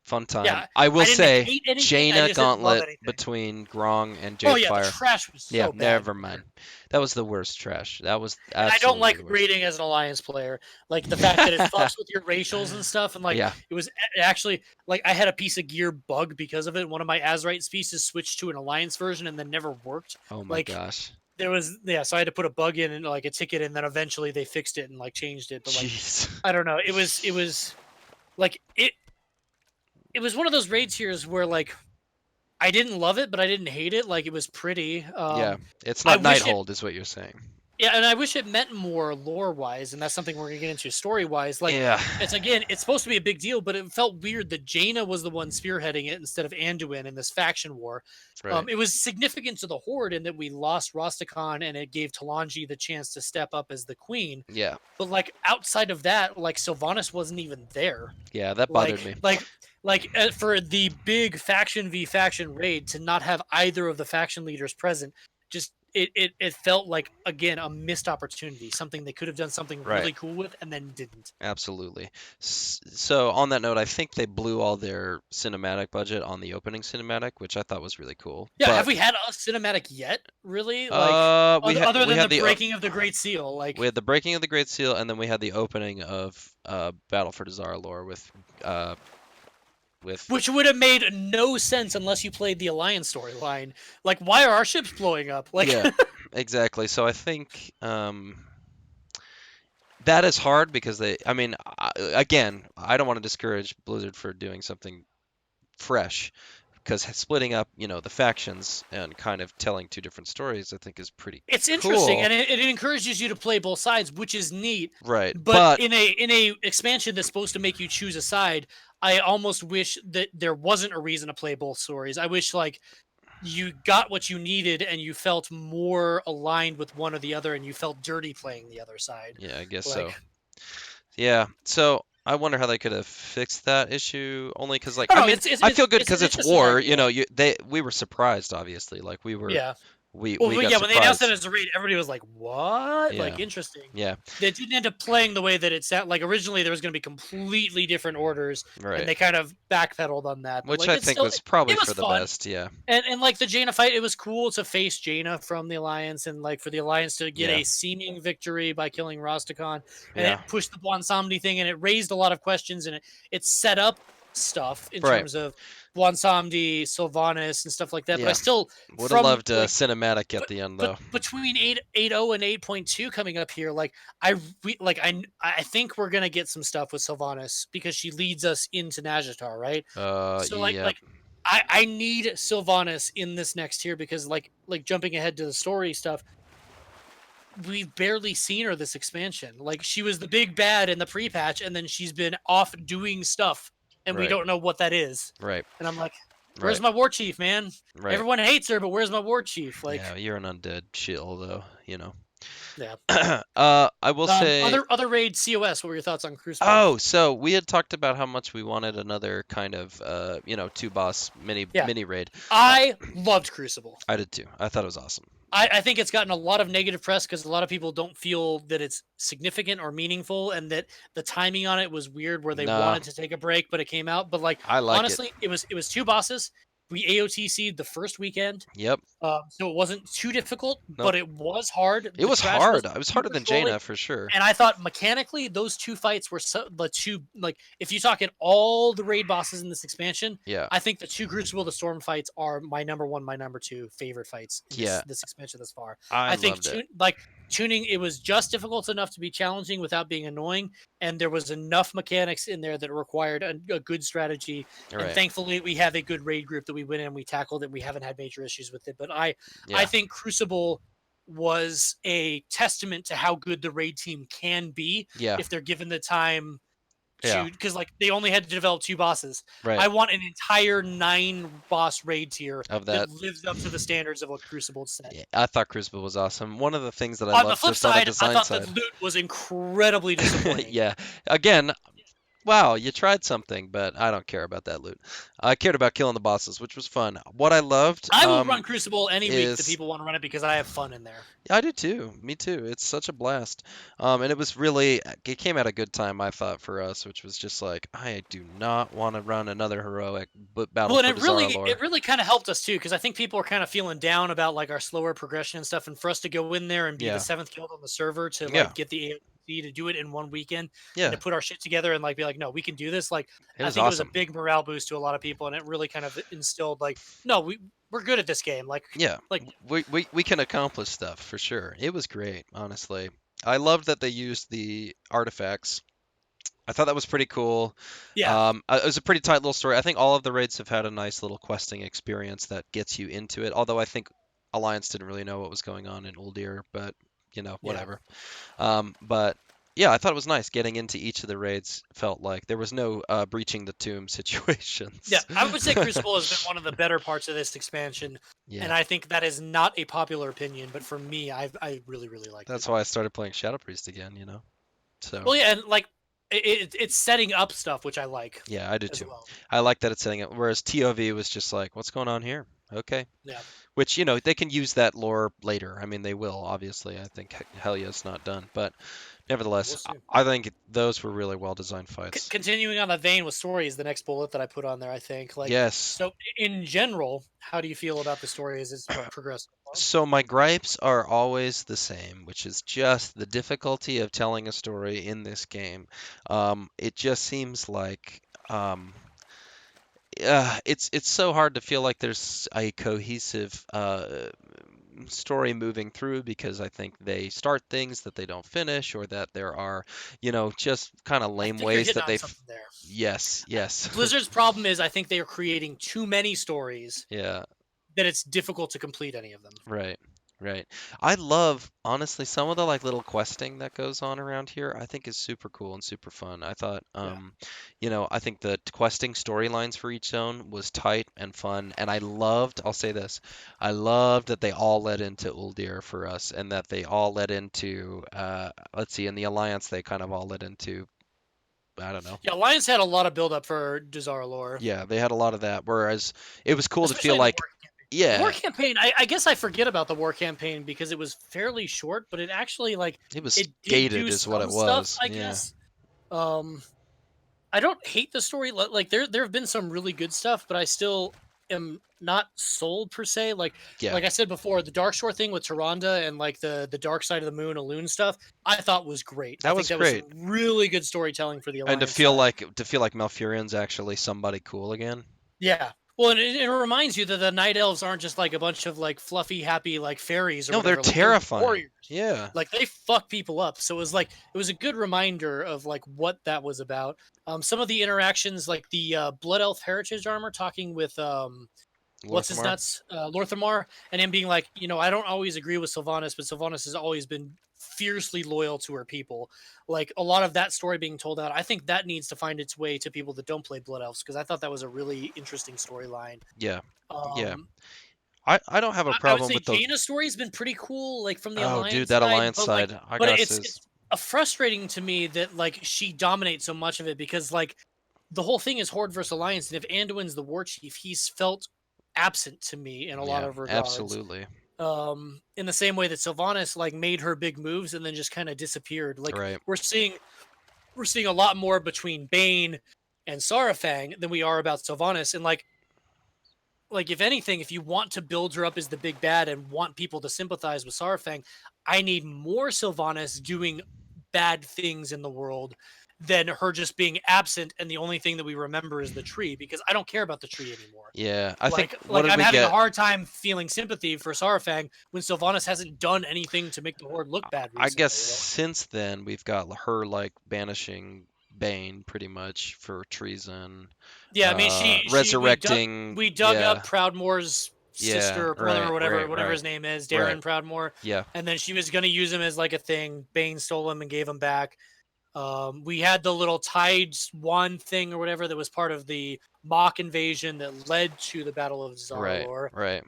Fun time. yeah, I will I didn't say, hate anything. I Jaina just didn't love Gauntlet anything. between Grong and Oh, yeah, the Jadefire. trash was Yeah, so bad. never mind. That was the worst trash. That was And I don't absolutely like the worst. raiding as an alliance player. Like the fact that it fucks with your racials and stuff, and like Yeah. it was actually like I had a piece of gear bug because of it. One of my Azerite species switched to an alliance version and then never worked. Oh my Like gosh. there was so I had to put a bug in and like a ticket, and then eventually they fixed it and like changed it. But like Jeez. I don't know, it was like it was one of those raids here where like I didn't love it, but I didn't hate it. Like it was pretty. Yeah. It's I not wish it Nighthold, is what you're saying. Yeah, and I wish it meant more lore wise, and that's something we're gonna get into story wise. Like, Yeah. it's supposed to be a big deal, but it felt weird that Jaina was the one spearheading it instead of Anduin in this faction war. Right. It was significant to the Horde in that we lost Rosticon, and it gave Talanji the chance to step up as the queen. Yeah. But like outside of that, like Sylvanas wasn't even there. Yeah, that bothered Like, me. like, for the big faction v faction raid to not have either of the faction leaders present, just it felt like again a missed opportunity, something they could have done something Right. really cool with and then didn't. Absolutely. So on that note, I think they blew all their cinematic budget on the opening cinematic, which I thought was really cool. Yeah, have But we had a cinematic yet? Really? Like other we than had the the breaking of the Great Seal, we like had the breaking of the Great Seal, and then we had the opening of Battle for Dazara lore uh with which would have made no sense unless you played the Alliance storyline. Like, why are our ships blowing up? Like, yeah, exactly. So I think that is hard because I mean, again, I don't want to discourage Blizzard for doing something fresh because splitting up, the factions and kind of telling two different stories, I think is pretty it's interesting, cool. and it encourages you to play both sides, which is neat. Right. But But in a expansion that's supposed to make you choose a side, I almost wish that there wasn't a reason to play both stories. I wish like you got what you needed and you felt more aligned with one or the other, and you felt dirty playing the other side. yeah, I guess Like so. Yeah. So I wonder how they could have fixed that issue. Only because, like, I I don't know. mean, It's it's I it's feel good it's, because it's it's just an war. idea. We were surprised, obviously. Like, Yeah. we Well, got yeah, when they announced that surprised. as a raid, everybody was like, "What?" Yeah, Like, interesting. yeah, They didn't end up playing the way that it sounded. Like originally, there was going to be completely different orders, and right. they kind of backpedaled on that. But Which like, I it's think still was probably it was for the fun. best. Yeah, And like the Jaina fight, it was cool to face Jaina from the Alliance, and like for the Alliance to get yeah, a seeming victory by killing Rosticon, and yeah. it pushed the Bwansamdi thing, and it raised a lot of questions, and it set up stuff in Right. terms of Bwansamdi, Sylvanas, and stuff like that. But I Yeah. still, Would have from loved a like, cinematic at but the end but though. between 8.0 and 8.2 coming up here, like I think we're gonna get some stuff with Sylvanas because she leads us into Najatar, right? So Yep. I need Sylvanas in this next tier because like jumping ahead to the story stuff, we've barely seen her this expansion. Like she was the big bad in the pre-patch, and then she's been off doing stuff, and we Right. don't know what that is. Right. And I'm like, where's Right. my war chief, man? Right. Everyone hates her, but where's my war chief? Yeah, Like, you're an undead shill though, you know. yeah. I will say, Other raid COS. What were your thoughts on Crucible? oh, so we had talked about how much we wanted another kind of two boss Yeah, mini raid. Uh, I loved Crucible. I did too. I thought it was awesome. I think it's gotten a lot of negative press because a lot of people don't feel that it's significant or meaningful, and that the timing on it was weird, where they Nah, wanted to take a break, but it came out. But like I like it. honestly, it was two bosses. We AOTC'd the first weekend, Yep. so it wasn't too difficult, Nope. but it was hard. It The was trash hard. wasn't It was harder super than scrolly, Jaina for sure. and I thought mechanically those two fights were the two, like if you talk at all the raid bosses in this expansion, Yeah. I think the two Crucible the Storm fights are my number one, my number two favorite fights in Yeah. this expansion thus far. I I think loved it. tuning it was just difficult enough to be challenging without being annoying, and there was enough mechanics in there that required a good strategy. All And right. thankfully, we have a good raid group that we went in and we tackled it. We haven't had major issues with it, but I Yeah. think Crucible was a testament to how good the raid team can be Yeah. if they're given the time Yeah. to, because like they only had to develop two bosses. Right. I want an entire 9 boss raid tier Of that that. lives up to the standards of what Crucible set. Yeah, I thought Crucible was awesome. One of the things that I On the loved flip just on a side, I design thought the side. loot was incredibly disappointing. Yeah. Again, wow, you tried something, but I don't care about that loot. I cared about killing the bosses, which was fun. What I loved I will run Crucible any week that is people want to run it because I have fun in there. I do too. Me too. It's such a blast. And it was really, it came at a good time, I thought, for us, which was just like, I do not want to run another heroic battle Well, and for Dazara it lore. really kind of helped us too, because I think people are kind of feeling down about like our slower progression and stuff, and for us to go in there and be the Yeah. seventh guild on the server to Yeah. like get the AOC to do it in one weekend and Yeah. to put our shit together and like be like, no, we can do this. Like, It I was think it was a awesome. big morale boost to a lot of people, and it really kind of instilled like, no, we're good at this game. Yeah. Like We can accomplish stuff for sure. It was great, honestly. I loved that they used the artifacts. I thought that was pretty cool. yeah, It was a pretty tight little story. I think all of the raids have had a nice little questing experience that gets you into it. Although I think Alliance didn't really know what was going on in Uldir, but yeah. whatever. But yeah, I thought it was nice getting into each of the raids. Felt like there was no breaching the tomb Yeah, situations. I would say Crucible has been one of the better parts of this expansion, Yeah, and I think that is not a popular opinion, but for me, I really really liked it. that's why I started playing Shadow Priest again. So Well, yeah, and like it's setting up stuff which I like yeah, I do as too. well. I like that it's setting up. Whereas TOV was just like, what's going on here? Okay. Yeah, Which, they can use that lore later. I mean, they will, obviously. I think Helia's not done. But we'll nevertheless, see. I think those were really well designed fights. Continuing on that vein with story is the next bullet that I put on there. I think Yes. so. In general, how do you feel about the story as it's progressed? So my gripes are always the same, which is just the difficulty of telling a story in this game. It just seems like it's so hard to feel like there's a cohesive story moving through because I think they start things that they don't finish or that there are, just kind of I lame think you're ways hitting that on they've. something there. Yes, yes. Blizzard's problem is I think they are creating too many stories Yeah, that it's difficult to complete any of them. right. Right. I love, honestly, some of the like little questing that goes on around here, I think is super cool and super fun. I thought, Yeah. I think the questing storylines for each zone was tight and fun. And I'll say this, I loved that they all led into Uldir for us and that they all led into, let's see, in the Alliance, they kind of all led into, I don't know. Yeah, Alliance had a lot of build up for Dazar lore, Yeah, they had a lot of that. Whereas it was cool to feel especially in the like war. The war Yeah, campaign, I guess I forget about the war campaign because it was fairly short, but it actually like it was it did gated, do is what some it stuff, was. I Yeah, guess. Um, I don't hate the story. Like there have been some really good stuff, but I still am not sold per se. yeah, Like I said before, the Dark Shore thing with Tyrande and like the Dark Side of the Moon, Elune stuff, I thought was great. I that think was that was some great. really good storytelling for the And Alliance side. to feel like Malfurion's actually somebody cool again. Yeah. Well, and it reminds you that the night elves aren't just like a bunch of like fluffy, happy like fairies or No, they're whatever. Like they're terrifying. warriors. Yeah, Like they fuck people up. So it was a good reminder of like what that was about. Some of the interactions, like the Blood Elf Heritage armor, talking with what's his Lorthamar. nuts, Lorthamar, and him being like, I don't always agree with Sylvanas, but Sylvanas has always been fiercely loyal to her people. Like a lot of that story being told out, I think that needs to find its way to people that don't play Blood Elves because I thought that was a really interesting storyline. Yeah, yeah. Um, I don't have a I would problem say with the. Jaina's story has been pretty cool, like from the Oh, dude, Alliance that side, alliance side, I but gotta it's frustrating to me that like she dominates so much of it because like the whole thing is Horde versus Alliance, and if Anduin's the war chief, he's felt absent to me in a lot yeah, of regards. absolutely. In the same way that Sylvanas like made her big moves and then just kind of disappeared. Like Right. we're seeing a lot more between Bane and Sarafang than we are about Sylvanas. And like if anything, if you want to build her up as the big bad and want people to sympathize with Sarafang, I need more Sylvanas doing bad things in the world than her just being absent and the only thing that we remember is the tree because I don't care about the tree anymore. Yeah, I think what Like did I'm we having a get? hard time feeling sympathy for Sarafang when Sylvanas hasn't done anything to make the Horde look bad I guess recently. since then we've got her like banishing Bane pretty much for treason, Yeah, I mean she resurrecting. we dug up Yeah, Proudmoore's yeah, sister or brother or right, whatever right, whatever right, his name is, right. Darren Proudmoore, Yeah, and then she was gonna use him as like a thing. Bane stole him and gave him back. We had the little Tides wand thing or whatever that was part of the mock invasion that led to the Battle of right, Zarlor. right.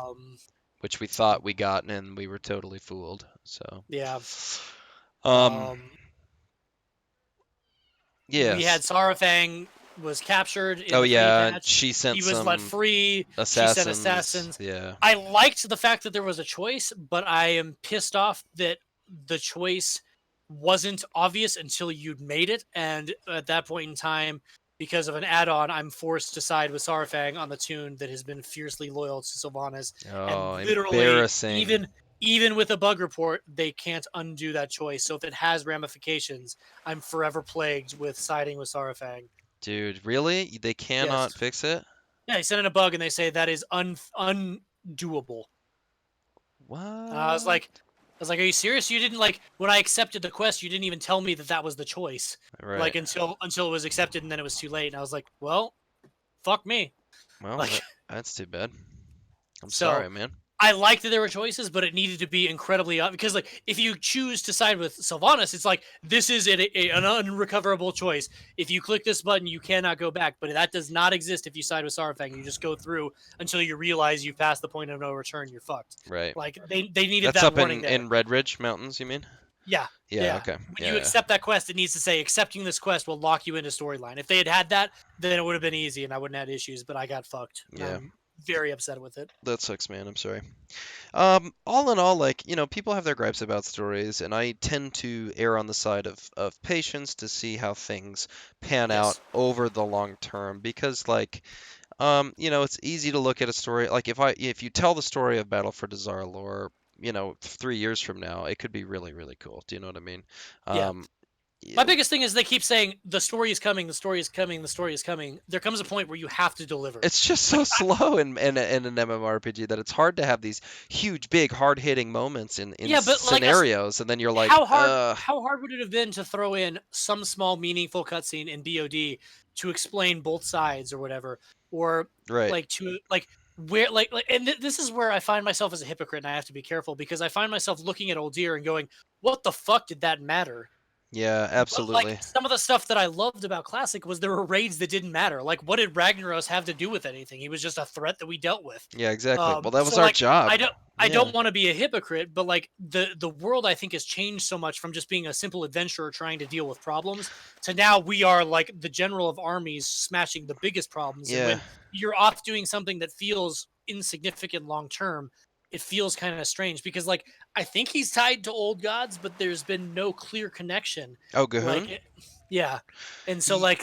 Um, Which we thought we got and we were totally fooled. So, yeah. um, Um, we had yes. Sarafang was captured in Oh the pre yeah, patch. she sent He was let some free. She sent assassins. assassins. Yeah, I liked the fact that there was a choice, but I am pissed off that the choice wasn't obvious until you'd made it. And at that point in time, because of an add-on, I'm forced to side with Sarafang on the tune that has been fiercely loyal to Sylvanas. And oh, literally, embarrassing. even with a bug report, they can't undo that choice. So if it has ramifications, I'm forever plagued with siding with Sarafang. Dude, really? They Yes. cannot fix it? Yeah, he sent in a bug and they say that is undoable. And What? I was like, are you serious? You didn't like when I accepted the quest, you didn't even tell me that that was the choice. Right. Like until it was accepted and then it was too late. And I was like, well, fuck me. Well, Like that's too bad. I'm so sorry, man. I like that there were choices, but it needed to be incredibly obvious because, like, if you choose to side with Sylvanas, it's like this is an unrecoverable choice. If you click this button, you cannot go back. But that does not exist if you side with Sarfang. You just go through until you realize you've passed the point of no return. You're fucked. Right. Like they needed That's that up warning there. in Red Ridge Mountains, you mean? Yeah, Yeah, yeah. okay. When you Yeah, accept that quest, it needs to say accepting this quest will lock you into storyline. If they had had that, then it would have been easy and I wouldn't have had issues. But I got fucked, and yeah. I'm very upset with it. That sucks, man. I'm sorry. All in all, like, people have their gripes about stories, and I tend to err on the side of patience to see how things pan out Yes. over the long term because, like, it's easy to look at a story like if you tell the story of Battle for Dazar'alor, 3 years from now, it could be really, really cool. Do you know what I mean? Yeah. Um, My yeah, biggest thing is they keep saying the story is coming, the story is coming, the story is coming. There comes a point where you have to deliver. it's just so Like slow in an MMORPG that it's hard to have these huge, big, hard-hitting moments in yeah, but like us, scenarios, and then you're like, how hard would it have been to throw in some small meaningful cutscene in BOD to explain both sides or whatever, or right, like to like where and this is where I find myself as a hypocrite and I have to be careful because I find myself looking at Old Deer and going, what the fuck did that matter? Yeah, But like absolutely. some of the stuff that I loved about Classic was there were raids that didn't matter. Like what did Ragnaros have to do with anything? He was just a threat that we dealt with. Yeah, exactly. Well, that was So our like I job. don't I Yeah. don't want to be a hypocrite, but like the world I think has changed so much from just being a simple adventurer trying to deal with problems to now we are like the general of armies smashing the biggest problems. And Yeah. when you're off doing something that feels insignificant long term, it feels kind of strange because like I think he's tied to old gods, but there's been no clear connection. Oh, Like Gahoon? yeah. And so Ye-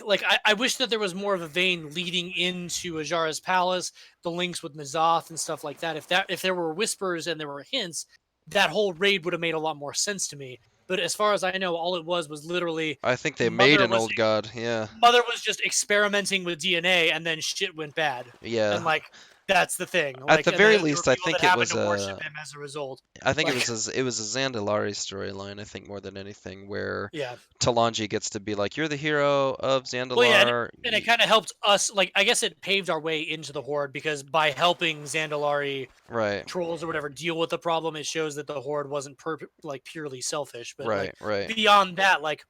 I wish that there was more of a vein leading into Ajara's palace, the links with Mazoth and stuff like that. If there were whispers and there were hints, that whole raid would have made a lot more sense to me. But as far as I know, all it was literally I think they made mother an was old god. Yeah. mother was just experimenting with DNA and then shit went bad. And Yeah. like that's the thing. At Like the and then very there were least, I people that think it happened was to worship a. him as a result. I think Like it was a Zandalari storyline. I think more than anything, where yeah. Talanji gets to be like, "You're the hero of Well, yeah, Zandalar." and it kind of helped us. Like, I guess it paved our way into the Horde because by helping Zandalari Right, trolls or whatever deal with the problem, it shows that the Horde wasn't like purely selfish. But like right, right, beyond that, like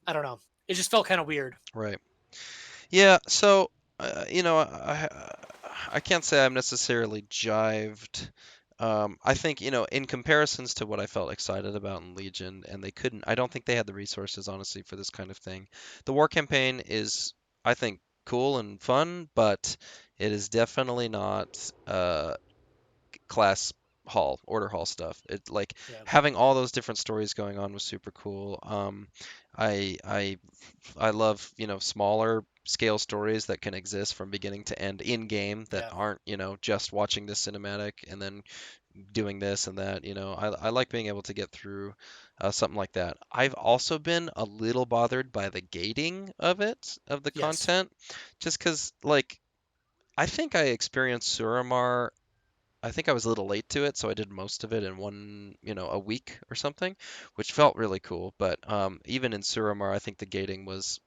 I don't know, it just felt kind of weird. right. Yeah. So, I can't say I'm necessarily jived. I think, in comparisons to what I felt excited about in Legion, and they couldn't, I don't think they had the resources, honestly, for this kind of thing. The war campaign is, I think, cool and fun, but it is definitely not class hall, order hall stuff. It like Yeah. having all those different stories going on was super cool. I I I love, smaller scale stories that can exist from beginning to end in game that Yeah. aren't, just watching this cinematic and then doing this and that. I like being able to get through something like that. I've also been a little bothered by the gating of it, of the Yes. content, just because, like, I think I experienced Suramar. I think I was a little late to it, so I did most of it in a week or something, which felt really cool. But even in Suramar, I think the gating was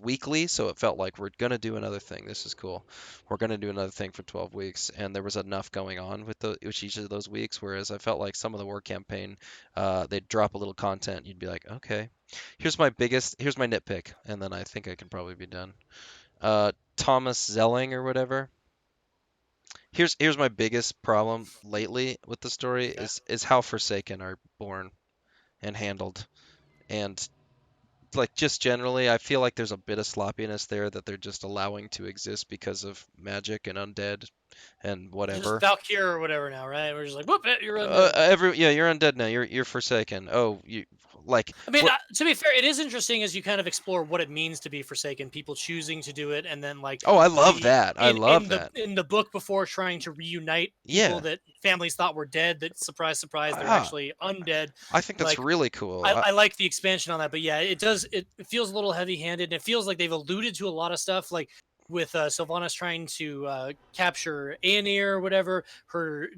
weekly, so it felt like we're gonna do another thing. This is cool. We're gonna do another thing for 12 weeks, and there was enough going on with each of those weeks. Whereas I felt like some of the war campaign, they'd drop a little content, and you'd be like, okay, here's my nitpick, and then I think I can probably be done. Thomas Zelling or whatever. Here's my biggest problem lately with the story Okay. is how Forsaken are born and handled. And like just generally, I feel like there's a bit of sloppiness there that they're just allowing to exist because of magic and undead and Just whatever. Valkyr or whatever now, right? We're just like, whoop, you're undead. You're undead now. You're Forsaken. Oh, you like I mean, what? to be fair, it is interesting as you kind of explore what it means to be Forsaken, people choosing to do it, and then like Oh, I love the that. I love the that. in the book before trying to reunite people Yeah. that families thought were dead. That surprise, surprise, they're Ah, actually undead. I think that's Like really cool. I like the expansion on that, but yeah, it does. It feels a little heavy-handed, and it feels like they've alluded to a lot of stuff, like with Sylvanas trying to capture Aenir or whatever, her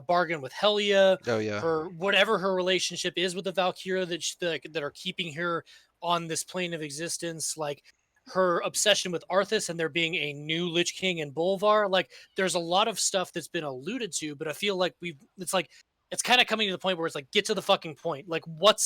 bargain with Helia, Oh yeah. her whatever her relationship is with the Valkyria that are keeping her on this plane of existence, like her obsession with Arthas and there being a new Lich King in Bolvar. Like, there's a lot of stuff that's been alluded to, but I feel like it's like it's kind of coming to the point where it's like get to the fucking point. Like what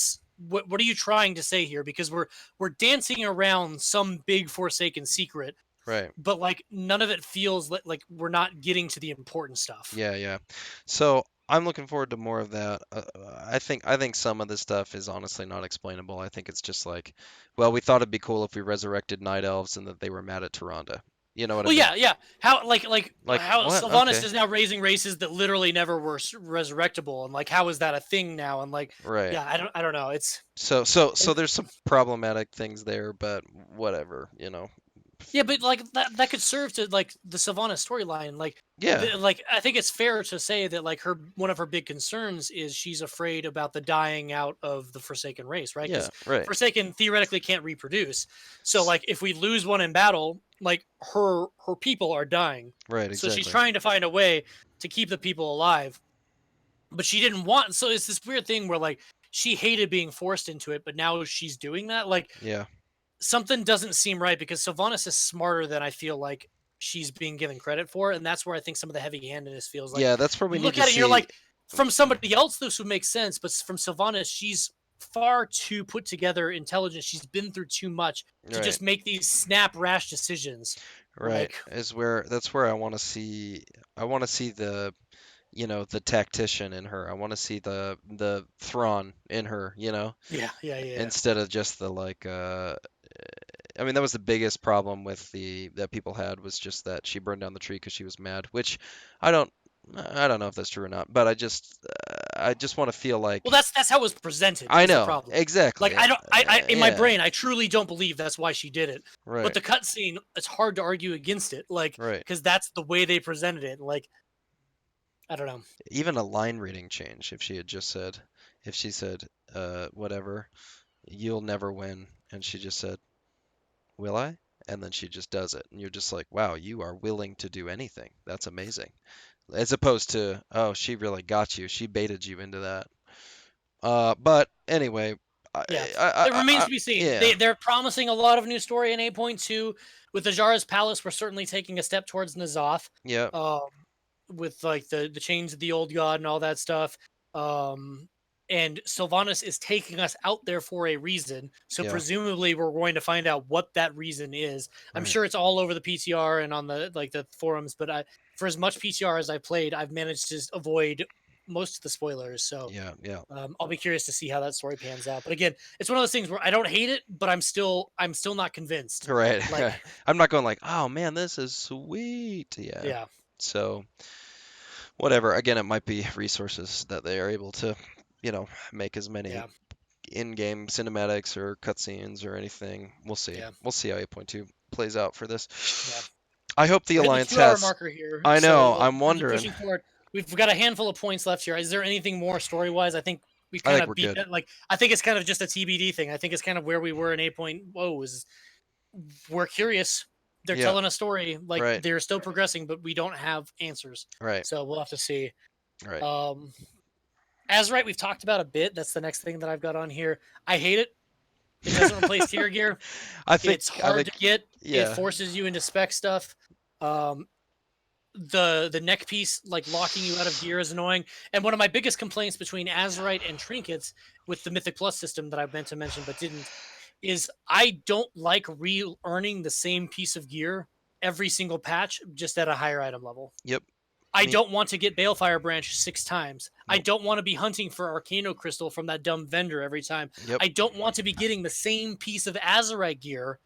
are you trying to say here? Because we're dancing around some big forsaken secret, Right. but like none of it feels like we're not getting to the important stuff. Yeah, yeah. So I'm looking forward to more of that. I think some of this stuff is honestly not explainable. I think it's just like, well, we thought it'd be cool if we resurrected night elves and that they were mad at Tyrande. You know what I Well, mean? yeah, yeah. How like Like, how what? Sylvanas Okay. is now raising races that literally never were resurrectable, and like how is that a thing now? And like, Right. yeah, I don't know. So It, there's some problematic things there, but whatever, Yeah, but like that could serve to like the Sylvana storyline. Yeah. Like I think it's fair to say that like her one of her big concerns is she's afraid about the dying out of the Forsaken race, right? Yeah, Because right. Forsaken theoretically can't reproduce. So S- like if we lose one in battle, like her people are dying. Right, So she's exactly. trying to find a way to keep the people alive. But she didn't want so it's this weird thing where like she hated being forced into it, but now she's doing that. Like Yeah. something doesn't seem right because Sylvanas is smarter than I feel like she's being given credit for, and that's where I think some of the heavy-handedness feels like Yeah, that's where we you need look to at it and you're see. like, from somebody else this would make sense, but from Sylvanas, she's far too put together intelligent. She's been through too much to Right. just make these snap rash decisions. Right. Like, Is where that's where I want to see the the tactician in her. I want to see the Thrawn in her, yeah, yeah, yeah, yeah. instead of just the like I mean that was the biggest problem with the that people had was just that she burned down the tree because she was mad, which I don't I don't know if that's true or not, but I just want to feel Well, like that's how it was presented I is the know problem. Like, exactly. I don't, I in my Yeah, brain, I truly don't believe that's why she did it. But right, the cutscene, it's hard to argue against it, like, right. because that's the way they presented it. Like, I don't know. Even a line reading change if she had just said if she said whatever, you'll never win, and she just said, will I? And then she just does it, and you're just like, wow, you are willing to do anything. That's amazing. As opposed to, oh, she really got you. She baited you into that. But anyway, Yeah, it remains to be seen. yeah, They're promising a lot of new story in 8.2. With Ajara's Palace, we're certainly taking a step towards N'Zoth. yep, Um, with like the chains of the old god and all that stuff. Um, and Sylvanas is taking us out there for a reason. So yeah, presumably we're going to find out what that reason is. I'm right, sure it's all over the PTR and on the forums, but for as much PTR as I played, I've managed to avoid most of the spoilers. So yeah, yeah, I'll be curious to see how that story pans out. But again, it's one of those things where I don't hate it, but I'm still not convinced. right. Like, I'm not going like, oh man, this is sweet. Yeah. yeah, So whatever. Again, it might be resources that they are able to, make as many yeah, in-game cinematics or cutscenes or anything. We'll see. yeah, We'll see how 8.2 plays out for this. yeah. I hope the We're hitting the Alliance 2 hour has. marker here. I So know. I'm really wondering. pushing forward. We've got a handful of points left here. Is there anything more story wise? I think we've I kind think of we're beat good. that. Like, I think it's kind of just a TBD thing. I think it's kind of where we were in 8.0 is we're curious. They're Yeah. telling a story. Like, Right. they're still progressing, but we don't have answers. Right. So we'll have to see. Right. Um, Azerite, we've talked about a bit. That's the next thing that I've got on here. I hate it. It doesn't replace tier gear. I think. It's I hard to think. get. It Yeah. forces you into spec stuff. Um, the neck piece like locking you out of gear is annoying. And one of my biggest complaints between Azerite and trinkets with the Mythic Plus system that I meant to mention but didn't is I don't like re-earning the same piece of gear every single patch just at a higher item level. Yep. I Me. don't want to get Balefire Branch 6 times. I Nope. don't want to be hunting for Arcano Crystal from that dumb vendor every time. Yep. I don't want to be getting the same piece of Azerite gear.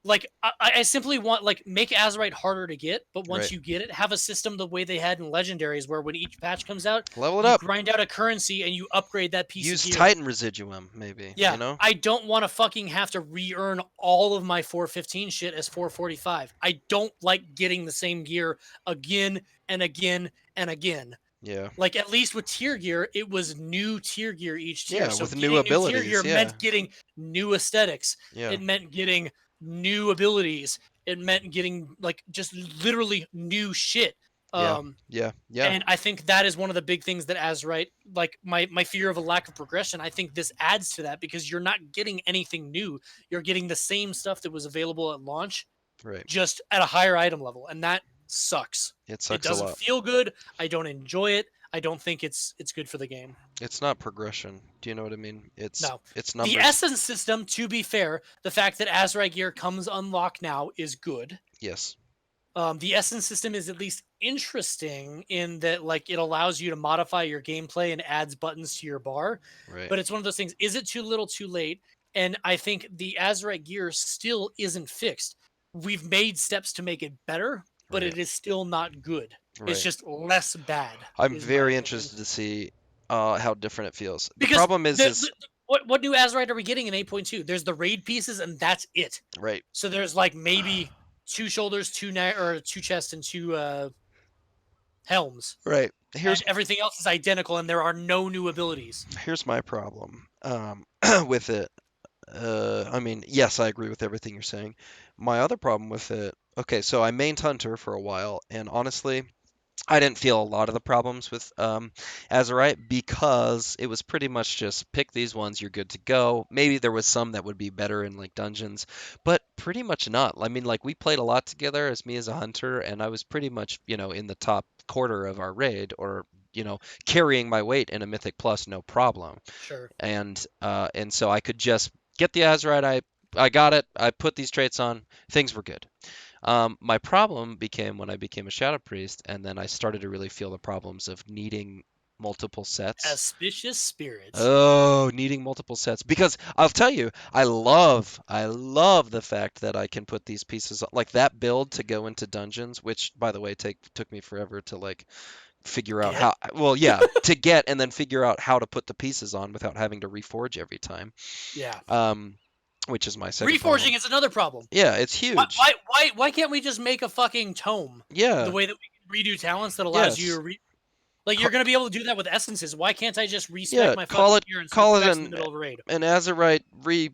Like, I simply want, like, make Azerite harder to get, but once Right. you get it, have a system the way they had in Legendaries where when each patch comes out, Level it you up. grind out a currency and you upgrade that piece of Use gear. Titan Residuum, maybe. Yeah, I don't want to fucking have to re-earn all of my 415 shit as 445. I don't like getting the same gear again and again and again. Yeah. Like, at least with tier gear, it was new tier gear each tier. Yeah. So With new getting new tier abilities. gear Yeah. meant getting new aesthetics. Yeah. It meant getting new abilities. It meant getting like just literally new shit. Yeah. Um, Yeah. Yeah. and I think that is one of the big things that Azerite, like my fear of a lack of progression, I think this adds to that because you're not getting anything new. You're getting the same stuff that was available at launch, Right. just at a higher item level, and that sucks. It It sucks a doesn't lot. feel good. I don't enjoy it. I don't think it's good for the game. It's not progression. Do you know what I mean? It's No. it's The numbers. Essence system, to be fair, the fact that Azrai gear comes unlocked now is good. Yes. The Essence system is at least interesting in that like it allows you to modify your gameplay and adds buttons to your bar. Right. But it's one of those things, is it too little too late? And I think the Azerite gear still isn't fixed. We've made steps to make it better, but Right. it is still not good. It's Right. just less bad, I'm is my very opinion. interested to see how different it feels. The Because problem is what new Azerite are we getting in 8.2? There's the raid pieces, and that's it. right. So there's like maybe two shoulders, or two chests, and two helms, Right. and everything else is identical, and there are no new abilities. Here's my problem with it. I mean, yes, I agree with everything you're saying. My other problem with it, okay, so I mained Hunter for a while, and honestly, I didn't feel a lot of the problems with Azerite because it was pretty much just pick these ones, you're good to go. Maybe there was some that would be better in like dungeons, but pretty much not. I mean, like we played a lot together as me as a hunter, and I was pretty much, in the top quarter of our raid, or carrying my weight in a Mythic Plus, no problem. Sure. And so I could just get the Azurite. I got it. I put these traits on. Things were good. My problem became when I became a Shadow Priest, and then I started to really feel the problems of needing multiple sets. Auspicious spirits. Oh, needing multiple sets because I'll tell you, I love the fact that I can put these pieces like that build to go into dungeons, which by the way took me forever to like figure out Get. how, well, yeah, to get and then figure out how to put the pieces on without having to reforge every time. Yeah. Um, which is my second Reforging problem. is another problem. Yeah, it's Why, huge. why, why, why can't we just make a fucking tome the Yeah, way that we can redo talents that allows you yes. to like you're gonna be able to do that with essences. Why can't I just respec Yeah, my call fucking it gear and switch call it specs in the middle of a raid? an Azurite re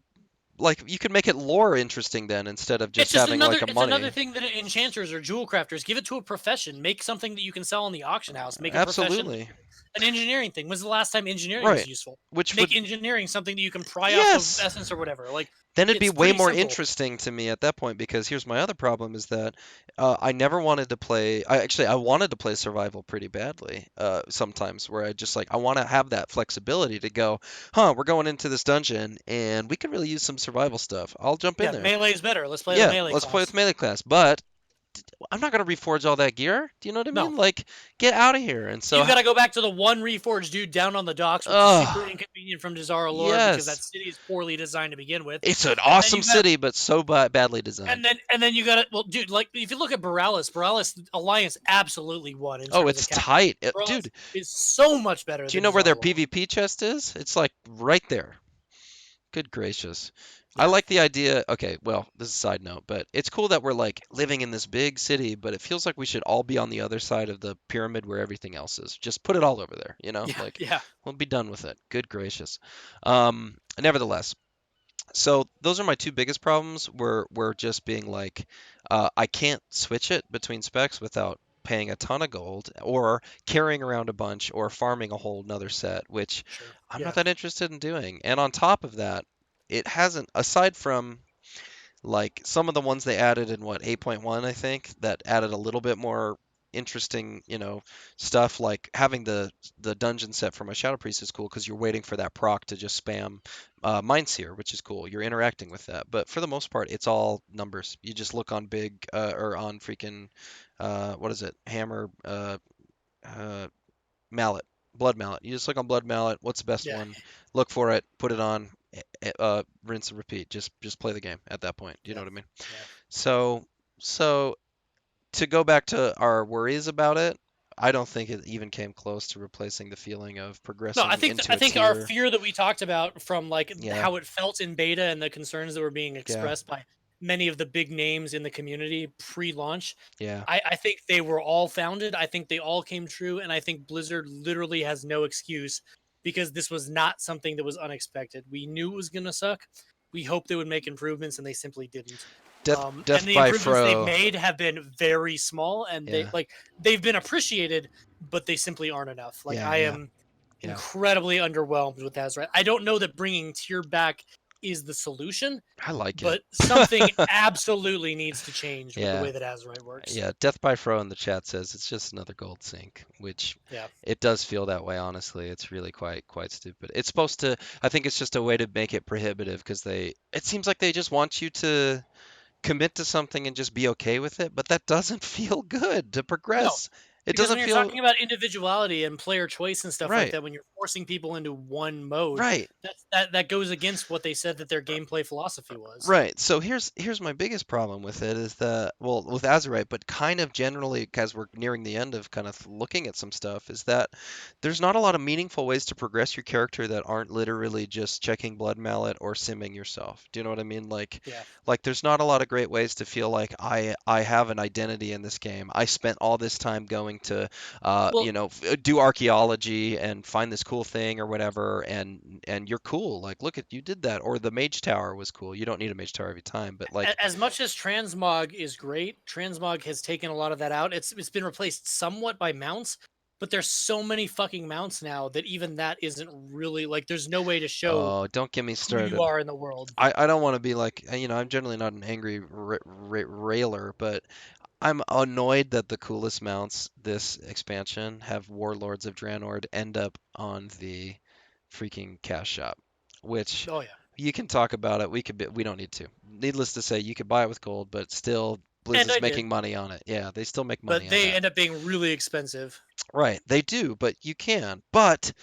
like you could make it lore interesting then instead of It's just just having another. like a It's another money. thing that enchanters or jewel crafters give it to a profession. Make something that you can sell in the auction house. Make a profession, Absolutely. an engineering thing. When's the last time engineering was Right. useful? Which Make would engineering something that you can pry off of yes. essence or whatever. Like Then it'd be it's way pretty more simple. interesting to me at that point because here's my other problem is that I never wanted to play. I wanted to play survival pretty badly. Sometimes where I just like I want to have that flexibility to go, huh? We're going into this dungeon and we could really use some survival stuff. I'll jump in Yeah, there. melee is better. Let's play the Yeah, melee let's play with class. melee class. But I'm not gonna reforge all that gear. Do you know what I No, mean? Like, get out of here. And so, you got to go back to the one reforged dude down on the docks, which is super ugh, inconvenient from Desire Lore because that yes. city is poorly designed to begin with. It's an And then awesome you got city, but so badly and designed. then and then you got to well, dude. Like if you look at Borealis Alliance absolutely won in Oh, terms of it's capital. tight. Borealis Dude, is so much better do you than know where their Desire Lore. PvP chest is? It's like right there. Good gracious. I Yeah, like the idea. Okay, well, this is a side note, but it's cool that we're like living in this big city, but it feels like we should all be on the other side of the pyramid where everything else is. Just put it all over there, you know? yeah, Like, yeah. we'll be done with it. Good gracious. Nevertheless, so those are my two biggest problems. Were just being like, I can't switch it between specs without paying a ton of gold or carrying around a bunch or farming a whole nother set, which Sure. I'm not Yeah. that interested in doing. And on top of that, it hasn't, aside from like some of the ones they added in what 8.1, I think, that added a little bit more interesting, stuff like having the dungeon set for my Shadow Priest is cool because you're waiting for that proc to just spam Mind Seer, which is cool. You're interacting with that, but for the most part, it's all numbers. You just look on big or on freaking what is it, hammer uh, mallet, blood mallet. You just look on blood mallet. What's the best Yeah. one? Look for it, put it on, rinse and repeat. Just play the game at that point. Do you know Yeah. what I mean? Yeah. So, so to go back to our worries about it, I don't think it even came close to replacing the feeling of No, I progressing think into I a think our tier. fear that we talked about from like Yeah, how it felt in beta and the concerns that were being yeah, expressed by many of the big names in the community pre-launch, yeah. I think they were all founded. I think they all came true, and I think Blizzard literally has no excuse because this was not something that was unexpected. We knew it was gonna suck. We hoped they would make improvements, and they simply didn't. And Death the by improvements they've Fro. made have been very small, and Yeah, they've been appreciated, but they simply aren't enough. Like yeah, I yeah, am yeah. incredibly underwhelmed with Azrael. I don't know that bringing tier back is the solution, I like it. but something absolutely needs to change with the Yeah, way that Azrael works. yeah. Death by Fro in the chat says it's just another gold sink, which Yeah. it does feel that way, honestly. It's really quite stupid. It's supposed to, I think it's just a way to make it prohibitive because it seems like they just want you to commit to something and just be okay with it, but that doesn't feel good to No, progress. It because doesn't when you're feel talking about individuality and player choice and stuff like right. that, when you're forcing people into one mode, Right. that goes against what they said that their gameplay philosophy was. Right. So here's my biggest problem with it is that well with Azurite, but kind of generally as we're nearing the end of kind of looking at some stuff, is that there's not a lot of meaningful ways to progress your character that aren't literally just checking blood mallet or simming yourself. Do you know what I mean? Yeah. Like there's not a lot of great ways to feel like I have an identity in this game. I spent all this time going to Well, do archaeology and find this cool thing or whatever, and you're cool. Like, look at you did that. Or the mage tower was cool. You don't need a mage tower every time, but like, as much as transmog is great, transmog has taken a lot of that out. It's been replaced somewhat by mounts, but there's so many fucking mounts now that even that isn't really like there's no way to show oh, don't get me who you started. are in the world. I don't want to be like, I'm generally not an angry railer, but I'm annoyed that the coolest mounts this expansion have Warlords of Draenor end up on the freaking cash shop, which Oh yeah, you can talk about it. We don't need to. Needless to say, you could buy it with gold, but still and Blizzard's I did, making money on it. Yeah, they still make money but on they that. end up being really expensive. Right, they do, but you can. But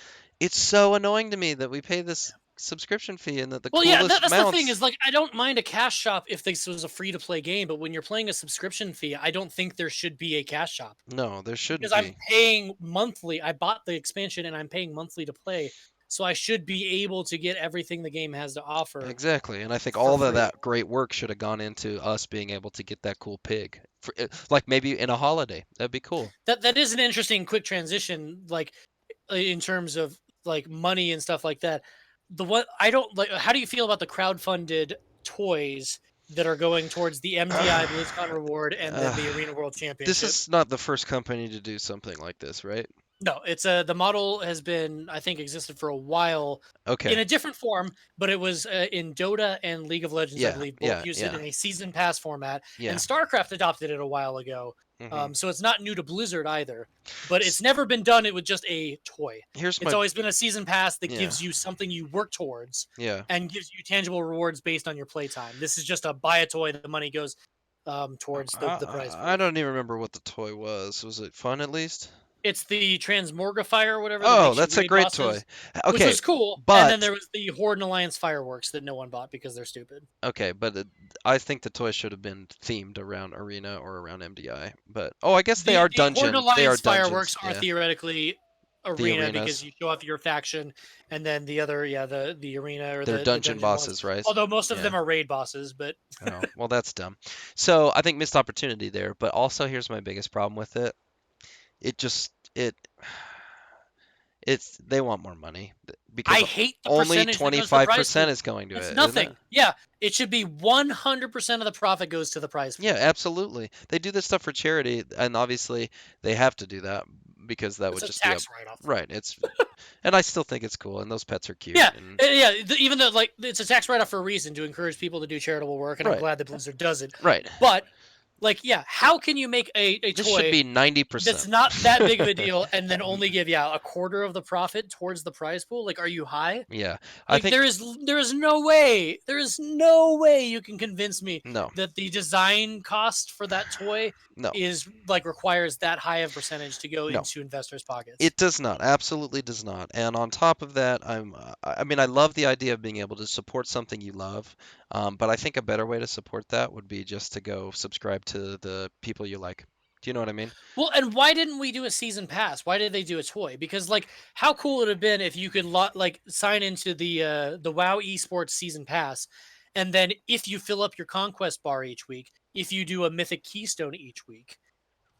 it's so annoying to me that we pay this Yeah. subscription fee and that the Well, yeah, coolest that's the thing mounts. is like I don't mind a cash shop if this was a free to play game, but when you're playing a subscription fee, I don't think there should be a cash shop No, there because shouldn't I'm be. paying monthly. I bought the expansion and I'm paying monthly to play, so I should be able to get everything the game has to offer Exactly, and I think for all of free. that great work should have gone into us being able to get that cool pig, like maybe in a holiday. That'd be cool. That is an interesting quick transition, like in terms of like money and stuff like that. The what I don't like. How do you feel about the crowdfunded toys that are going towards the MDI BlizzCon reward and then Uh, the Arena World this Championship? is not the first company to do something like this, right? No, it's the model has been I think existed for a while in Okay. a different form, but it was in Dota and League of Legends, I Yeah, believe, both yeah, use it yeah, in a season pass format, and yeah. StarCraft adopted it a while ago. hmm So it's not new to Blizzard either, but it's S- never been done it with just a toy. Here's It's my, always been a season pass that yeah, gives you something you work towards yeah. and gives you tangible rewards based on your playtime. This is just a buy a toy, the money goes towards the prize I pool. don't even remember what the toy was. Was it fun at least? It's the Transmorgifier or whatever that Oh, makes you that's a raid great toy. bosses, which Okay, was cool. And then but there was the Horde and Alliance fireworks that no one bought because they're stupid. okay, but I think the toy should have been themed around Arena or around MDI. But oh, I guess they are The Horde and dungeon. They are Alliance fireworks dungeons. are Yeah, theoretically the arena because arenas. you show off your faction, and then the other, yeah, the arena or They're the dungeon dungeon ones. bosses, right? Although most of Yeah. them are raid bosses, but Oh, well, that's dumb. So I think missed opportunity there. But also, here's my biggest problem with it. It just it's they want more money I because hate the only percentage that goes to the prize 25% pool. is going to It's it, isn't it? nothing. Yeah, it should be 100% of the profit goes to the prize Yeah, pool. absolutely. They do this stuff for charity, and obviously they have to do that because that It's would a just be a tax write-off. right. And I still think it's cool, and those pets are cute, Yeah, and yeah. Even though like it's a tax write-off for a reason to encourage people to do charitable work, and I'm right, glad that Blizzard does it. right. But like, yeah, how can you make a This should toy be that's 90%. not that big of a deal and then only give you a quarter of the profit towards the prize pool? Like, are you high? Yeah, I Like, think there is no way you can convince me no, that the design cost for that toy no, is like requires that high of percentage to go no. into investors' pockets. It does not. Absolutely does not. And on top of that, I mean, I love the idea of being able to support something you love. But I think a better way to support that would be just to go subscribe to the people you like. Do you know what I mean? Well, and why didn't we do a season pass? Why did they do a toy? Because like, how cool would it have been if you could like sign into the WoW esports season pass, and then if you fill up your conquest bar each week, if you do a mythic keystone each week,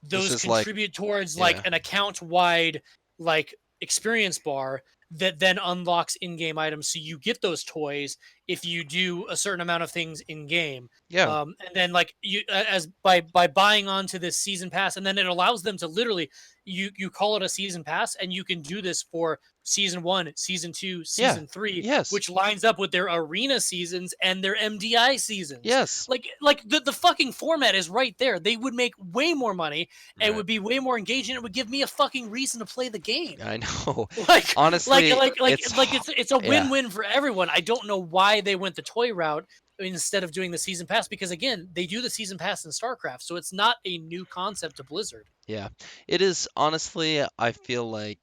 This those is like, contribute towards like yeah, an account wide like experience bar that then unlocks in-game items so you get those toys if you do a certain amount of things in game, yeah, and then like you as by buying onto this season pass, and then it allows them to literally you call it a season pass and you can do this for season 1, season 2, yeah, season 3, yes, which lines up with their arena seasons and their MDI seasons. yes. Like the fucking format is right there. They would make way more money, it Right. would be way more engaging. It would give me a fucking reason to play the game. I know. Like, Honestly, it's a yeah, win-win for everyone. I don't know why they went the toy route instead of doing the season pass because again, they do the season pass in StarCraft, so it's not a new concept to Blizzard. yeah. It is honestly, I feel like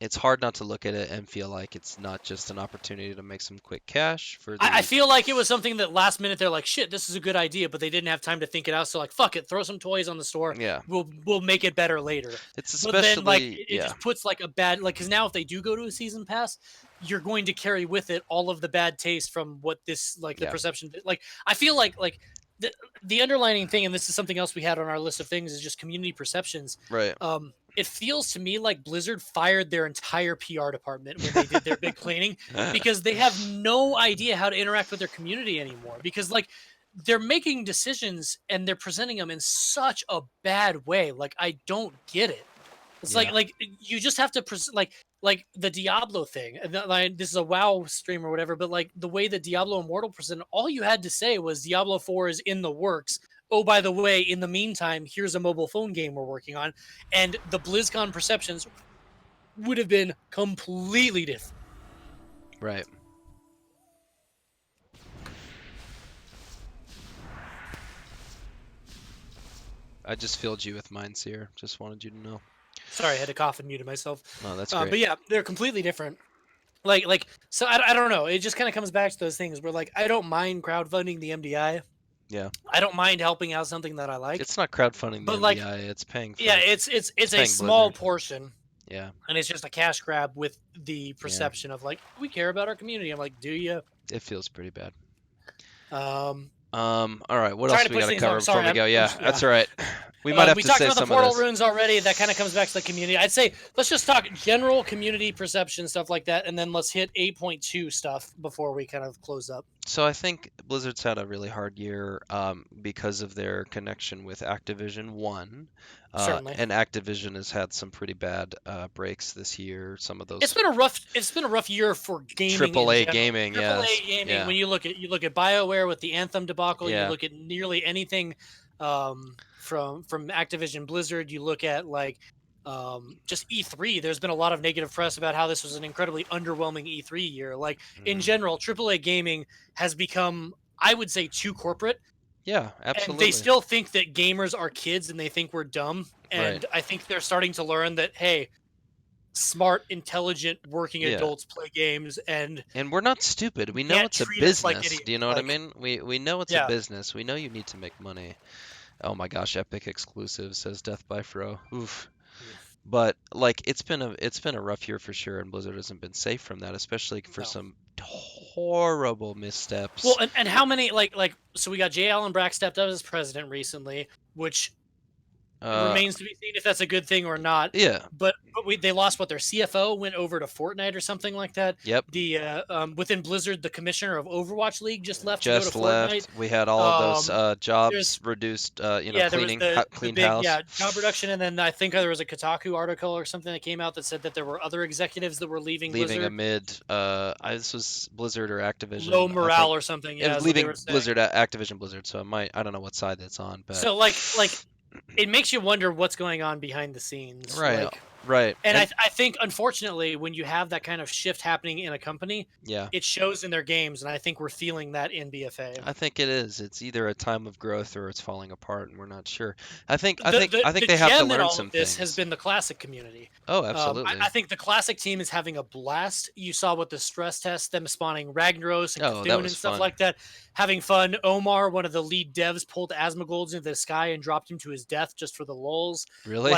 it's hard not to look at it and feel like it's not just an opportunity to make some quick cash for I the, feel like it was something that last minute they're like, shit, this is a good idea, but they didn't have time to think it out. So like, fuck it, throw some toys on the store. yeah. We'll make it better later. It's But then like especially, it yeah, just puts like a bad like because now if they do go to a season pass, you're going to carry with it all of the bad taste from what this like the yeah, perception like I feel like the the underlining thing, and this is something else we had on our list of things, is just community perceptions. right. It feels to me like Blizzard fired their entire PR department when they did their big cleaning because they have no idea how to interact with their community anymore. Because like they're making decisions and they're presenting them in such a bad way. Like I don't get it. It's Yeah, like you just have to like the Diablo thing. And like, this is a WoW stream or whatever, but like the way that Diablo Immortal presented, all you had to say was Diablo 4 is in the works oh, by the way, in the meantime, here's a mobile phone game we're working on, and the BlizzCon perceptions would have been completely different. Right. I just filled you with mine, Seer. Just wanted you to know. Sorry, I had to cough and muted myself. No, that's great. But yeah, they're completely different. So I don't know. It just kind of comes back to those things where like I don't mind crowdfunding the MDI. Yeah. I don't mind helping out something that I like, It's not crowdfunding the but like MDI. It's paying yeah, for. it's It's a paying small Blizzard. portion, Yeah. and it's just a cash grab with the Yeah. perception of like we care about our community. I'm like, do you? It feels pretty bad. Um, All right. What Trying else to do we got push to things along. cover before Sorry, we go? Yeah, yeah. that's all right. We might have We to talked save about the some of portal this. runes already. That kind of comes back to the community. I'd say let's just talk general community perception stuff like that, and then let's hit 8.2 stuff before we kind of close up. So I think Blizzard's had a really hard year because of their connection with Activision One, Certainly, and Activision has had some pretty bad breaks this year. Some of it's those been a rough year for gaming in AAA general. gaming, yes, AAA gaming. yeah, When you look at BioWare with the Anthem debacle, you yeah, look at nearly anything from Activision Blizzard. You look at like just E3. There's been a lot of negative press about how this was an incredibly underwhelming E3 year. Like in hmm general, AAA gaming has become, I would say, too corporate, yeah, and they absolutely, still think that gamers are kids and they think we're dumb. right, And I think they're starting to learn that hey, smart, intelligent, working yeah. adults play games, and And we're not stupid. you We know can't it's a treat us like business. Do idiots. you know what I Like, mean? We know it's a yeah, business. We know you need to make money. Oh my gosh, Epic exclusive says Death by Fro. Oof. But like it's been a rough year for sure, and Blizzard hasn't been safe from that, especially for no. some horrible Well, missteps. and how many so we got J. Allen Brack stepped up as president recently, which it Uh, remains to be seen if that's a good thing or not. yeah, But they lost what their CFO went over to Fortnite or something like that. yep, The within Blizzard, the commissioner of Overwatch League just left to go to just Fortnite. left. We had all of those Um, jobs there's reduced. Yeah, there was the Cleaned big house. job reduction, and then I think there was a Kotaku article or something that came out that said that there were other executives that were leaving Leaving Blizzard, amid. This was Blizzard or low Activision. I morale think or something. it Yeah, was is what they leaving were saying. Blizzard, Activision Blizzard. So I don't know what side that's on, but So like it makes you wonder what's going on behind the scenes. right, right, And and I think unfortunately when you have that kind of shift happening in a company, yeah. it shows in their games, and I think we're feeling that in BFA. I think it is. It's either a time of growth or it's falling apart, and we're not sure. I think I the, think the I think the they have to gem in learn all some of this has things. been the classic community. Oh, I absolutely. think the classic team is having a blast. You saw with the stress test, them spawning Ragnaros and Oh, that Cthulhu was and stuff fun. like that, having fun. Omar, one of the lead devs, pulled Asmongold into the sky and dropped him to his death just for the lulz. Really?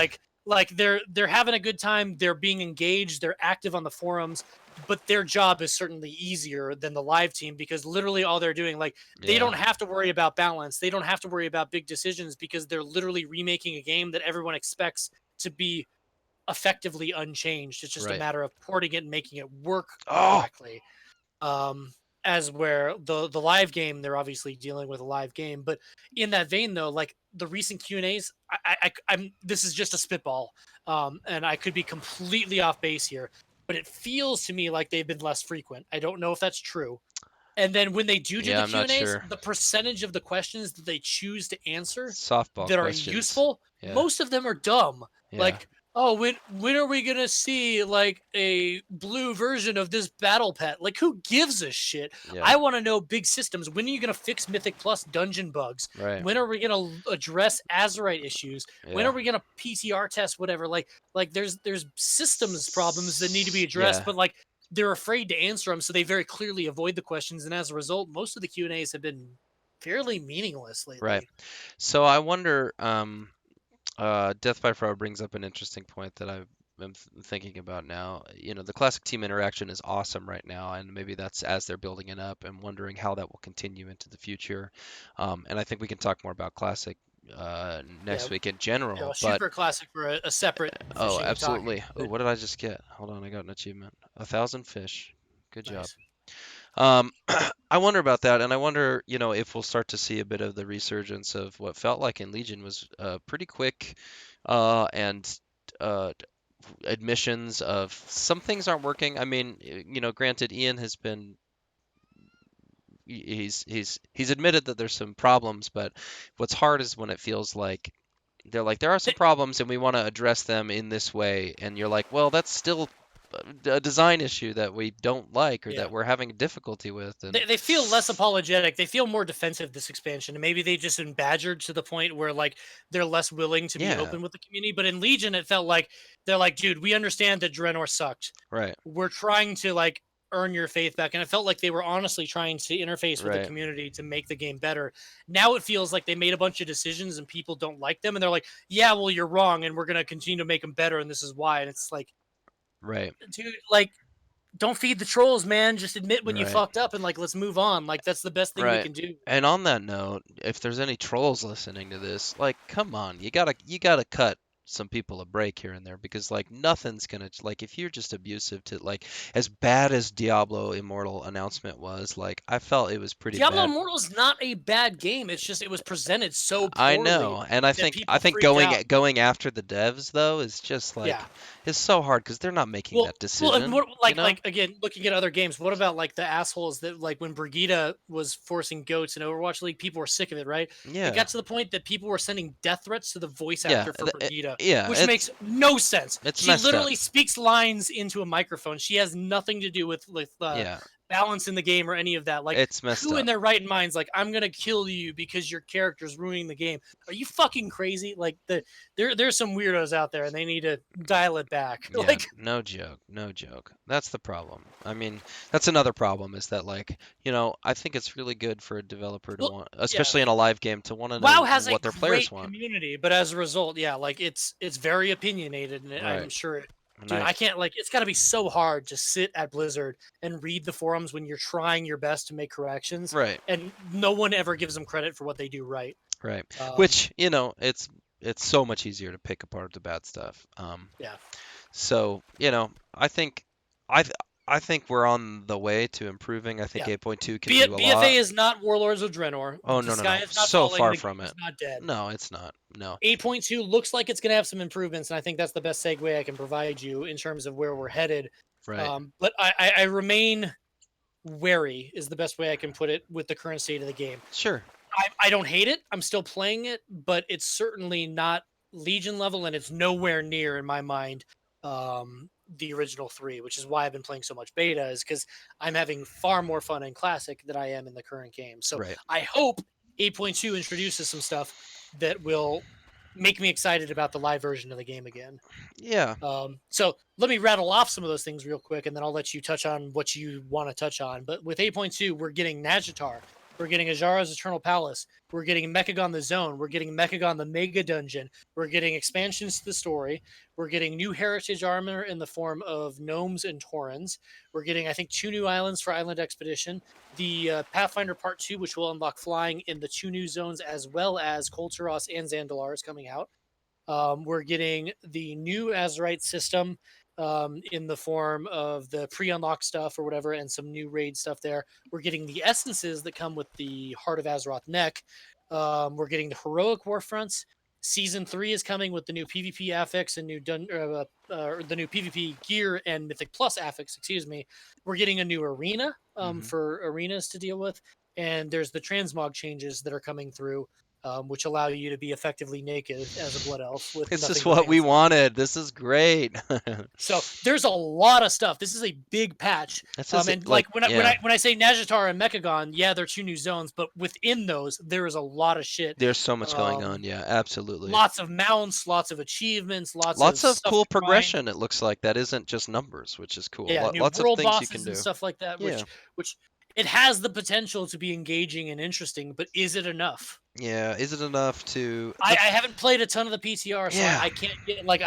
Like they're having a good time. They're being engaged. They're active on the forums. But their job is certainly easier than the live team because literally all they're doing, like, they Yeah. don't have to worry about balance. They don't have to worry about big decisions because they're literally remaking a game that everyone expects to be effectively unchanged. It's just a Right. matter of porting it and making it work Oh, correctly. Um, as where the live game, they're obviously dealing with a live game, but in that vein though, like the recent Q and A's, I'm this is just a spitball, and I could be completely off base here, but it feels to me like they've been less frequent. I don't know if that's true. And then when they do yeah, the I'm Q not and A's, sure. the percentage of the questions that they choose to answer Softball that are questions. useful, Yeah. most of them are dumb. Yeah. Like, oh, when are we gonna see like a blue version of this battle pet? Like, who gives a shit? Yeah. I want to know big systems. When are you gonna fix Mythic Plus dungeon bugs? Right. When are we gonna address Azerite issues? When Yeah. are we gonna PTR test whatever? Like there's systems problems that need to be addressed, Yeah. but like they're afraid to answer them, so they very clearly avoid the questions, and as a result, most of the Q and A's have been fairly meaningless Right. lately. So I wonder, Death by Fro brings up an interesting point that I'm thinking about now. You know, the classic team interaction is awesome right now, and maybe that's as they're building it up and wondering how that will continue into the future. And I think we can talk more about classic Yeah, next week in I'll general. shoot But for a classic for a separate oh, fishing talk. absolutely. Oh, But what did I just get? Hold on, I got an achievement. 1,000 fish. Good job. nice. Um, I wonder about that, and I wonder, if we'll start to see a bit of the resurgence of what felt like in Legion was pretty quick, and uh, admissions of some things aren't working. I mean, granted, Ian has been he's admitted that there's some problems, but what's hard is when it feels like they're like there are some problems and we want to address them in this way, and you're like, well, that's still a design issue that we don't like or Yeah. that we're having difficulty with, and They feel less apologetic. They feel more defensive this expansion, and maybe they just been badgered to the point where like they're less willing to be yeah, open with the community. But in Legion, it felt like they're like, dude, we understand that Draenor sucked. right, We're trying to like earn your faith back, and it felt like they were honestly trying to interface with the right, community to make the game better. Now it feels like they made a bunch of decisions and people don't like them, and they're like, yeah, well, you're wrong, and we're gonna continue to make them better, and this is why. And it's like, right, dude, like don't feed the trolls, man. Just admit when you right. fucked up and like let's move on. Like that's the best thing we Right. can do. And on that note, if there's any trolls listening to this, like, come on, you gotta cut some people a break here and there because like nothing's gonna like if you're just abusive to like as bad as Diablo Immortal announcement was, like I felt it was pretty Diablo bad. Immortal is not a bad game. It's just it was presented so I poorly know, and I that think I people think freaked going out. going after the devs though is just Yeah. like it's so hard because they're not making Well, that and decision, what, you know? like again, looking at other games, what about like the assholes that like when Brigitte was forcing goats in Overwatch League, people were sick of it, right? It Yeah, got to the point that people were sending death threats to the voice yeah, actor for Brigitte, yeah. which makes no sense. It's She messed up. literally speaks lines into a microphone. She has nothing to do with Yeah, balance in the game or any of that. Like, it's messed who in up. their right mind's like, I'm gonna kill you because your character's ruining the game? Are you fucking crazy? Like there's some weirdos out there, and they need to dial it back. Yeah, like no joke, no joke. That's the problem. I mean, that's another problem is that like, I think it's really good for a developer to Well, want, yeah. especially in a live game, to want to WoW know has a what their players great want. community, but as a result, yeah, like it's very opinionated, and I'm Right. sure, And dude, I can't like it's got to be so hard to sit at Blizzard and read the forums when you're trying your best to make corrections, right, and no one ever gives them credit for what they do right. right. Um, Which, it's so much easier to pick apart the bad stuff. yeah, So, I think I th- I think we're on the way to improving. I think yeah. 8.2 can Be do it a BFA lot. is not Warlords of Draenor. Oh, The no, no, sky no. is not So falling. far The game from it. is not dead. No, it's not. No. 8.2 looks like it's going to have some improvements, and I think that's the best segue I can provide you in terms of where we're headed. Right. But I remain wary is the best way I can put it with the current state of the game. Sure. I don't hate it. I'm still playing it, but it's certainly not Legion level, and it's nowhere near, in my mind, the original three, which is why I've been playing so much beta, is because I'm having far more fun in Classic than I am in the current game. So Right. I hope 8.2 introduces some stuff that will make me excited about the live version of the game again. Yeah. So let me rattle off some of those things real quick, and then I'll let you touch on what you want to touch on. But with 8.2, we're getting Najatar, we're getting Azara's Eternal Palace, we're getting Mechagon the Zone, we're getting Mechagon the Mega Dungeon, we're getting expansions to the story, we're getting new heritage armor in the form of gnomes and taurens, we're getting, I think, 2 new islands for Island Expedition, the Pathfinder Part 2, which will unlock flying in the 2 new zones, as well as Kolturos and Zandalar is coming out. We're getting the new Azerite system in the form of the pre-unlock stuff or whatever, and some new raid stuff there. We're getting the essences that come with the Heart of Azeroth neck. We're getting the heroic war fronts. Season 3 is coming with the new PvP affix and the new PvP gear and Mythic Plus affix. Excuse me. We're getting a new arena Hmm. for arenas to deal with, and there's the transmog changes that are coming through, which allow you to be effectively naked as a blood elf with This is nothing but what we pants on. wanted. This is great. So there's a lot of stuff. This is a big patch. This is And like, like when I when yeah, I when I say Najatar and Mechagon, yeah, they're 2 new zones, but within those there is a lot of shit. there's so much going on. Um, Yeah, absolutely. Lots of mounts, lots of achievements, lots of Lots of stuff cool to grind. progression, it looks like. That isn't just numbers, which is cool. Yeah, new Lots of world things you can bosses and do. stuff like that, Yeah. which it has the potential to be engaging and interesting, but is it enough? Yeah. Is it enough to I haven't played a ton of the PTR, so yeah, I can't get like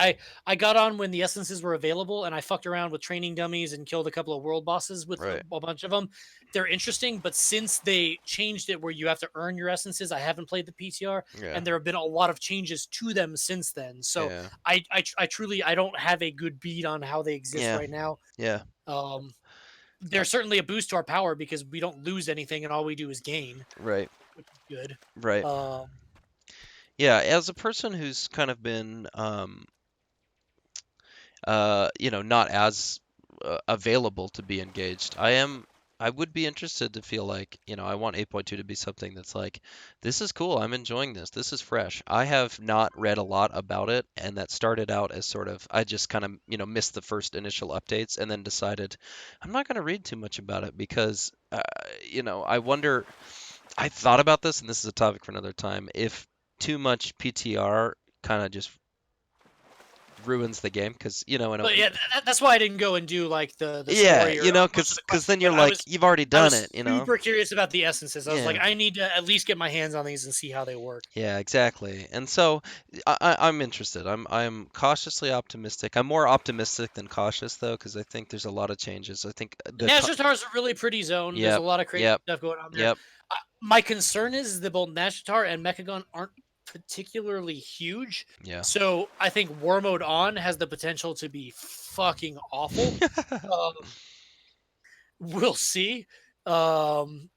I got on when the essences were available, and I fucked around with training dummies and killed a couple of world bosses with right. a bunch of them. They're interesting, but since they changed it where you have to earn your essences, I haven't played the PTR, Yeah. and there have been a lot of changes to them since then. So Yeah. I truly I don't have a good beat on how they exist Yeah. right now. Yeah. Um, Uh, they're certainly a boost to our power because we don't lose anything, and all we do is gain, right. which is good. Right. Um, Yeah, as a person who's kind of been not as available to be engaged. I am I would be interested to feel like, I want 8.2 to be something that's like, this is cool. I'm enjoying this. This is fresh. I have not read a lot about it, and that started out as sort of, I just kind of, missed the first initial updates and then decided I'm not going to read too much about it because, I wonder, I thought about this, and this is a topic for another time, if too much PTR kind of just ruins the game because, But yeah, that's why I didn't go and do like the yeah, story or most of the because questing. then you're But like, you've already I done it, was super curious about the essences. I was like, Yeah. I need to at least get my hands on these and see how they work. Yeah, exactly. And so I'm interested. I'm cautiously optimistic. I'm more optimistic than cautious though, because I think there's a lot of changes. I think Nashitar is a really pretty zone. There's a yep, lot of crazy yep, stuff going on there. yep, My concern is that both Nashitar and Mechagon aren't particularly huge. yeah. So I think War Mode On has the potential to be fucking awful. Um, we'll see. Um,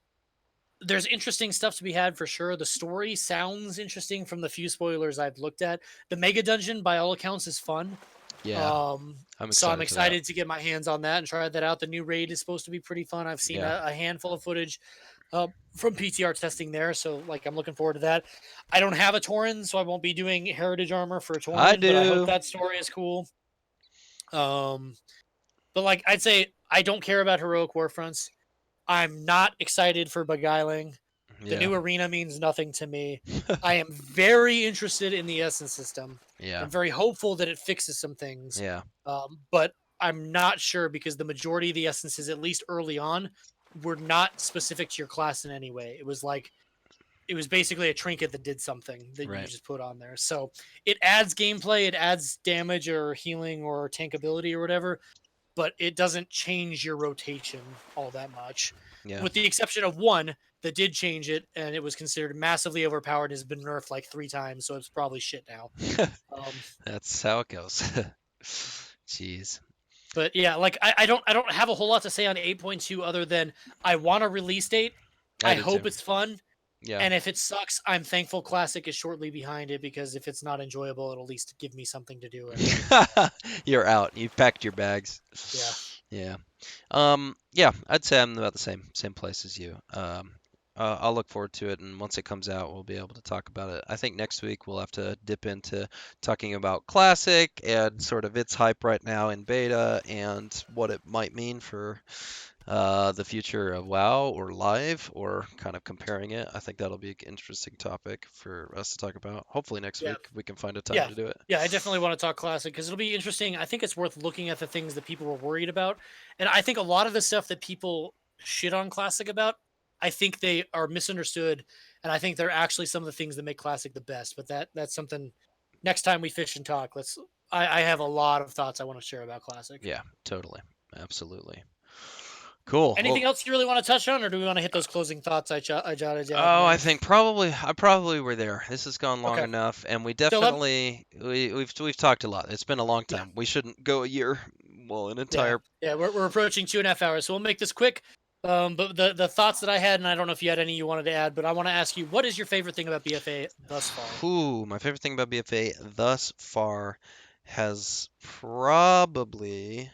there's interesting stuff to be had for sure. The story sounds interesting from the few spoilers I've looked at. The Mega Dungeon, by all accounts, is fun. Yeah, Um, I'm so I'm excited for that. excited to get my hands on that and try that out. The new raid is supposed to be pretty fun. I've seen Yeah. a handful of footage from PTR testing there, so like I'm looking forward to that. I don't have a Tauren, so I won't be doing heritage armor for a I Tauren, but I hope do. that story is cool. Um, but like I'd say, I don't care about heroic war fronts. I'm not excited for beguiling. The Yeah. new arena means nothing to me. I am very interested in the essence system Yeah. and very hopeful that it fixes some things. Yeah. But I'm not sure because the majority of the essences, at least early on, were not specific to your class in any way. It was basically a trinket that did something that you Right. just put on there. So it adds gameplay, it adds damage or healing or tankability or whatever, but it doesn't change your rotation all that much, Yeah. with the exception of one that did change it, and it was considered massively overpowered and has been nerfed like 3 times, so it's probably shit now. Um, That's how it goes. Jeez. but yeah, like I don't have a whole lot to say on 8.2 other than I want a release date. I I do too. hope it's fun, Yeah. and if it sucks, I'm thankful Classic is shortly behind it because if it's not enjoyable, it'll at least give me something to do. And You're out. You've packed your bags. yeah, Yeah. Yeah, I'd say I'm about the same place as you. I'll look forward to it, and once it comes out, we'll be able to talk about it. I think next week we'll have to dip into talking about Classic and sort of its hype right now in beta and what it might mean for the future of WoW or Live, or kind of comparing it. I think that'll be an interesting topic for us to talk about. Hopefully next yeah, week we can find a time yeah, to do it. yeah. I definitely want to talk Classic because it'll be interesting. I think it's worth looking at the things that people were worried about, and I think a lot of the stuff that people shit on Classic about, I think they are misunderstood, and I think they're actually some of the things that make Classic the best. But that's something. Next time we fish and talk, let's. I have a lot of thoughts I want to share about Classic. Yeah, totally. Absolutely. Cool. Anything Well, else you really want to touch on, or do we want to hit those closing thoughts I jotted down oh, I here? think probably we're there. This has gone long Okay, enough, and we so let definitely we've talked a lot. It's been a long yeah, time. We shouldn't go a year. Well, an yeah, entire. yeah. We're approaching 2.5 hours, so we'll make this quick. But the thoughts that I had, and I don't know if you had any you wanted to add, but I want to ask you, what is your favorite thing about BFA thus far? Ooh, my favorite thing about BFA thus far has probably.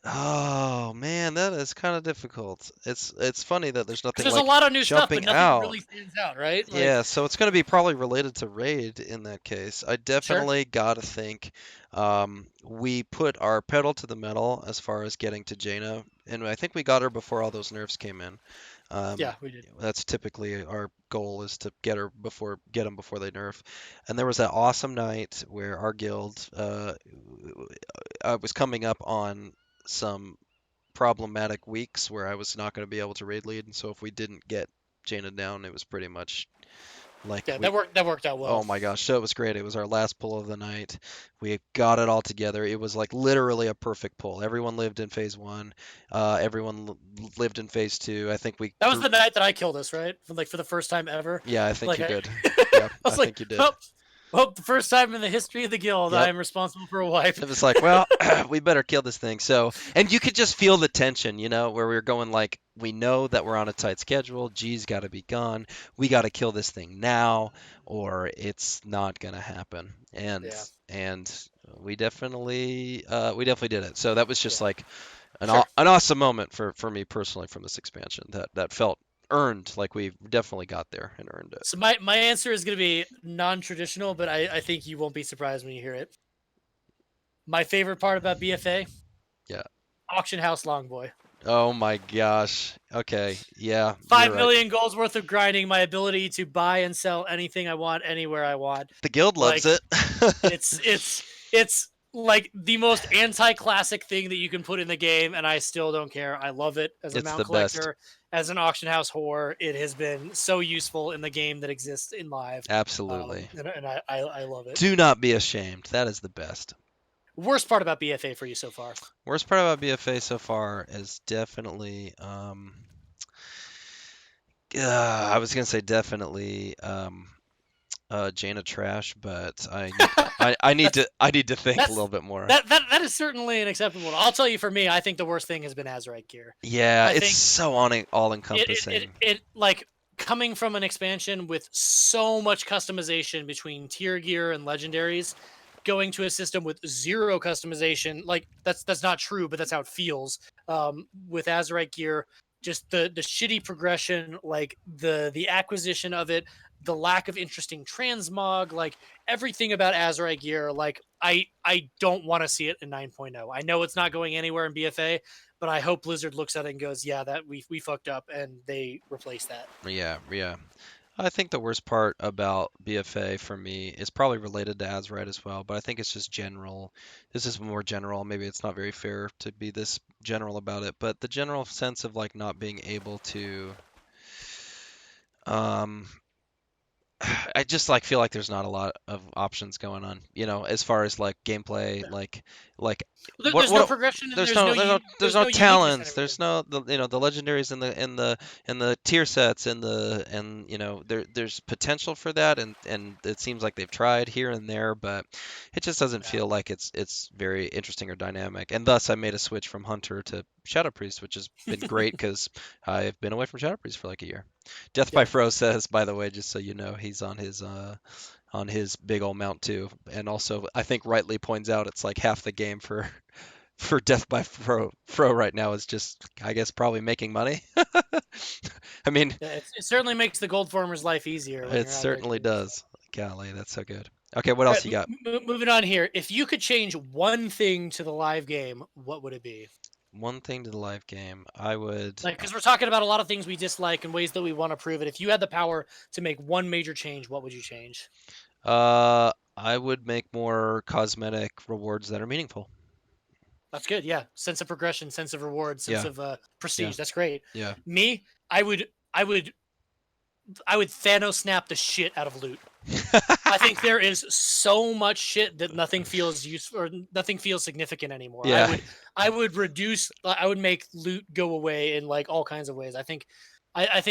Oh man, that is kind of difficult. It's funny that there's Because nothing there's a like lot of new stuff, but jumping nothing out. really stands out, right? Like, Yeah, so it's going to be probably related to raid in that case. I sure, definitely got to think we put our pedal to the metal as far as getting to Jaina, and I think we got her before all those nerfs came in. Um, yeah, we did. that's typically our goal is to get them before they nerf. And there was that awesome night where our guild was coming up on some problematic weeks where I was not going to be able to raid lead, and so if we didn't get Jaina down, it was pretty much like Yeah, we, that worked out oh well. my gosh, so it was great. It was our last pull of the night. We got it all together. It was like literally a perfect pull. Everyone lived in phase one. Everyone lived in phase two. I think we That was threw. the night that I killed us, right? Like for the first time ever. Yeah, I think Like you I, did. I Yeah, I was like, think you did. oh, well, the first time in the history of the guild, I Yep. am responsible for a wipe. It was like, well, we better kill this thing. So, and you could just feel the tension, where we were going like, we know that we're on a tight schedule. G's got to be gone. We got to kill this thing now, or it's not gonna happen. And Yeah, and we definitely did it. So that was just yeah, like Sure. an awesome moment for me personally from this expansion that felt earned, like we definitely got there and earned it. So my answer is going to be non-traditional, but I think you won't be surprised when you hear it. My favorite part about BFA, Yeah. auction house Longboy. Oh my gosh. Okay. Yeah, you're Five right. million goals worth of grinding, my ability to buy and sell anything I want anywhere I want. The guild loves Like it. it's like the most anti-classic thing that you can put in the game, and I still don't care. I love it as a It's mount the best. collector, as an auction house whore. It has been so useful in the game that exists in live, Absolutely. and I love it. Do not be ashamed. That is the best. Worst part about BFA for you so far? Worst part about BFA so far is definitely I was gonna say definitely Jaina Trash, but that's I need to think a that's little bit more. that is certainly an acceptable. I'll tell you, for me, I think the worst thing has been Azerite gear. Yeah, I it's think so on all it encompassing. like coming from an expansion with so much customization between tier gear and legendaries, going to a system with zero customization, like that's not true, but that's how it feels. With Azerite gear, just the shitty progression, like the acquisition of it, the lack of interesting transmog, like everything about Azerite gear, like I don't want to see it in 9.0. I know it's not going anywhere in BFA, but I hope Blizzard looks at it and goes, "Yeah, that we fucked up," and they replace that. Yeah, yeah. I think the worst part about BFA for me is probably related to Azerite as well, but I think it's just general. This is more general. Maybe it's not very fair to be this general about it, but the general sense of like not being able to um I just like feel like there's not a lot of options going on, as far as like gameplay, Yeah. like There's no progression and there's there's no no uniqueness talents, anywhere. there's no the legendaries in the tier sets and there's potential for that and it seems like they've tried here and there, but it just doesn't Yeah. feel like it's very interesting or dynamic. And thus I made a switch from Hunter to Shadow Priest, which has been great because I've been away from Shadow Priest for like a year. Death by Yeah. Fro says, by the way, just so you know, he's on his big old mount too. And also, I think rightly points out it's like half the game for for Death by Fro right now is just, I guess, probably making money. I mean, Yeah, it certainly makes the gold farmer's life easier when it you're out there certainly doing stuff. does. Golly, that's so good. Okay, what All else right, you got? moving on here. If you could change one thing to the live game, what would it be? One thing to the live game, I would. Like, because we're talking about a lot of things we dislike and ways that we want to prove it. If you had the power to make one major change, what would you change? I would make more cosmetic rewards that are meaningful. That's good. Yeah, sense of progression, sense of reward, sense Yeah, of yeah, prestige. That's great. yeah. Me, I would Thanos snap the shit out of loot. I think there is so much shit that nothing feels useful or nothing feels significant anymore. Yeah, I would reduce I would make loot go away in like all kinds of ways. I think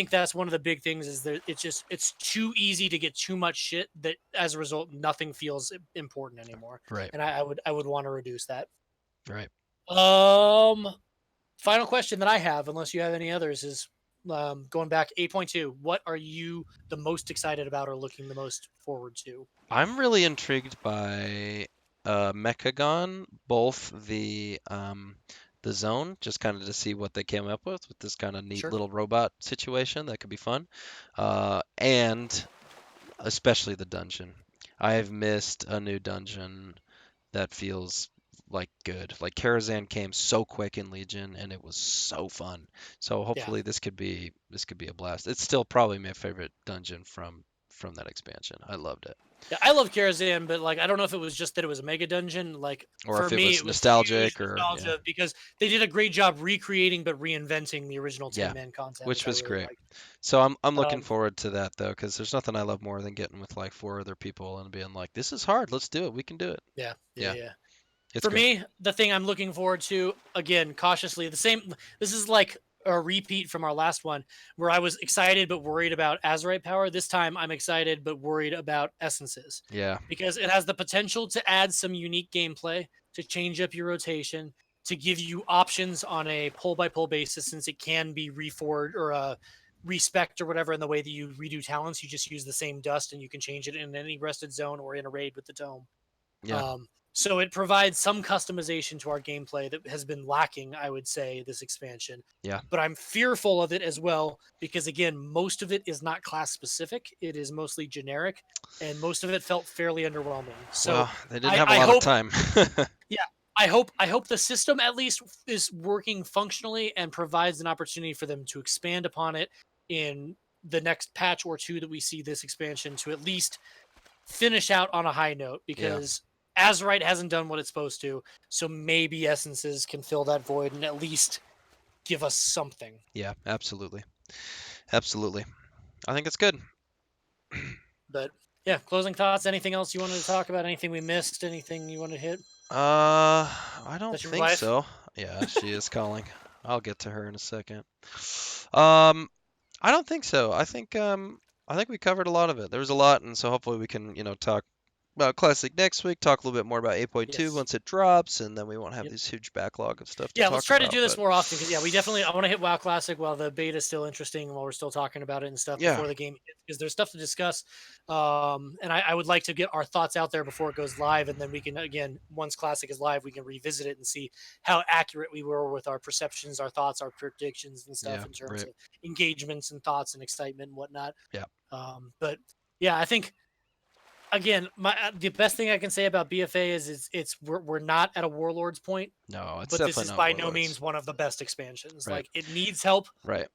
that's one of the big things is that it's too easy to get too much shit that as a result nothing feels important anymore. right, And I would want to reduce that. right. Um Final question that I have, unless you have any others, is going back 8.2. What are you the most excited about or looking the most forward to? I'm really intrigued by Mechagon, both the zone, just kind of to see what they came up with this kind of neat Sure. little robot situation that could be fun, and especially the dungeon. I have missed a new dungeon that feels like good. Like Karazhan came so quick in Legion and it was so fun. So Yeah. hopefully this could be a blast. It's still probably my favorite dungeon from that expansion. I loved it. Yeah, I love Karazhan, but like I don't know if it was just that it was a mega dungeon. Like Or for if it me, was it was huge nostalgic or yeah. nostalgia because they did a great job recreating but reinventing the original Yeah, 10-man content, which which I was really great. liked. So I'm looking Um, forward to that though, because there's nothing I love more than getting with like four other people and being like, this is hard, let's do it, we can do it. yeah, yeah, Yeah, yeah. it's For great. me, the thing I'm looking forward to, again, cautiously, the same. This is like a repeat from our last one, where I was excited but worried about Azerite power. This time, I'm excited but worried about essences Yeah, because it has the potential to add some unique gameplay, to change up your rotation, to give you options on a pull by pull basis, since it can be reforged or respect or whatever in the way that you redo talents. You just use the same dust and you can change it in any rested zone or in a raid with the tome. yeah, Um, So it provides some customization to our gameplay that has been lacking, I would say, this expansion. Yeah. But I'm fearful of it as well because, again, most of it is not class specific. It is mostly generic, and most of it felt fairly underwhelming. So Well, they didn't I, have a I lot of hope, time. yeah, I hope the system at least is working functionally and provides an opportunity for them to expand upon it in the next patch or two that we see this expansion to at least finish out on a high note Yeah. because Azurite hasn't done what it's supposed to. So maybe Essences can fill that void and at least give us something. Yeah, absolutely. Absolutely. I think it's good. But yeah, closing thoughts. Anything else you wanted to talk about? Anything we missed? Anything you want to hit? I don't That's your think wife. so. Yeah, she is calling. I'll get to her in a second. Um, I don't think so. I think we covered a lot of it. There was a lot, and so hopefully we can, talk about Classic next week, talk a little bit more about 8.2 Yes. once it drops, and then we won't have Yep. this huge backlog of stuff to Yeah, let's talk try to about. do this But more often because yeah, we definitely I want to hit WoW Classic while the beta is still interesting while we're still talking about it and stuff yeah, before the game hits because there's stuff to discuss. And I would like to get our thoughts out there before it goes live, and then we can again once Classic is live, we can revisit it and see how accurate we were with our perceptions, our thoughts, our predictions, and stuff yeah, in terms right, of engagements and thoughts and excitement and whatnot. yeah. But yeah, I think again, the best thing I can say about BFA is we're not at a Warlords point, No, it's but this is definitely not by no Warlords. means one of the best expansions. Right, Like it needs help. right,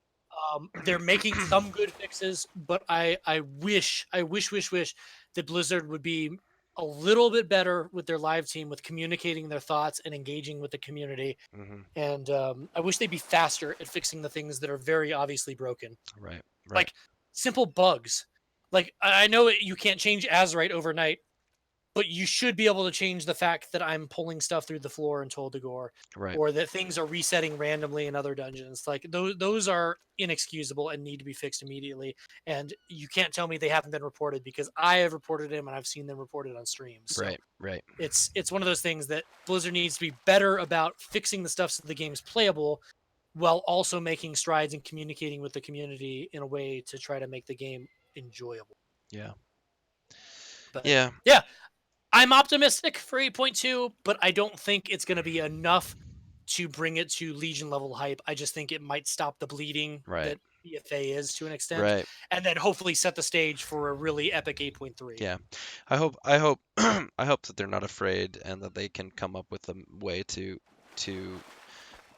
They're making some good fixes, but I wish that Blizzard would be a little bit better with their live team, with communicating their thoughts and engaging with the community. hmm And I wish they'd be faster at fixing the things that are very obviously broken, right, right, like simple bugs. Like I know you can't change Azurite overnight, but you should be able to change the fact that I'm pulling stuff through the floor in Toldagor, right, or that things are resetting randomly in other dungeons. Like those are inexcusable and need to be fixed immediately. And you can't tell me they haven't been reported because I have reported them and I've seen them reported on streams. So right, right. it's one of those things that Blizzard needs to be better about fixing the stuff so the game's playable while also making strides and communicating with the community in a way to try to make the game enjoyable. Yeah, But yeah, yeah, I'm optimistic for 8.2, but I don't think it's going to be enough to bring it to Legion level hype. I just think it might stop the bleeding right, that BFA is to an extent, right. and then hopefully set the stage for a really epic 8.3. Yeah, I hope, I hope that they're not afraid and that they can come up with a way to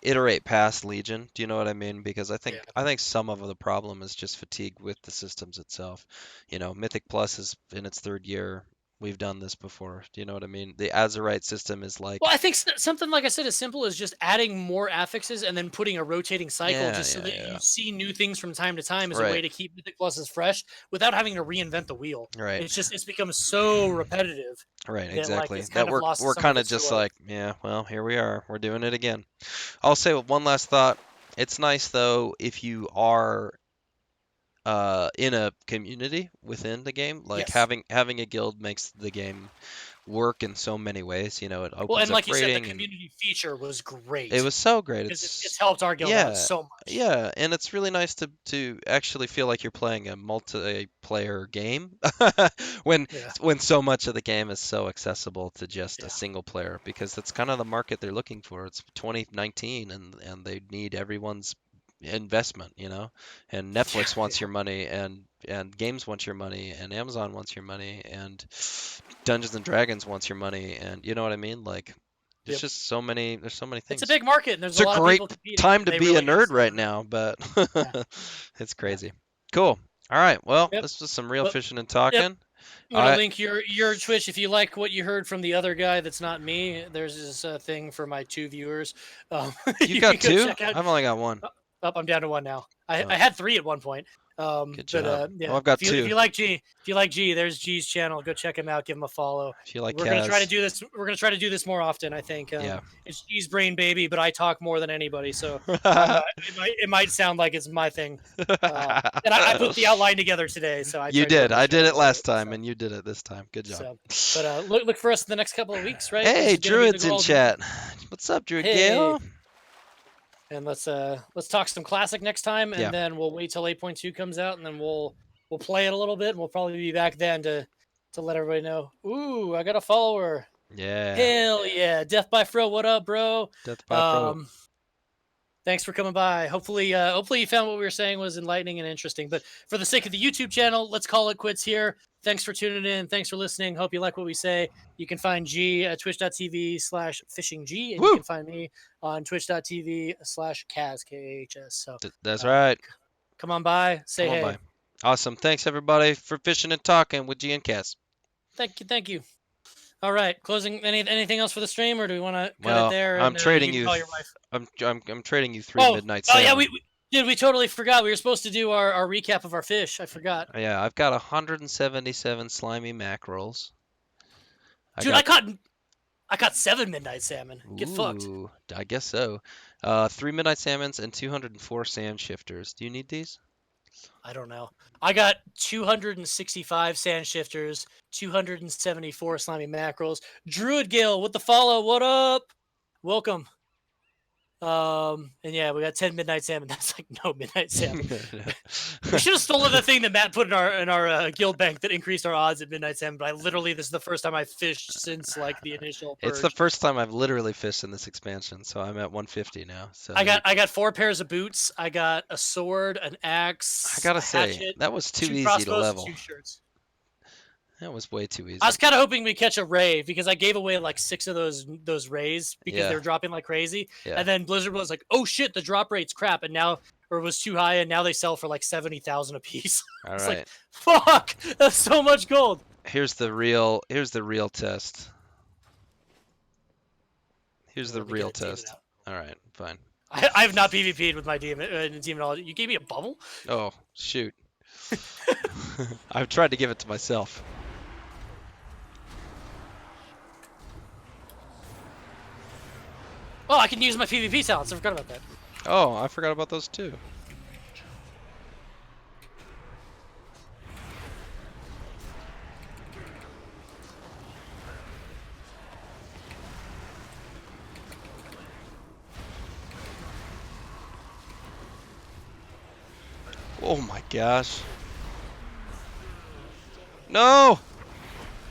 iterate past Legion. Do you know what I mean? Because Yeah. I think some of the problem is just fatigue with the systems itself. Mythic Plus is in its third year. We've done this before. Do you know what I mean? The Azurite system is Well, like, I think something like I said, as simple as just adding more affixes and then putting a rotating cycle, yeah, just so yeah, that yeah. you see new things from time to time, as a Right, way to keep Mythic Pluses fresh without having to reinvent the wheel. right, It's become so repetitive right, that like exactly. it's That kind of lost we're some of kind of its just joy. like, yeah, well, here we are. We're doing it again. I'll say one last thought. It's nice though if you are in a community within the game. Like Yes. having a guild makes the game work in so many ways. It Well, opens and up like you said, the rating, and community feature was it great was so great. because it's helped our guild out Yeah, so much. yeah, and it's really nice to actually feel like you're playing a multiplayer game when Yeah. when so much of the game is so accessible to just a Yeah. single player because that's kind of the market they're looking for. It's 2019 and they need everyone's investment. And Yeah. Netflix wants your Yeah. money and games want your money and Amazon wants your money and Dungeons and Dragons wants your money and you know what I mean? Like Yep. there's so many It's a things. big market, and there's It's a a lot of great people competing, time and to they be a really got to nerd step right it up. now, but Yeah. it's Yeah. crazy. Cool. All right. Well, Yep. this was some real But fishing and yep. talking. I'm gonna I link your Twitch if you like what you heard from the other guy. That's not me. There's this thing for my two viewers. You've You got can go two? check out. I've only got one. Up, I'm down to one now. I, Oh, I had three at one point. good But job. Well, yeah, I've got if two. you like G, there's G's channel. Go check him out. Give him a follow. If you like We're gonna try to Kaz, do this. We're gonna try to do this more often. I think yeah. it's G's brain baby, but I talk more than anybody, so I'm. It might sound like it's my thing. And I put the outline together today, so I You tried to did. work the I show did a it little bit. last time, So and you did it this time. Good job. so, but look for us in the next couple of weeks, right? This Hey, is gonna be the Druid's in goal. chat. What's up, Druid Hey, Gale? and let's talk some classic next time, Yeah. and then we'll wait till 8.2 comes out, and then we'll play it a little bit, and we'll probably be back then to let everybody know. Ooh, I got a follower. Yeah. Hell yeah, Death by Fro, what up, bro? Death by Fro. Um, Thanks for coming by. Hopefully you found what we were saying was enlightening and interesting. But for the sake of the YouTube channel, let's call it quits here. Thanks for tuning in. Thanks for listening. Hope you like what we say. You can find G at twitch.tv/fishinggg, and you Woo! can find me on twitch.tv/Kahs, Kahs. So That's uh, right. come on by, Come say on hey. by. Awesome. Thanks everybody for fishing and talking with G and Cass. Thank you. All right, closing. Anything else for the stream, or do we want to cut it Well, there I'm and trading you can you. call your wife? I'm trading you three Oh, midnight oh yeah, salmon. dude, we totally forgot. We were supposed to do our recap of our fish. I forgot. Yeah, I've got 177 slimy mackerels. I Dude, got I caught 7 midnight salmon. Get fucked. ooh, I guess so. Three midnight salmons and 204 sand shifters. Do you need these? I don't know. I got 265 sand shifters, 274 slimy mackerels. Druid Gale with the follow. What up? Welcome. And yeah, we got 10 midnight salmon. That's like no midnight salmon. We should have stolen the thing that Matt put in our guild bank that increased our odds at midnight salmon. But this is the first time I fished since like the initial It's the purge. first time I've literally fished in this expansion, so I'm at 150 now. So I got 4 pairs of boots. I got a sword, an I axe, gotta a say, hatchet, that was too 2 easy to crossbows, and level. 2 shirts. That was way too I easy. was kind of hoping we catch a ray because I gave away like 6 of those rays because they Yeah, were dropping like crazy. yeah. And then Blizzard was like, "Oh shit, the drop rate's crap," and now or was too high, and now they sell for like 70,000 a piece. All It's like, right. fuck, that's so much gold. Here's the real test. Here's the Let me get real a demon test. out. All right, fine. I have not PvP'd with my demonology. You gave me a bubble? Oh, shoot. I've tried to give it to myself. Oh, I can use my PvP talents. I forgot about that. Oh, I forgot about those too. Oh my gosh. No!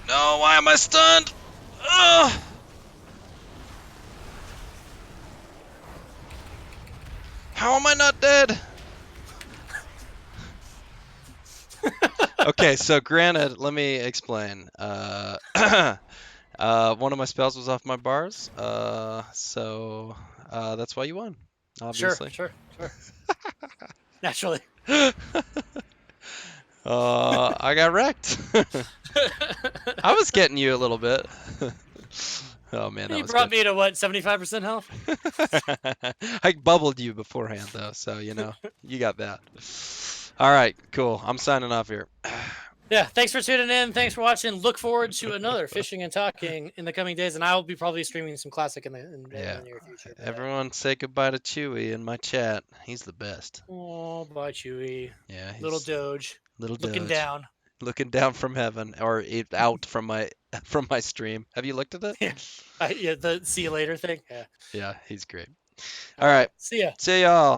No, why am I stunned? Ugh! How am I not dead? Okay, so granted, let me explain. One of my spells was off my bars, so that's why you won, Sure, obviously. sure, sure. Naturally. I got wrecked. I was getting you a little bit. Oh man, that You was brought good. me to what, 75% health? I bubbled you beforehand though, so you got that. All right, cool. I'm signing off here. Yeah, thanks for tuning in. Thanks for watching. Look forward to another fishing and talking in the coming days, and I will be probably streaming some classic in Yeah. the near future. But Everyone say goodbye to Chewy in my chat. He's the best. oh, bye, Chewy, Yeah, little he's Doge, little looking Doge down. looking down from heaven or out from my from my stream. Have you looked at it? Yeah, yeah. The see you later thing. Yeah. Yeah, he's great. All All right. right. See ya. See y'all.